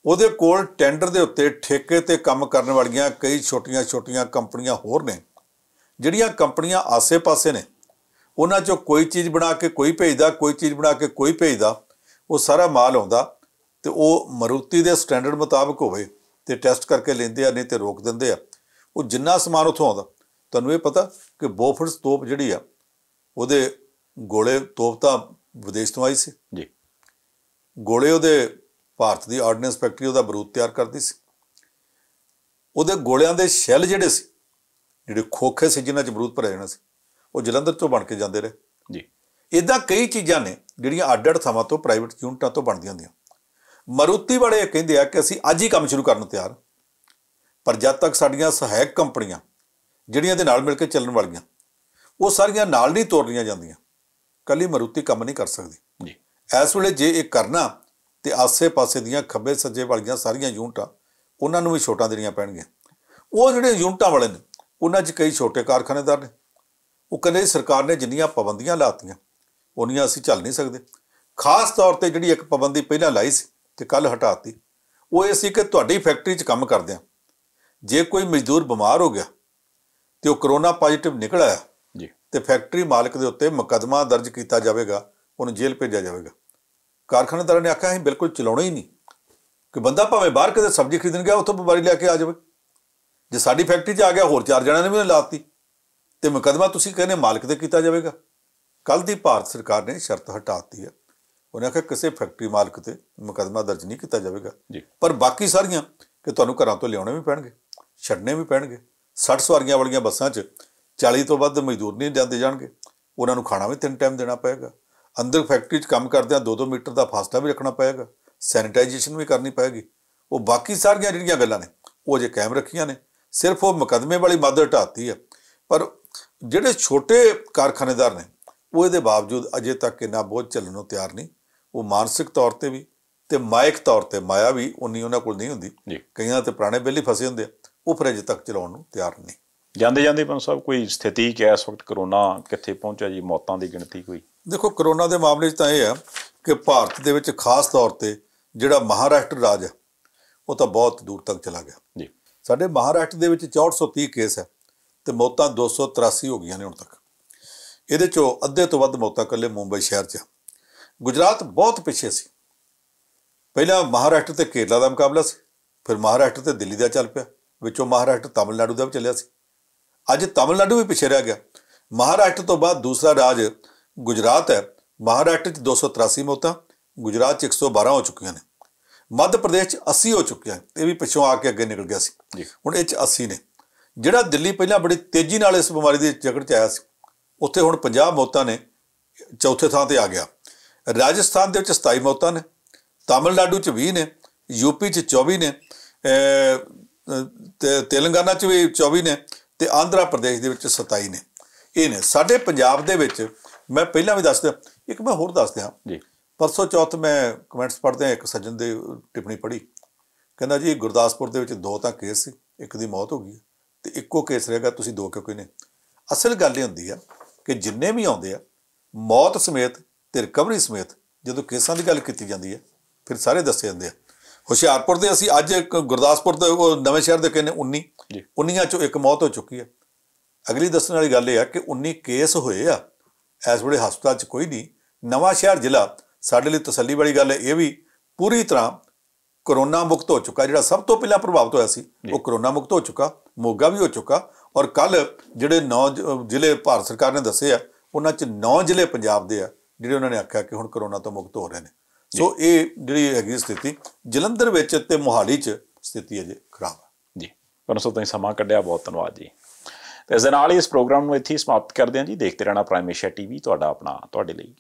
ਉਹਦੇ ਕੋਲ ਟੈਂਡਰ ਦੇ ਉੱਤੇ ਠੇਕੇ 'ਤੇ ਕੰਮ ਕਰਨ ਵਾਲੀਆਂ ਕਈ ਛੋਟੀਆਂ ਕੰਪਨੀਆਂ ਹੋਰ ਨੇ। ਜਿਹੜੀਆਂ ਕੰਪਨੀਆਂ ਆਸੇ-ਪਾਸੇ ਨੇ ਉਹਨਾਂ 'ਚੋਂ ਕੋਈ ਚੀਜ਼ ਬਣਾ ਕੇ ਕੋਈ ਭੇਜਦਾ, ਕੋਈ ਚੀਜ਼ ਬਣਾ ਕੇ ਕੋਈ ਭੇਜਦਾ। ਉਹ ਸਾਰਾ ਮਾਲ ਆਉਂਦਾ ਤੇ ਉਹ ਮਾਰੂਤੀ ਦੇ ਸਟੈਂਡਰਡ ਮੁਤਾਬਕ ਹੋਵੇ ਤੇ ਟੈਸਟ ਕਰਕੇ ਲੈਂਦੇ ਆ, ਨਹੀਂ ਤੇ ਰੋਕ ਦਿੰਦੇ ਆ। ਉਹ ਜਿੰਨਾ ਸਮਾਨ ਉੱਥੋਂ ਆਉਂਦਾ, ਤੁਹਾਨੂੰ ਇਹ ਪਤਾ ਕਿ ਬੋਫਰਸ ਤੋਪ ਜਿਹੜੀ ਆ ਉਹਦੇ ਗੋਲੇ ਤੋਪ ਤਾਂ ਵਿਦੇਸ਼ ਤੋਂ ਆਈ ਸੀ ਜੀ। ਗੋਲੇ ਉਹਦੇ ਭਾਰਤ ਦੀ ਆਰਡੀਨੈਂਸ ਫੈਕਟਰੀ ਉਹਦਾ ਬਰੂਦ ਤਿਆਰ ਕਰਦੀ ਸੀ। ਉਹਦੇ ਗੋਲਿਆਂ ਦੇ ਸ਼ੈੱਲ ਜਿਹੜੇ ਸੀ, ਜਿਹੜੇ ਖੋਖੇ ਸੀ ਜਿਨ੍ਹਾਂ 'ਚ ਬਰੂਦ ਭਰਿਆ ਜਾਣਾ ਸੀ, ਉਹ ਜਲੰਧਰ ਤੋਂ ਬਣ ਕੇ ਜਾਂਦੇ ਰਹੇ ਜੀ। ਇੱਦਾਂ ਕਈ ਚੀਜ਼ਾਂ ਨੇ ਜਿਹੜੀਆਂ ਅੱਡ-ਅੱਡ ਥਾਵਾਂ ਤੋਂ ਪ੍ਰਾਈਵੇਟ ਯੂਨਿਟਾਂ ਤੋਂ ਬਣਦੀਆਂ ਹੁੰਦੀਆਂ। ਮਾਰੂਤੀ ਵਾਲੇ ਕਹਿੰਦੇ ਆ ਕਿ ਅਸੀਂ ਅੱਜ ਹੀ ਕੰਮ ਸ਼ੁਰੂ ਕਰਨ ਨੂੰ ਤਿਆਰ, ਪਰ ਜਦ ਤੱਕ ਸਾਡੀਆਂ ਸਹਾਇਕ ਕੰਪਨੀਆਂ ਜਿਹੜੀਆਂ ਦੇ ਨਾਲ ਮਿਲ ਕੇ ਚੱਲਣ ਵਾਲੀਆਂ ਉਹ ਸਾਰੀਆਂ ਨਾਲ ਨਹੀਂ ਤੋਰਨੀਆਂ ਜਾਂਦੀਆਂ, ਇਕੱਲੀ ਮਾਰੂਤੀ ਕੰਮ ਨਹੀਂ ਕਰ ਸਕਦੀ ਜੀ। ਇਸ ਵੇਲੇ ਜੇ ਇਹ ਕਰਨਾ ਤੇ ਆਸੇ-ਪਾਸੇ ਦੀਆਂ ਖੱਬੇ ਸੱਜੇ ਵਾਲੀਆਂ ਸਾਰੀਆਂ ਯੂਨਿਟਾਂ ਉਹਨਾਂ ਨੂੰ ਵੀ ਛੋਟਾਂ ਦੇਣੀਆਂ ਪੈਣਗੀਆਂ। ਉਹ ਜਿਹੜੇ ਯੂਨਿਟਾਂ ਵਾਲੇ ਨੇ ਉਹਨਾਂ 'ਚ ਕਈ ਛੋਟੇ ਕਾਰਖਾਨੇਦਾਰ ਨੇ। ਉਹ ਕਹਿੰਦੇ ਸਰਕਾਰ ਨੇ ਜਿੰਨੀਆਂ ਪਾਬੰਦੀਆਂ ਲਾਤੀਆਂ ਉਨੀਆਂ ਅਸੀਂ ਚੱਲ ਨਹੀਂ ਸਕਦੇ। ਖਾਸ ਤੌਰ 'ਤੇ ਜਿਹੜੀ ਇੱਕ ਪਾਬੰਦੀ ਪਹਿਲਾਂ ਲਾਈ ਸੀ ਤੇ ਕੱਲ੍ਹ ਹਟਾਤੀ, ਉਹ ਇਹ ਸੀ ਕਿ ਤੁਹਾਡੀ ਫੈਕਟਰੀ 'ਚ ਕੰਮ ਕਰਦਿਆਂ ਜੇ ਕੋਈ ਮਜ਼ਦੂਰ ਬਿਮਾਰ ਹੋ ਗਿਆ ਤੇ ਉਹ ਕਰੋਨਾ ਪੋਜ਼ੀਟਿਵ ਨਿਕਲ ਆਇਆ ਜੀ, ਤੇ ਫੈਕਟਰੀ ਮਾਲਕ ਦੇ ਉੱਤੇ ਮੁਕੱਦਮਾ ਦਰਜ ਕੀਤਾ ਜਾਵੇਗਾ, ਉਹਨੂੰ ਜੇਲ੍ਹ ਭੇਜਿਆ ਜਾਵੇਗਾ। ਕਾਰਖਾਨੇਦਾਰਾਂ ਨੇ ਆਖਿਆ ਅਸੀਂ ਬਿਲਕੁਲ ਚਲਾਉਣਾ ਹੀ ਨਹੀਂ, ਕਿ ਬੰਦਾ ਭਾਵੇਂ ਬਾਹਰ ਕਿਤੇ ਸਬਜ਼ੀ ਖਰੀਦਣ ਗਿਆ ਉੱਥੋਂ ਬਿਮਾਰੀ ਲੈ ਕੇ ਆ ਜਾਵੇ। ਜੇ ਸਾਡੀ ਫੈਕਟਰੀ 'ਚ ਆ ਗਿਆ ਹੋਰ 4 ਜਣਿਆਂ ਨੇ ਵੀ ਲਾਤੀ ਤੇ ਮੁਕੱਦਮਾ ਤੁਸੀਂ ਕਹਿੰਦੇ ਮਾਲਕ 'ਤੇ ਕੀਤਾ ਜਾਵੇਗਾ। ਕੱਲ੍ਹ ਦੀ ਭਾਰਤ ਸਰਕਾਰ ਨੇ ਸ਼ਰਤ ਹਟਾ ਦਿੱਤੀ ਹੈ। ਉਹਨੇ ਆਖਿਆ ਕਿਸੇ ਫੈਕਟਰੀ ਮਾਲਕ 'ਤੇ ਮੁਕੱਦਮਾ ਦਰਜ ਨਹੀਂ ਕੀਤਾ ਜਾਵੇਗਾ, ਪਰ ਬਾਕੀ ਸਾਰੀਆਂ ਕਿ ਤੁਹਾਨੂੰ ਘਰਾਂ ਤੋਂ ਲਿਆਉਣੇ ਵੀ ਪੈਣਗੇ, ਛੱਡਣੇ ਵੀ ਪੈਣਗੇ। 60 ਸਵਾਰੀਆਂ ਵਾਲੀਆਂ ਬੱਸਾਂ 'ਚ 40 ਤੋਂ ਵੱਧ ਮਜ਼ਦੂਰ ਨਹੀਂ ਜਾਂਦੇ ਜਾਣਗੇ, ਉਹਨਾਂ ਨੂੰ ਖਾਣਾ ਵੀ 3 ਟਾਈਮ ਦੇਣਾ ਪਏਗਾ। ਅੰਦਰ ਫੈਕਟਰੀ 'ਚ ਕੰਮ ਕਰਦਿਆਂ 2-2 ਮੀਟਰ ਦਾ ਫਾਸਲਾ ਵੀ ਰੱਖਣਾ ਪਏਗਾ, ਸੈਨੀਟਾਈਜੇਸ਼ਨ ਵੀ ਕਰਨੀ ਪਏਗੀ। ਉਹ ਬਾਕੀ ਸਾਰੀਆਂ ਜਿਹੜੀਆਂ ਗੱਲਾਂ ਨੇ ਉਹ ਅਜੇ ਕਾਇਮ ਰੱਖੀਆਂ ਨੇ, ਸਿਰਫ ਉਹ ਮੁਕੱਦਮੇ ਵਾਲੀ ਮੱਦ ਹਟਾਤੀ ਹੈ। ਪਰ ਜਿਹੜੇ ਛੋਟੇ ਕਾਰਖਾਨੇਦਾਰ ਨੇ ਉਹ ਇਹਦੇ ਬਾਵਜੂਦ ਅਜੇ ਤੱਕ ਇੰਨਾ ਬੋਝ ਝੱਲਣ ਨੂੰ ਤਿਆਰ ਨਹੀਂ। ਉਹ ਮਾਨਸਿਕ ਤੌਰ 'ਤੇ ਵੀ ਤੇ ਮਾਇਕ ਤੌਰ 'ਤੇ ਮਾਇਆ ਵੀ ਉਨੀ ਉਹਨਾਂ ਕੋਲ ਨਹੀਂ ਹੁੰਦੀ। ਕਈਆਂ 'ਤੇ ਪੁਰਾਣੇ ਬਿੱਲ ਹੀ ਫਸੇ ਹੁੰਦੇ ਆ, ਉਹ ਫਿਰ ਅਜੇ ਤੱਕ ਚਲਾਉਣ ਨੂੰ ਤਿਆਰ ਨਹੀਂ। ਜਾਂਦੇ ਪੰਜ ਸਾਹਿਬ, ਕੋਈ ਸਥਿਤੀ ਕਿ ਇਸ ਵਕਤ ਕਰੋਨਾ ਕਿੱਥੇ ਪਹੁੰਚਿਆ ਜੀ, ਮੌਤਾਂ ਦੀ ਗਿਣਤੀ ਕੋਈ? ਦੇਖੋ, ਕਰੋਨਾ ਦੇ ਮਾਮਲੇ 'ਚ ਤਾਂ ਇਹ ਆ ਕਿ ਭਾਰਤ ਦੇ ਵਿੱਚ ਖਾਸ ਤੌਰ 'ਤੇ ਜਿਹੜਾ ਮਹਾਰਾਸ਼ਟਰ ਰਾਜ ਹੈ ਉਹ ਤਾਂ ਬਹੁਤ ਦੂਰ ਤੱਕ ਚਲਾ ਗਿਆ ਜੀ। ਸਾਡੇ ਮਹਾਰਾਸ਼ਟਰ ਦੇ ਵਿੱਚ 6430 ਕੇਸ ਹੈ ਤੇ ਮੌਤਾਂ 283 ਹੋ ਗਈਆਂ ਨੇ ਹੁਣ ਤੱਕ। ਇਹਦੇ ਚੋਂ ਅੱਧੇ ਤੋਂ ਵੱਧ ਮੌਤਾਂ ਇਕੱਲੇ ਮੁੰਬਈ ਸ਼ਹਿਰ 'ਚ। ਗੁਜਰਾਤ ਬਹੁਤ ਪਿੱਛੇ ਸੀ। ਪਹਿਲਾਂ ਮਹਾਰਾਸ਼ਟਰ ਤੇ ਕੇਰਲਾ ਦਾ ਮੁਕਾਬਲਾ ਸੀ, ਫਿਰ ਮਹਾਰਾਸ਼ਟਰ ਤੇ ਦਿੱਲੀ ਦਾ ਚੱਲ ਪਿਆ, ਵਿੱਚੋਂ ਮਹਾਰਾਸ਼ਟਰ ਤਮਿਲਨਾਡੂ ਦਾ ਵੀ ਚੱਲਿਆ ਸੀ। ਅੱਜ ਤਮਿਲਨਾਡੂ ਵੀ ਪਿੱਛੇ ਰਹਿ ਗਿਆ। ਮਹਾਰਾਸ਼ਟਰ ਤੋਂ ਬਾਅਦ ਦੂਸਰਾ ਰਾਜ ਗੁਜਰਾਤ ਹੈ। ਮਹਾਰਾਸ਼ਟਰ 'ਚ 283 ਮੌਤਾਂ, ਗੁਜਰਾਤ 'ਚ 112 ਹੋ ਚੁੱਕੀਆਂ ਨੇ, ਮੱਧ ਪ੍ਰਦੇਸ਼ 'ਚ 80 ਹੋ ਚੁੱਕੀਆਂ। ਇਹ ਵੀ ਪਿੱਛੋਂ ਆ ਕੇ ਅੱਗੇ ਨਿਕਲ ਗਿਆ ਸੀ, ਹੁਣ ਇਹ 'ਚ 80 ਨੇ। ਜਿਹੜਾ ਦਿੱਲੀ ਪਹਿਲਾਂ ਬੜੀ ਤੇਜ਼ੀ ਨਾਲ ਇਸ ਬਿਮਾਰੀ ਦੀ ਜਕੜ 'ਚ ਆਇਆ ਸੀ, ਉੱਥੇ ਹੁਣ 50 ਮੌਤਾਂ ਨੇ, ਚੌਥੇ ਥਾਂ ਤੇ ਆ ਗਿਆ। ਰਾਜਸਥਾਨ ਦੇ ਵਿੱਚ 27 ਮੌਤਾਂ ਨੇ, ਤਮਿਲਨਾਡੂ 'ਚ 20 ਨੇ, ਯੂਪੀ 'ਚ 24 ਨੇ, ਤੇ ਤੇਲੰਗਾਨਾ 'ਚ ਵੀ 24 ਨੇ, ਤੇ ਆਂਧਰਾ ਪ੍ਰਦੇਸ਼ ਦੇ ਵਿੱਚ 27 ਨੇ। ਇਹ ਨੇ ਸਾਡੇ ਪੰਜਾਬ ਦੇ ਵਿੱਚ। ਮੈਂ ਪਹਿਲਾਂ ਵੀ ਦੱਸਦਾ, ਇੱਕ ਮੈਂ ਹੋਰ ਦੱਸ ਦਿਆਂ ਜੀ। ਪਰਸੋਂ ਚੌਥ ਮੈਂ ਕਮੈਂਟਸ ਪੜ੍ਹਦੇ ਹਾਂ, ਇੱਕ ਸੱਜਣ ਦੀ ਟਿੱਪਣੀ ਪੜ੍ਹੀ, ਕਹਿੰਦਾ ਜੀ ਗੁਰਦਾਸਪੁਰ ਦੇ ਵਿੱਚ 2 ਤਾਂ ਕੇਸ ਸੀ, ਇੱਕ ਦੀ ਮੌਤ ਹੋ ਗਈ ਤੇ ਇੱਕੋ ਕੇਸ ਰਹੇਗਾ, ਤੁਸੀਂ 2 ਕਿਉਂ ਕੋਈ ਨਹੀਂ। ਅਸਲ ਗੱਲ ਇਹ ਹੁੰਦੀ ਆ ਕਿ ਜਿੰਨੇ ਵੀ ਆਉਂਦੇ ਆ ਮੌਤ ਸਮੇਤ ਤੇ ਰਿਕਵਰੀ ਸਮੇਤ ਜਦੋਂ ਕੇਸਾਂ ਦੀ ਗੱਲ ਕੀਤੀ ਜਾਂਦੀ ਹੈ ਫਿਰ ਸਾਰੇ ਦੱਸੇ ਜਾਂਦੇ ਆ। ਹੁਸ਼ਿਆਰਪੁਰ ਦੇ ਅਸੀਂ ਅੱਜ ਗੁਰਦਾਸਪੁਰ ਦੇ ਉਹ ਨਵੇਂ ਸ਼ਹਿਰ ਦੇ ਕਹਿੰਦੇ 19 ਚੋਂ 1 ਮੌਤ ਹੋ ਚੁੱਕੀ ਹੈ। ਅਗਲੀ ਦੱਸਣ ਵਾਲੀ ਗੱਲ ਇਹ ਆ ਕਿ 19 ਕੇਸ ਹੋਏ ਆ, ਇਸ ਵੇਲੇ ਹਸਪਤਾਲ 'ਚ ਕੋਈ ਨਹੀਂ। ਨਵਾਂ ਸ਼ਹਿਰ ਜ਼ਿਲ੍ਹਾ ਸਾਡੇ ਲਈ ਤਸੱਲੀ ਵਾਲੀ ਗੱਲ ਹੈ, ਇਹ ਵੀ ਪੂਰੀ ਤਰ੍ਹਾਂ ਕਰੋਨਾ ਮੁਕਤ ਹੋ ਚੁੱਕਾ। ਜਿਹੜਾ ਸਭ ਤੋਂ ਪਹਿਲਾਂ ਪ੍ਰਭਾਵਿਤ ਹੋਇਆ ਸੀ ਉਹ ਕਰੋਨਾ ਮੁਕਤ ਹੋ ਚੁੱਕਾ, ਮੋਗਾ ਵੀ ਹੋ ਚੁੱਕਾ। ਔਰ ਕੱਲ੍ਹ ਜਿਹੜੇ 9 ਜ਼ਿਲ੍ਹੇ ਭਾਰਤ ਸਰਕਾਰ ਨੇ ਦੱਸੇ ਆ, ਉਹਨਾਂ 'ਚ 9 ਜ਼ਿਲ੍ਹੇ ਪੰਜਾਬ ਦੇ ਆ ਜਿਹੜੇ ਉਹਨਾਂ ਨੇ ਆਖਿਆ ਕਿ ਹੁਣ ਕਰੋਨਾ ਤੋਂ ਮੁਕਤ ਹੋ ਰਹੇ ਨੇ। ਸੋ ਇਹ ਜਿਹੜੀ ਹੈਗੀ ਸਥਿਤੀ ਜਲੰਧਰ ਵਿੱਚ ਤੇ ਮੋਹਾਲੀ 'ਚ ਸਥਿਤੀ ਅਜੇ ਖਰਾਬ ਹੈ ਜੀ। ਪਰ ਸੋ ਤੁਸੀਂ ਸਮਾਂ ਕੱਢਿਆ, ਬਹੁਤ ਧੰਨਵਾਦ ਜੀ। ਤੇ ਇਸ ਦੇ ਨਾਲ ਹੀ ਇਸ ਪ੍ਰੋਗਰਾਮ ਨੂੰ ਇੱਥੇ ਹੀ ਸਮਾਪਤ ਕਰਦੇ ਹਾਂ ਜੀ। ਦੇਖਦੇ ਰਹਿਣਾ ਪ੍ਰਾਈਮ ਏਸ਼ੀਆ TV, ਤੁਹਾਡਾ ਆਪਣਾ, ਤੁਹਾਡੇ ਲਈ।